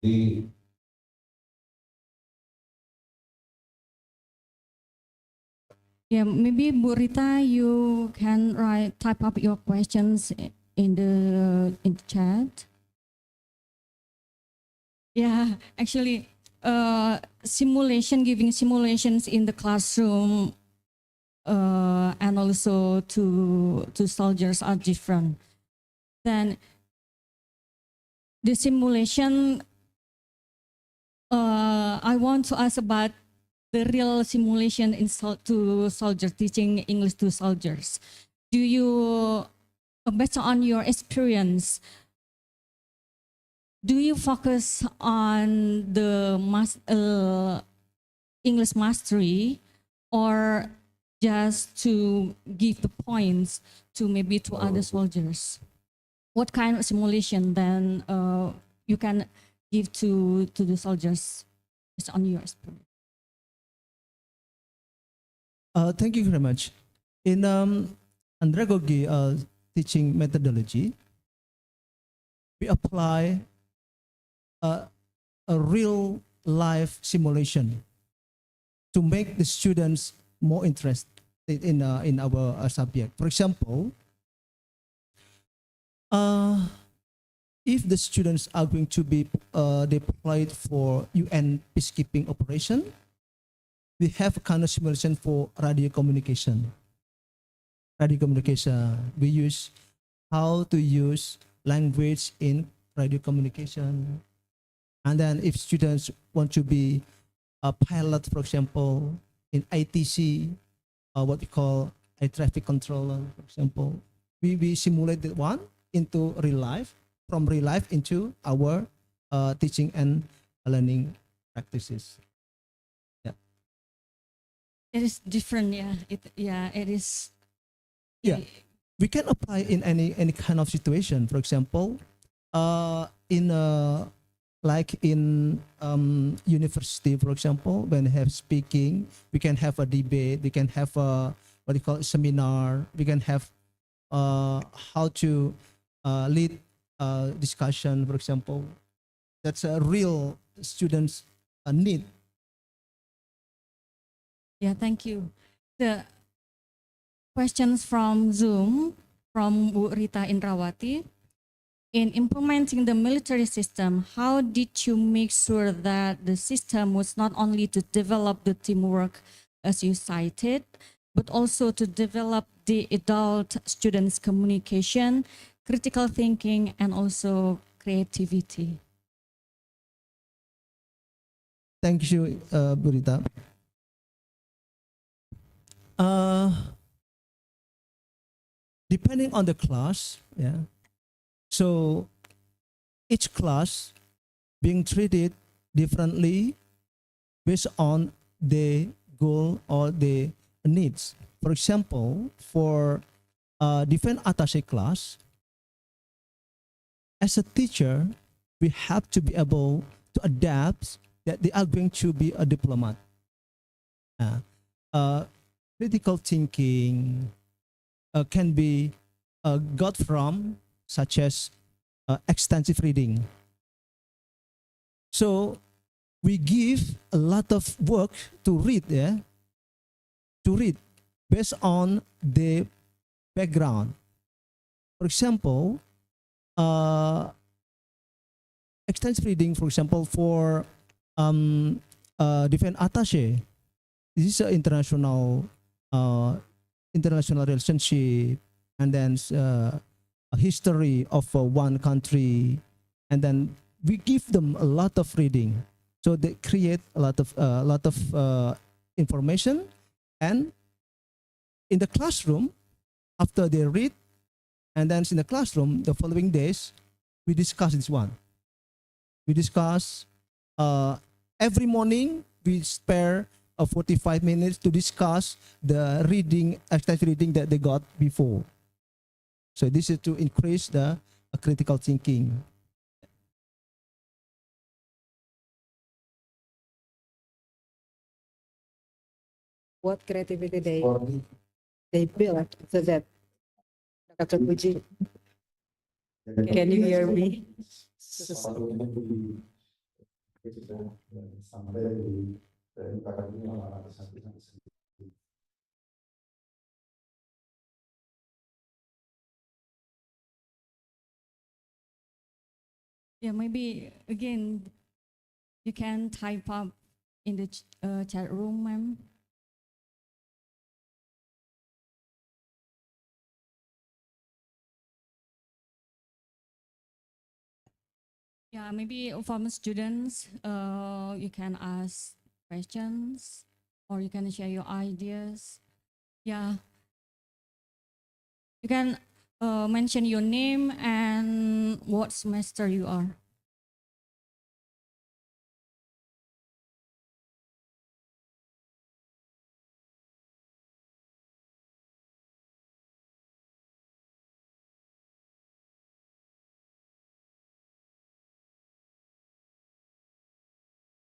K: Di
H: Yeah, maybe Bu Rita, you can type up your questions in the chat. Yeah, actually, giving simulations in the classroom and also to soldiers are different. Then the simulation, I want to ask about the real simulation to soldiers, teaching English to soldiers. Do you, based on your experience, do you focus on the English mastery, or just to give the points to maybe to other soldiers? What kind of simulation then you can give to the soldiers based on your experience?
I: Thank you very much. In andragogy teaching methodology, we apply a real life simulation to make the students more interested in our subject. For example, if the students are going to be deployed for UN peacekeeping operation, we have a kind of simulation for radio communication. Radio communication, we use how to use language in radio communication. And then if students want to be a pilot, for example, in ITC, what we call air traffic controller, for example, we simulate that one into real life, from real life into our teaching and learning practices. Yeah.
H: It is different, yeah. It is.
I: Yeah, we can apply in any kind of situation. For example, like in university, for example, when we have speaking, we can have a debate, we can have a what you call a seminar, we can have how to lead discussion, for example. That's a real students' need.
H: Yeah, thank you. The questions from Zoom from Bu Rita Indrawati. In implementing the military system, how did you make sure that the system was not only to develop the teamwork, as you cited, but also to develop the adult students' communication, critical thinking, and also creativity?
I: Thank you, Bu Rita. Depending on the class, yeah. So each class being treated differently based on the goal or the needs. For example, for defense attaché class, as a teacher, we have to be able to adapt that they are going to be a diplomat. Critical thinking can be got from such as extensive reading. So we give a lot of work to read, yeah, to read based on the background. For example, extensive reading, for example, for defense attaché. This is an international relationship, and then a history of one country, and then we give them a lot of reading, so they create a lot of information, and in the classroom, after they read, and then in the classroom, the following days, we discuss this one. We discuss every morning. We spare 45 minutes to discuss the extensive reading that they got before. So this is to increase the critical thinking.
B: What creativity they build so that Dr. Puji, can you hear me?
H: Yeah, maybe again, you can type up in the chat room, ma'am. Yeah, maybe from students, you can ask questions or you can share your ideas. Yeah, you can mention your name and what semester you are.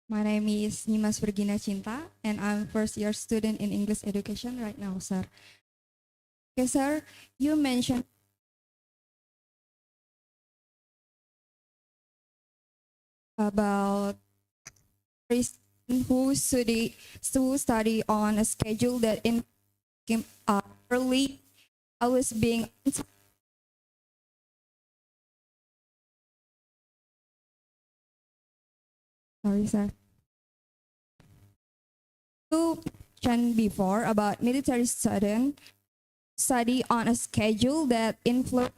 M: My name is Nimas Virginia Cinta, and I'm first year student in English education right now, sir. Okay, sir, you mentioned about who study on a schedule that in early. I was being sorry, sir. You mentioned before about military student study on a schedule that influence.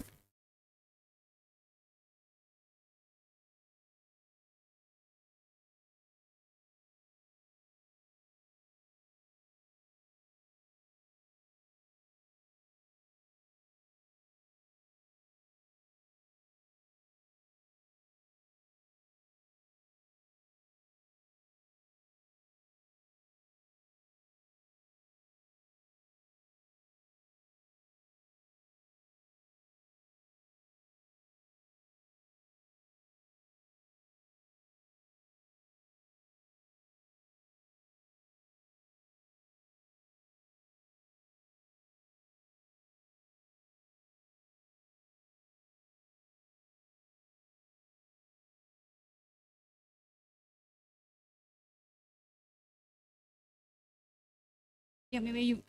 H: Yeah, maybe you.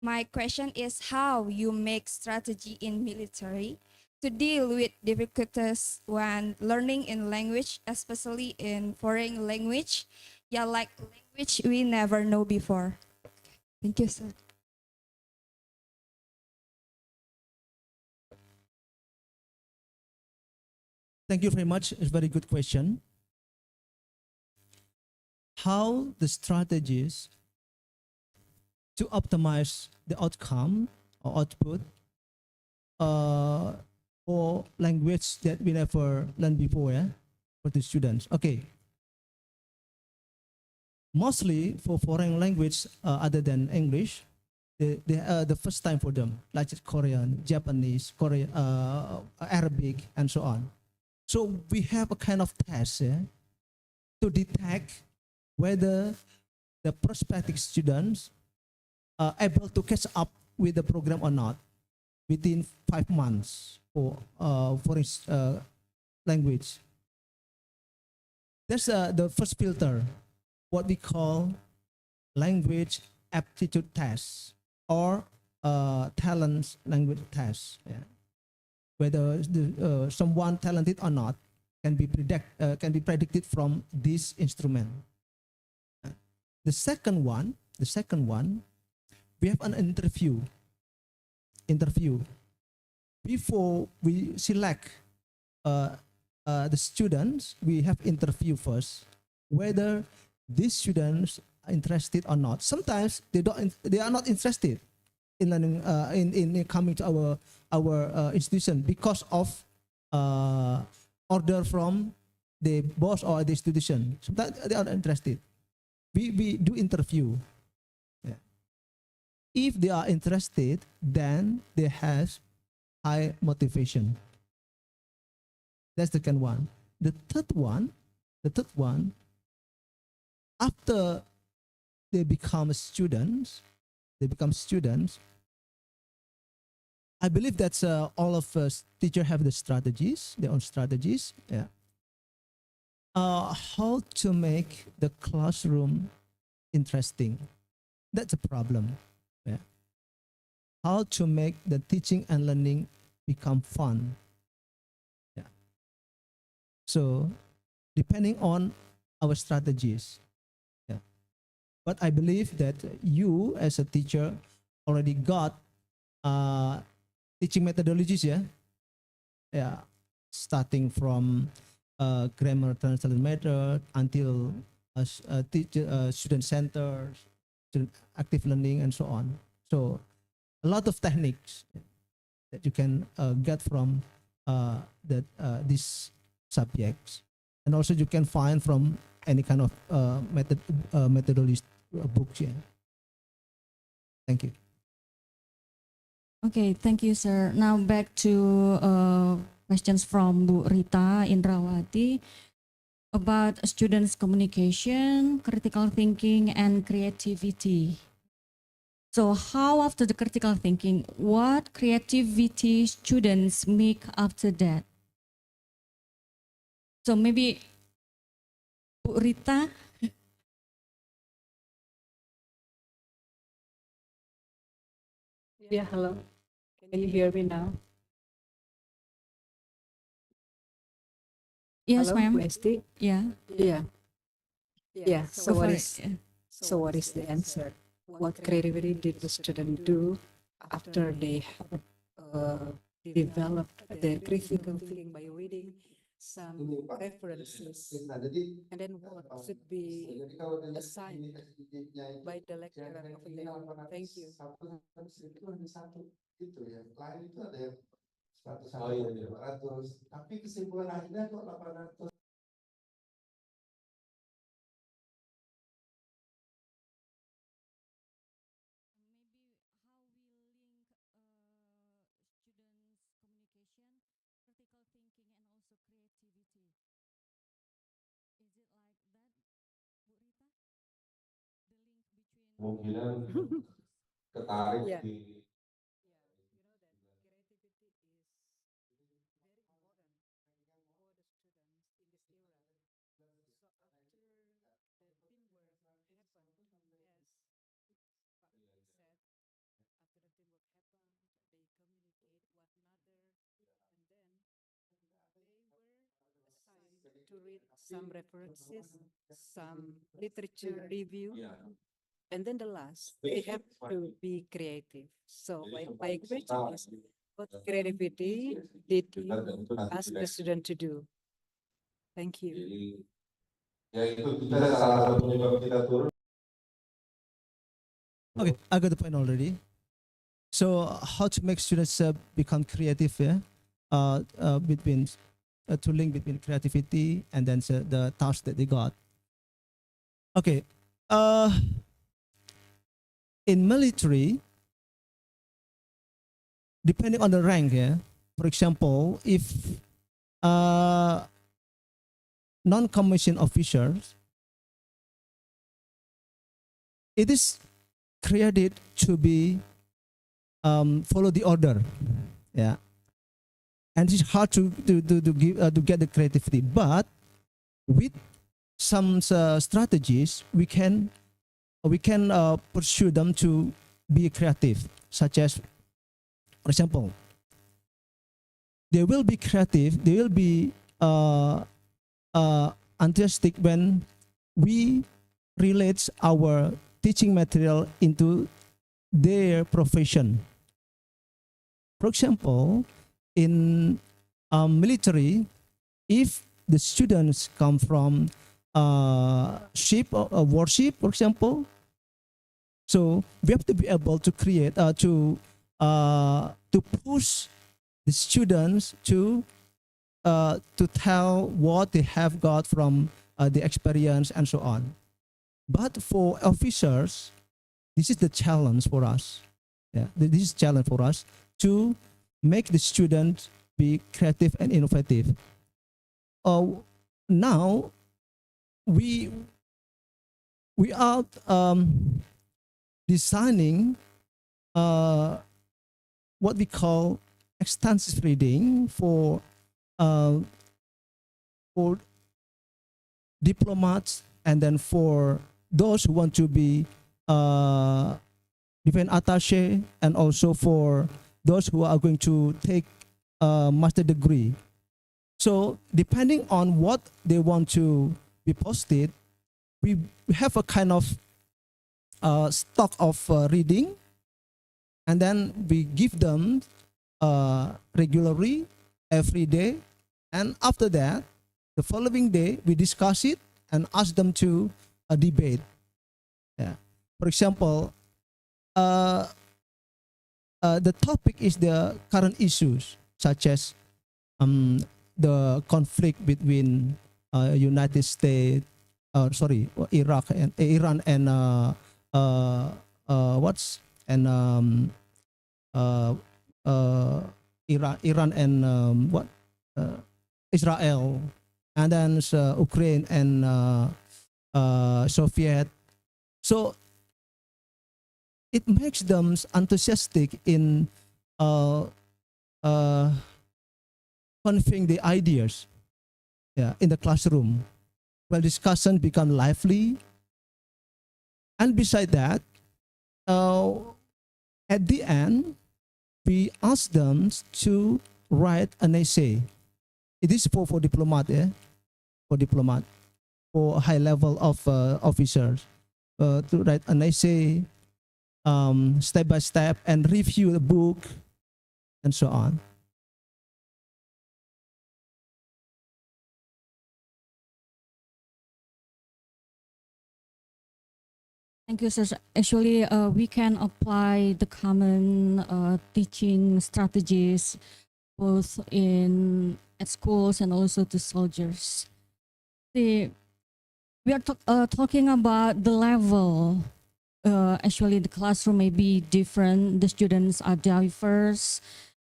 M: My question is how you make strategy in military to deal with difficulties when learning in language, especially in foreign language, yeah, like language we never know before. Thank you, sir.
I: Thank you very much. It's a very good question. How the strategies to optimize the outcome or output for language that we never learned before, yeah, for the students. Okay. Mostly for foreign language other than English, the first time for them, like Korean, Japanese, Korean, Arabic, and so on. So we have a kind of test, yeah, to detect whether the prospective students are able to catch up with the program or not within 5 months for foreign language. That's the first filter, what we call language aptitude test or talent language test. Yeah. Whether someone talented or not can be predicted from this instrument. The second one, we have an interview. Before we select the students, we have interview first whether these students are interested or not. Sometimes they are not interested in learning in coming to our institution because of order from the boss or the institution. Sometimes they are not interested. We do interview. Yeah. If they are interested, then they have high motivation. That's the second one. The third one, after they become students, I believe that all of us teachers have the strategies, their own strategies. Yeah. how to make the classroom interesting. That's a problem. Yeah. How to make the teaching and learning become fun. Yeah. So depending on our strategies. Yeah. But I believe that you as a teacher already got teaching methodologies, yeah? Yeah, starting from grammar translation method until student centered, student active learning, and so on. So a lot of techniques that you can get from these subjects, and also you can find from any kind of methodology books. Yeah. Thank you.
H: Okay, thank you, sir. Now back to questions from Bu Rita Indrawati about students' communication, critical thinking, and creativity. So how after the critical thinking, what creativity students make after that? So maybe Bu Rita.
E: Yeah, hello. Can you hear me now?
H: Yes,
E: Hello,
H: ma'am.
E: Bu Esti?
H: Yeah.
E: Yeah. Yeah.
H: Go for it. Yeah.
E: So what is the answer? What creativity did the student do after they have developed their critical thinking by reading some references, and then what should be assigned by the lecturer over there? Thank you.
K: Oh iya, 500. Tapi kesimpulan akhirnya kok 800. Kemungkinan ketarik
E: Yeah.
K: di
E: To read some references, some literature review, and then the last, they have to be creative. So my question is, what creativity did you ask the student to do? Thank you.
K: ya itu kita salah satu penyebab kita turun.
I: Okay, I got the point already. So how to make students become creative, yeah? Between to link between creativity and then the task that they got. Okay, in military, depending on the rank, yeah. For example, if non-commissioned officers, it is created to be follow the order, yeah, and it's hard to give to get the creativity. But with some strategies, we can pursue them to be creative, such as, for example, they will be creative. They will be enthusiastic when we relate our teaching material into their profession. For example, in military, if the students come from ship or warship, for example, so we have to be able to create to push the students to tell what they have got from the experience and so on. But for officers, this is the challenge for us. Yeah, this is a challenge for us to make the students be creative and innovative. Now we are designing what we call extensive reading for diplomats, and then for those who want to be defense attaché, and also for those who are going to take a master degree. So depending on what they want to be posted, we have a kind of stock of reading, and then we give them regularly every day, and after that, the following day we discuss it and ask them to debate. Yeah. For example, the topic is the current issues such as the conflict between United States, Iraq and Iran and Iran and Israel, and then Ukraine and Soviet. So it makes them enthusiastic in conveying the ideas, in the classroom. Well, discussion become lively, and beside that, at the end, we ask them to write an essay. It is for diplomat, for high level of officers, to write an essay, step by step, and review the book, and so on.
H: Thank you, sir. Actually, we can apply the common teaching strategies both at schools and also to soldiers. We are talking about the level. Actually, the classroom may be different. The students are diverse,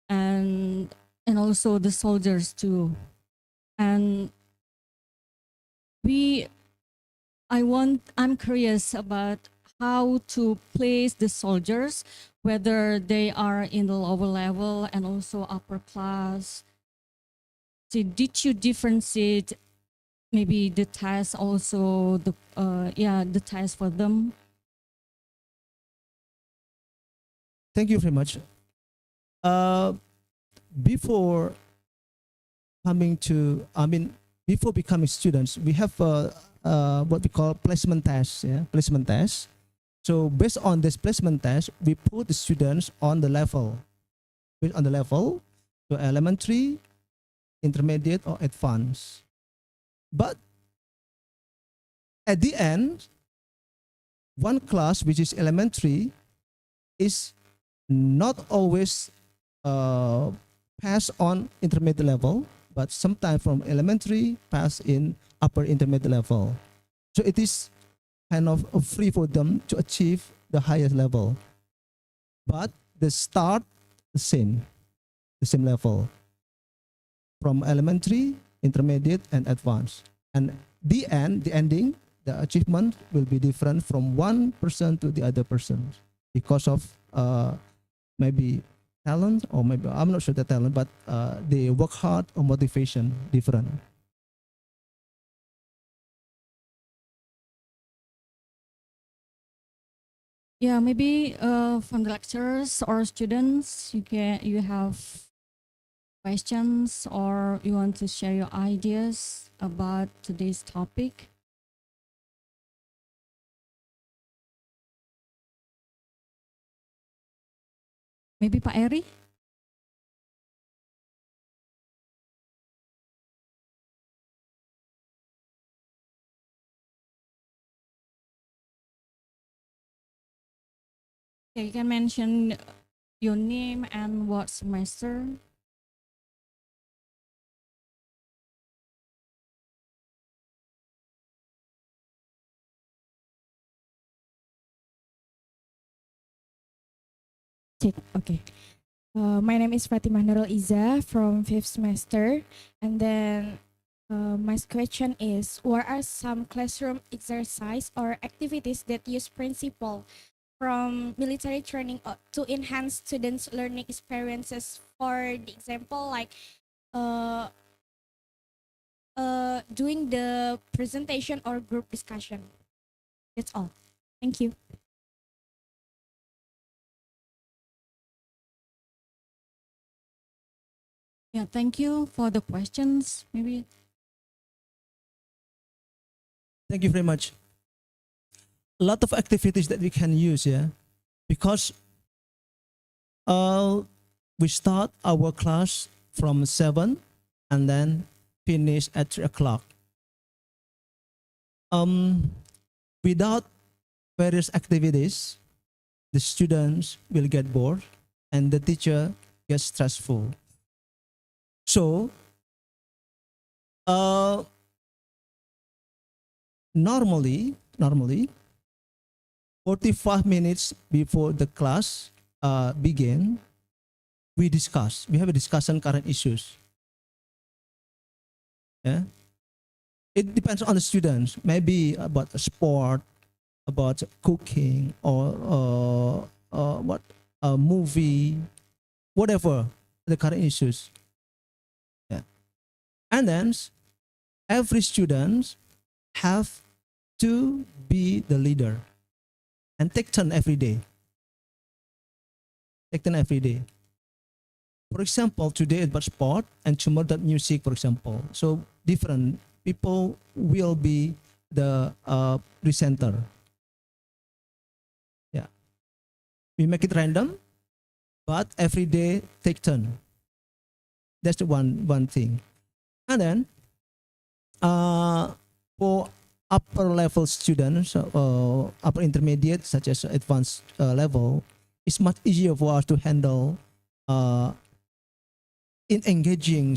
H: and also the soldiers too. And I'm curious about how to place the soldiers, whether they are in the lower level and also upper class. So did you differentiate maybe the test also, the test for them?
I: Thank you very much. Before becoming students, we have what we call placement tests. Placement tests. So based on this placement test, we put the students on the level, so elementary, intermediate, or advanced. But at the end, one class which is elementary is not always pass on intermediate level, but sometimes from elementary pass in upper intermediate level. So it is kind of free for them to achieve the highest level. But the start the same level from elementary, intermediate, and advanced. And the ending, the achievement will be different from one person to the other person because of maybe talent, or maybe I'm not sure the talent, but they work hard or motivation different.
H: Yeah, maybe from the lecturers or students, you have questions or you want to share your ideas about today's topic. Maybe Pak Eri? Yeah, you can mention your name and what semester.
N: Okay. My name is Fatimah Nurul Iza from 5th semester. And then my question is, what are some classroom exercise or activities that use principle from military training to enhance students' learning experiences? For the example, like doing the presentation or group discussion. That's all. Thank you.
H: Yeah, thank you for the questions. Maybe
I: Thank you very much. A lot of activities that we can use, yeah, because we start our class from 7 and then finish at 3 o'clock. Without various activities, the students will get bored and the teacher gets stressful. So, normally, 45 minutes before the class begin, we discuss. We have a discussion current issues. Yeah, it depends on the students. Maybe about a sport, about cooking, or what a movie, whatever the current issues. Yeah, and then every student have to be the leader and take turn every day. Take turn every day. For example, today about sport and tomorrow that music, for example. So different people will be the presenter. Yeah, we make it random, but every day take turn. That's the one thing. And then for upper level students, upper intermediate, such as advanced level, it's much easier for us to handle in engaging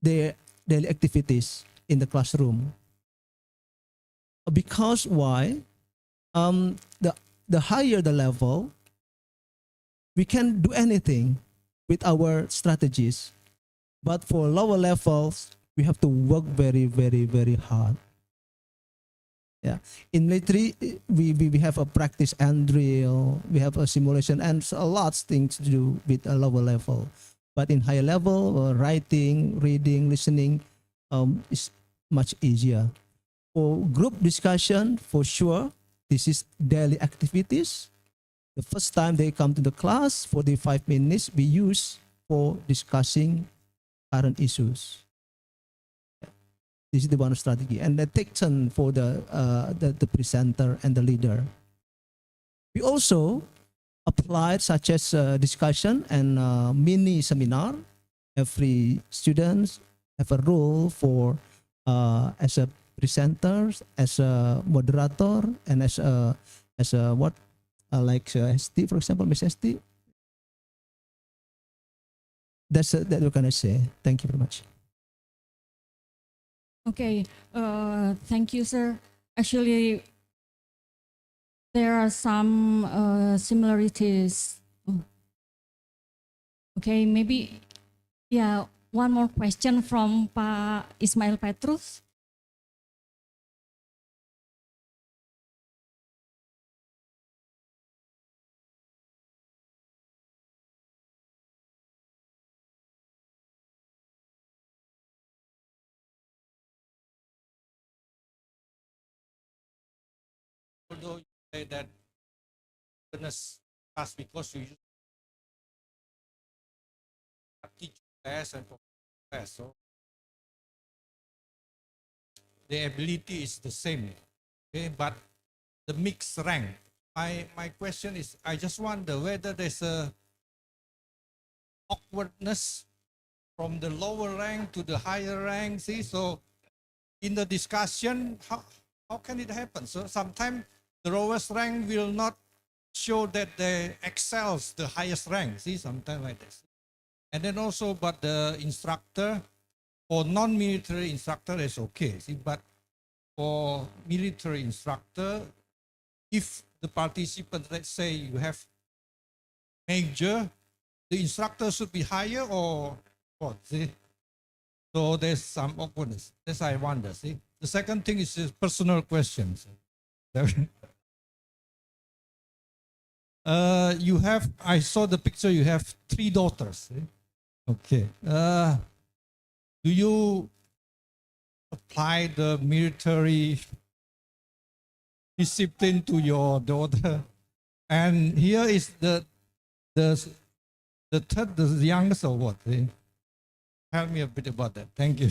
I: their daily activities in the classroom. Because why? The higher the level, we can do anything with our strategies. But for lower levels, we have to work very, very, very hard. Yeah, in military, we have a practice and drill, we have a simulation, and a lot of things to do with a lower level. But in higher level, writing, reading, listening is much easier. For group discussion, for sure, this is daily activities. The first time they come to the class, 45 minutes we use for discussing current issues. This is the one strategy, and they take turn for the presenter and the leader. We also applied such as discussion and mini seminar. Every student have a role for as a presenter, as a moderator, and as a what like ST, for example, Miss ST. That's that what can I say. Thank you very much.
H: okay. Thank you, sir. Actually, there are some similarities. Okay, maybe yeah. One more question from Pak Ismail Petrus.
J: Although you say that goodness us because you teach class and class, so the ability is the same. Okay, but the mixed rank. My question is, I just wonder whether there's a awkwardness from the lower rank to the higher rank. See, so in the discussion, how can it happen? So sometimes the lowest rank will not show that they excels the highest rank. See, sometimes like this. And then also, but the instructor or non-military instructor is okay. See, but for military instructor, if the participant, let's say you have major, the instructor should be higher or what? See, so there's some awkwardness. That's I wonder. See, the second thing is personal questions. You have, I saw the picture, you have 3 daughters. See? Okay. Do you apply the military discipline to your daughter. And here is the third, the youngest or what? Tell me a bit about that. Thank you.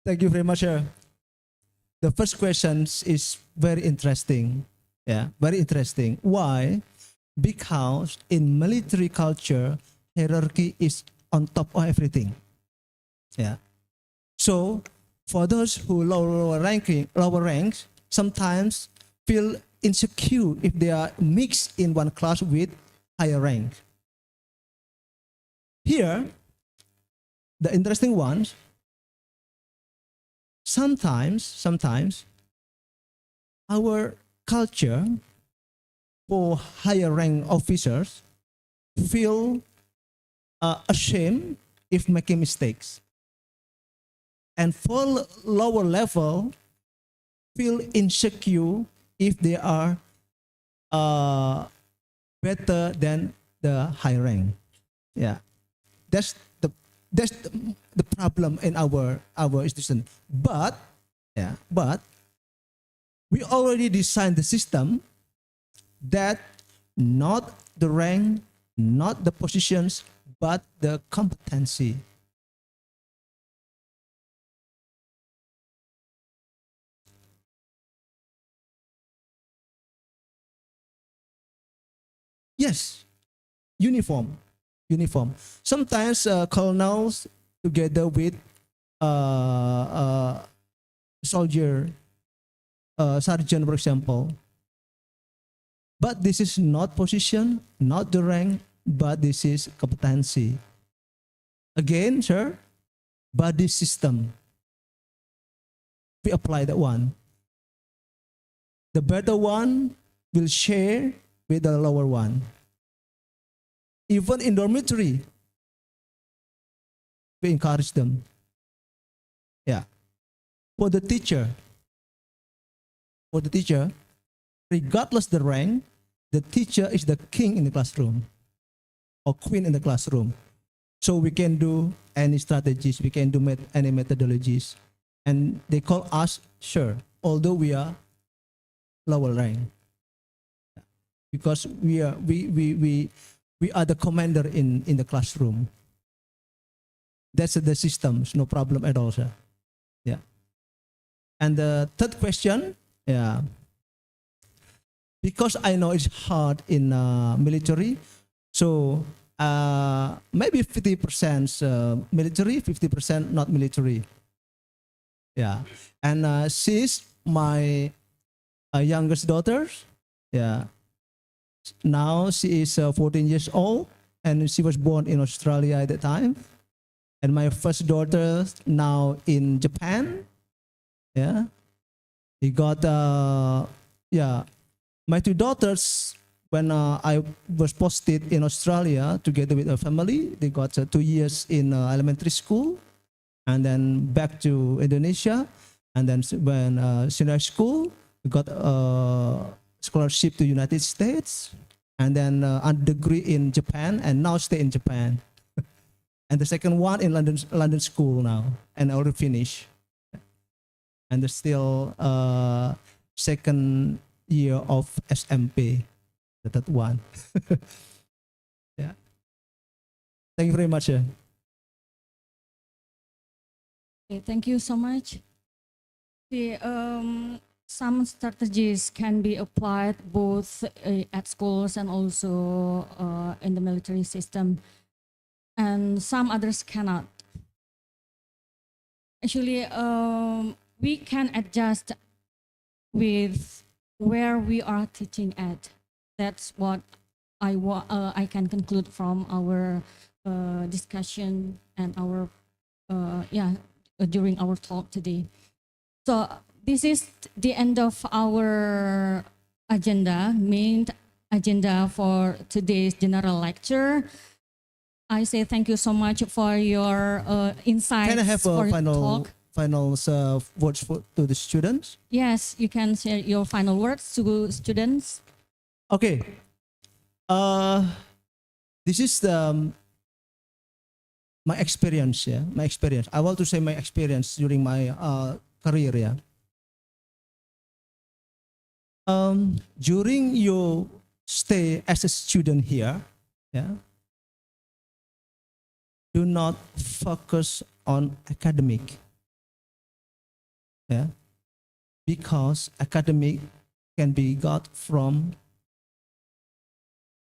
I: Thank you very much. The first question is very interesting. Yeah, very interesting. Why? Because in military culture, hierarchy is on top of everything. Yeah. So for those who lower ranks, sometimes feel insecure if they are mixed in one class with higher rank. Here, the interesting ones, sometimes our culture for higher rank officers feel ashamed if making mistakes. And for lower level, feel insecure if they are better than the high rank. Yeah, that's the problem in our institution. But we already designed the system that not the rank, not the positions, but the competency. Yes, uniform. Sometimes colonels together with soldier, sergeant, for example. But this is not position, not the rank, but this is competency. Again, sir, body system. We apply that one. The better one will share with the lower one. Even in dormitory, we encourage them. Yeah. For the teacher, regardless the rank, the teacher is the king in the classroom or queen in the classroom. So we can do any strategies, we can do any methodologies. And they call us sure, although we are lower rank. Because we are the commander in the classroom. That's the systems, no problem at all, sir. Yeah. And the third question, yeah. Because I know it's hard in military, so maybe 50% military, 50% not military. Yeah. And she's my youngest daughter. Yeah. Now she is 14 years old, and she was born in Australia at the time. And my first daughter now in Japan. Yeah, he got my two daughters. When I was posted in Australia together with her family, they got 2 years in elementary school, and then back to Indonesia, and then when senior school, we got scholarship to United States, and then a degree in Japan, and now stay in Japan. And the second one in London school now, and already finished. And there's still second year of SMP, the third one. Yeah. Thank you very much.
H: Okay, thank you so much. Some strategies can be applied both at schools and also in the military system, and some others cannot. Actually, we can adjust with where we are teaching at. That's what I can conclude from our discussion and our during our talk today. So this is the end of our main agenda for today's general lecture. I say thank you so much for your insights.
I: Can I have
H: for
I: a final words to the students?
H: Yes, you can share your final words to students.
I: Okay. This is my experience, yeah, my experience. I want to say my experience during my career, yeah. During your stay as a student here, yeah, do not focus on academic, yeah, because academic can be got from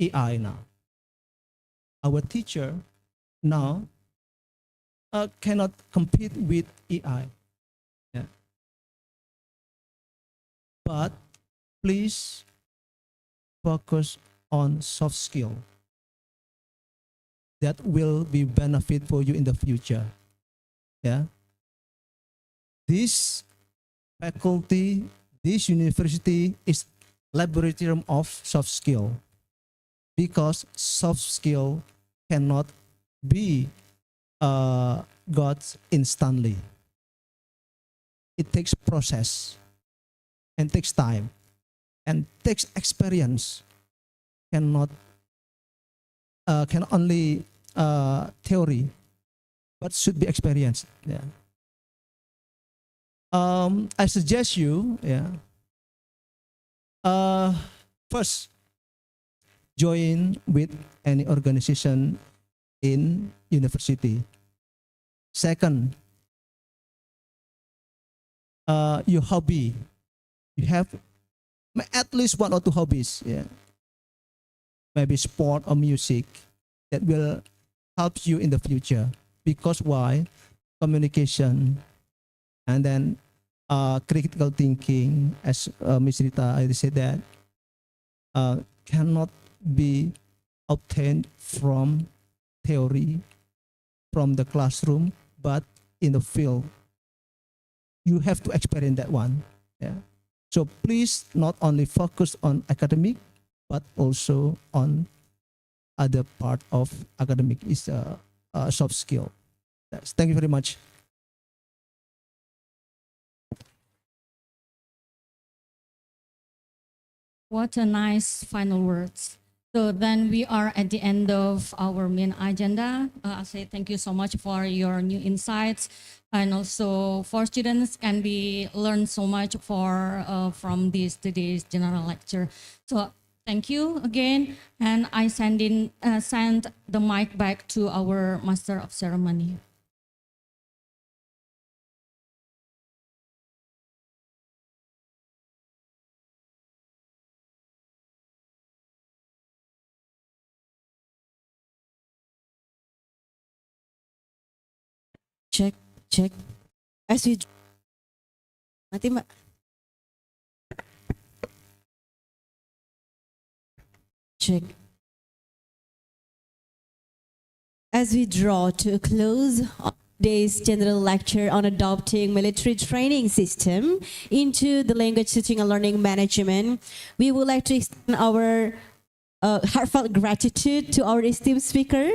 I: AI now. Our teacher now cannot compete with AI. Yeah. But please focus on soft skill that will be benefit for you in the future. Yeah. This faculty, this university is laboratory of soft skill, because soft skill cannot be got instantly. It takes process and takes time and takes experience. Cannot can only theory, but should be experience. Yeah. I suggest you, yeah. First, join with any organization in university. Second, your hobby. You have at least one or two hobbies, yeah. Maybe sport or music that will help you in the future. Because why? Communication, and then critical thinking, as Ms. Rita already said that, cannot be obtained from theory, from the classroom, but in the field. You have to experience that one. Yeah. So please not only focus on academic, but also on other part of academic is soft skill. Thank you very much.
H: What a nice final words. So then we are at the end of our main agenda. I say thank you so much for your new insights, and also for students can be learn so much from today's general lecture. So thank you again, and I send the mic back to our Master of Ceremony.
C: Check, check. As we mati Mbak. Check. As we draw to a close of today's general lecture on adopting military training system into the language teaching and learning management, we would like to extend our heartfelt gratitude to our esteemed speaker,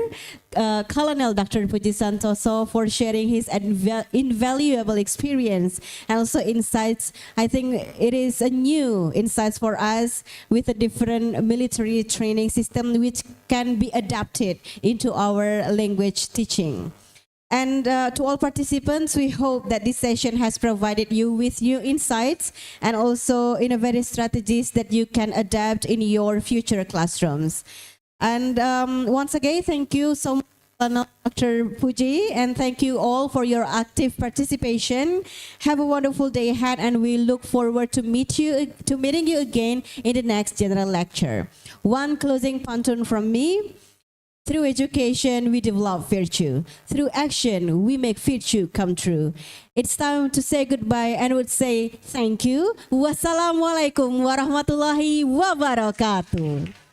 C: Colonel Dr. Puji Santoso, for sharing his invaluable experience and also insights. I think it is a new insights for us with a different military training system which can be adapted into our language teaching. And to all participants, we hope that this session has provided you with new insights and also innovative strategies that you can adapt in your future classrooms. And once again, thank you so much, Dr. Puji, and thank you all for your active participation. Have a wonderful day ahead, and we look forward to meeting you again in the next general lecture. One closing pantun from me. Through education, we develop virtue. Through action, we make virtue come true. It's time to say goodbye and would say thank you. Wassalamualaikum warahmatullahi wabarakatuh.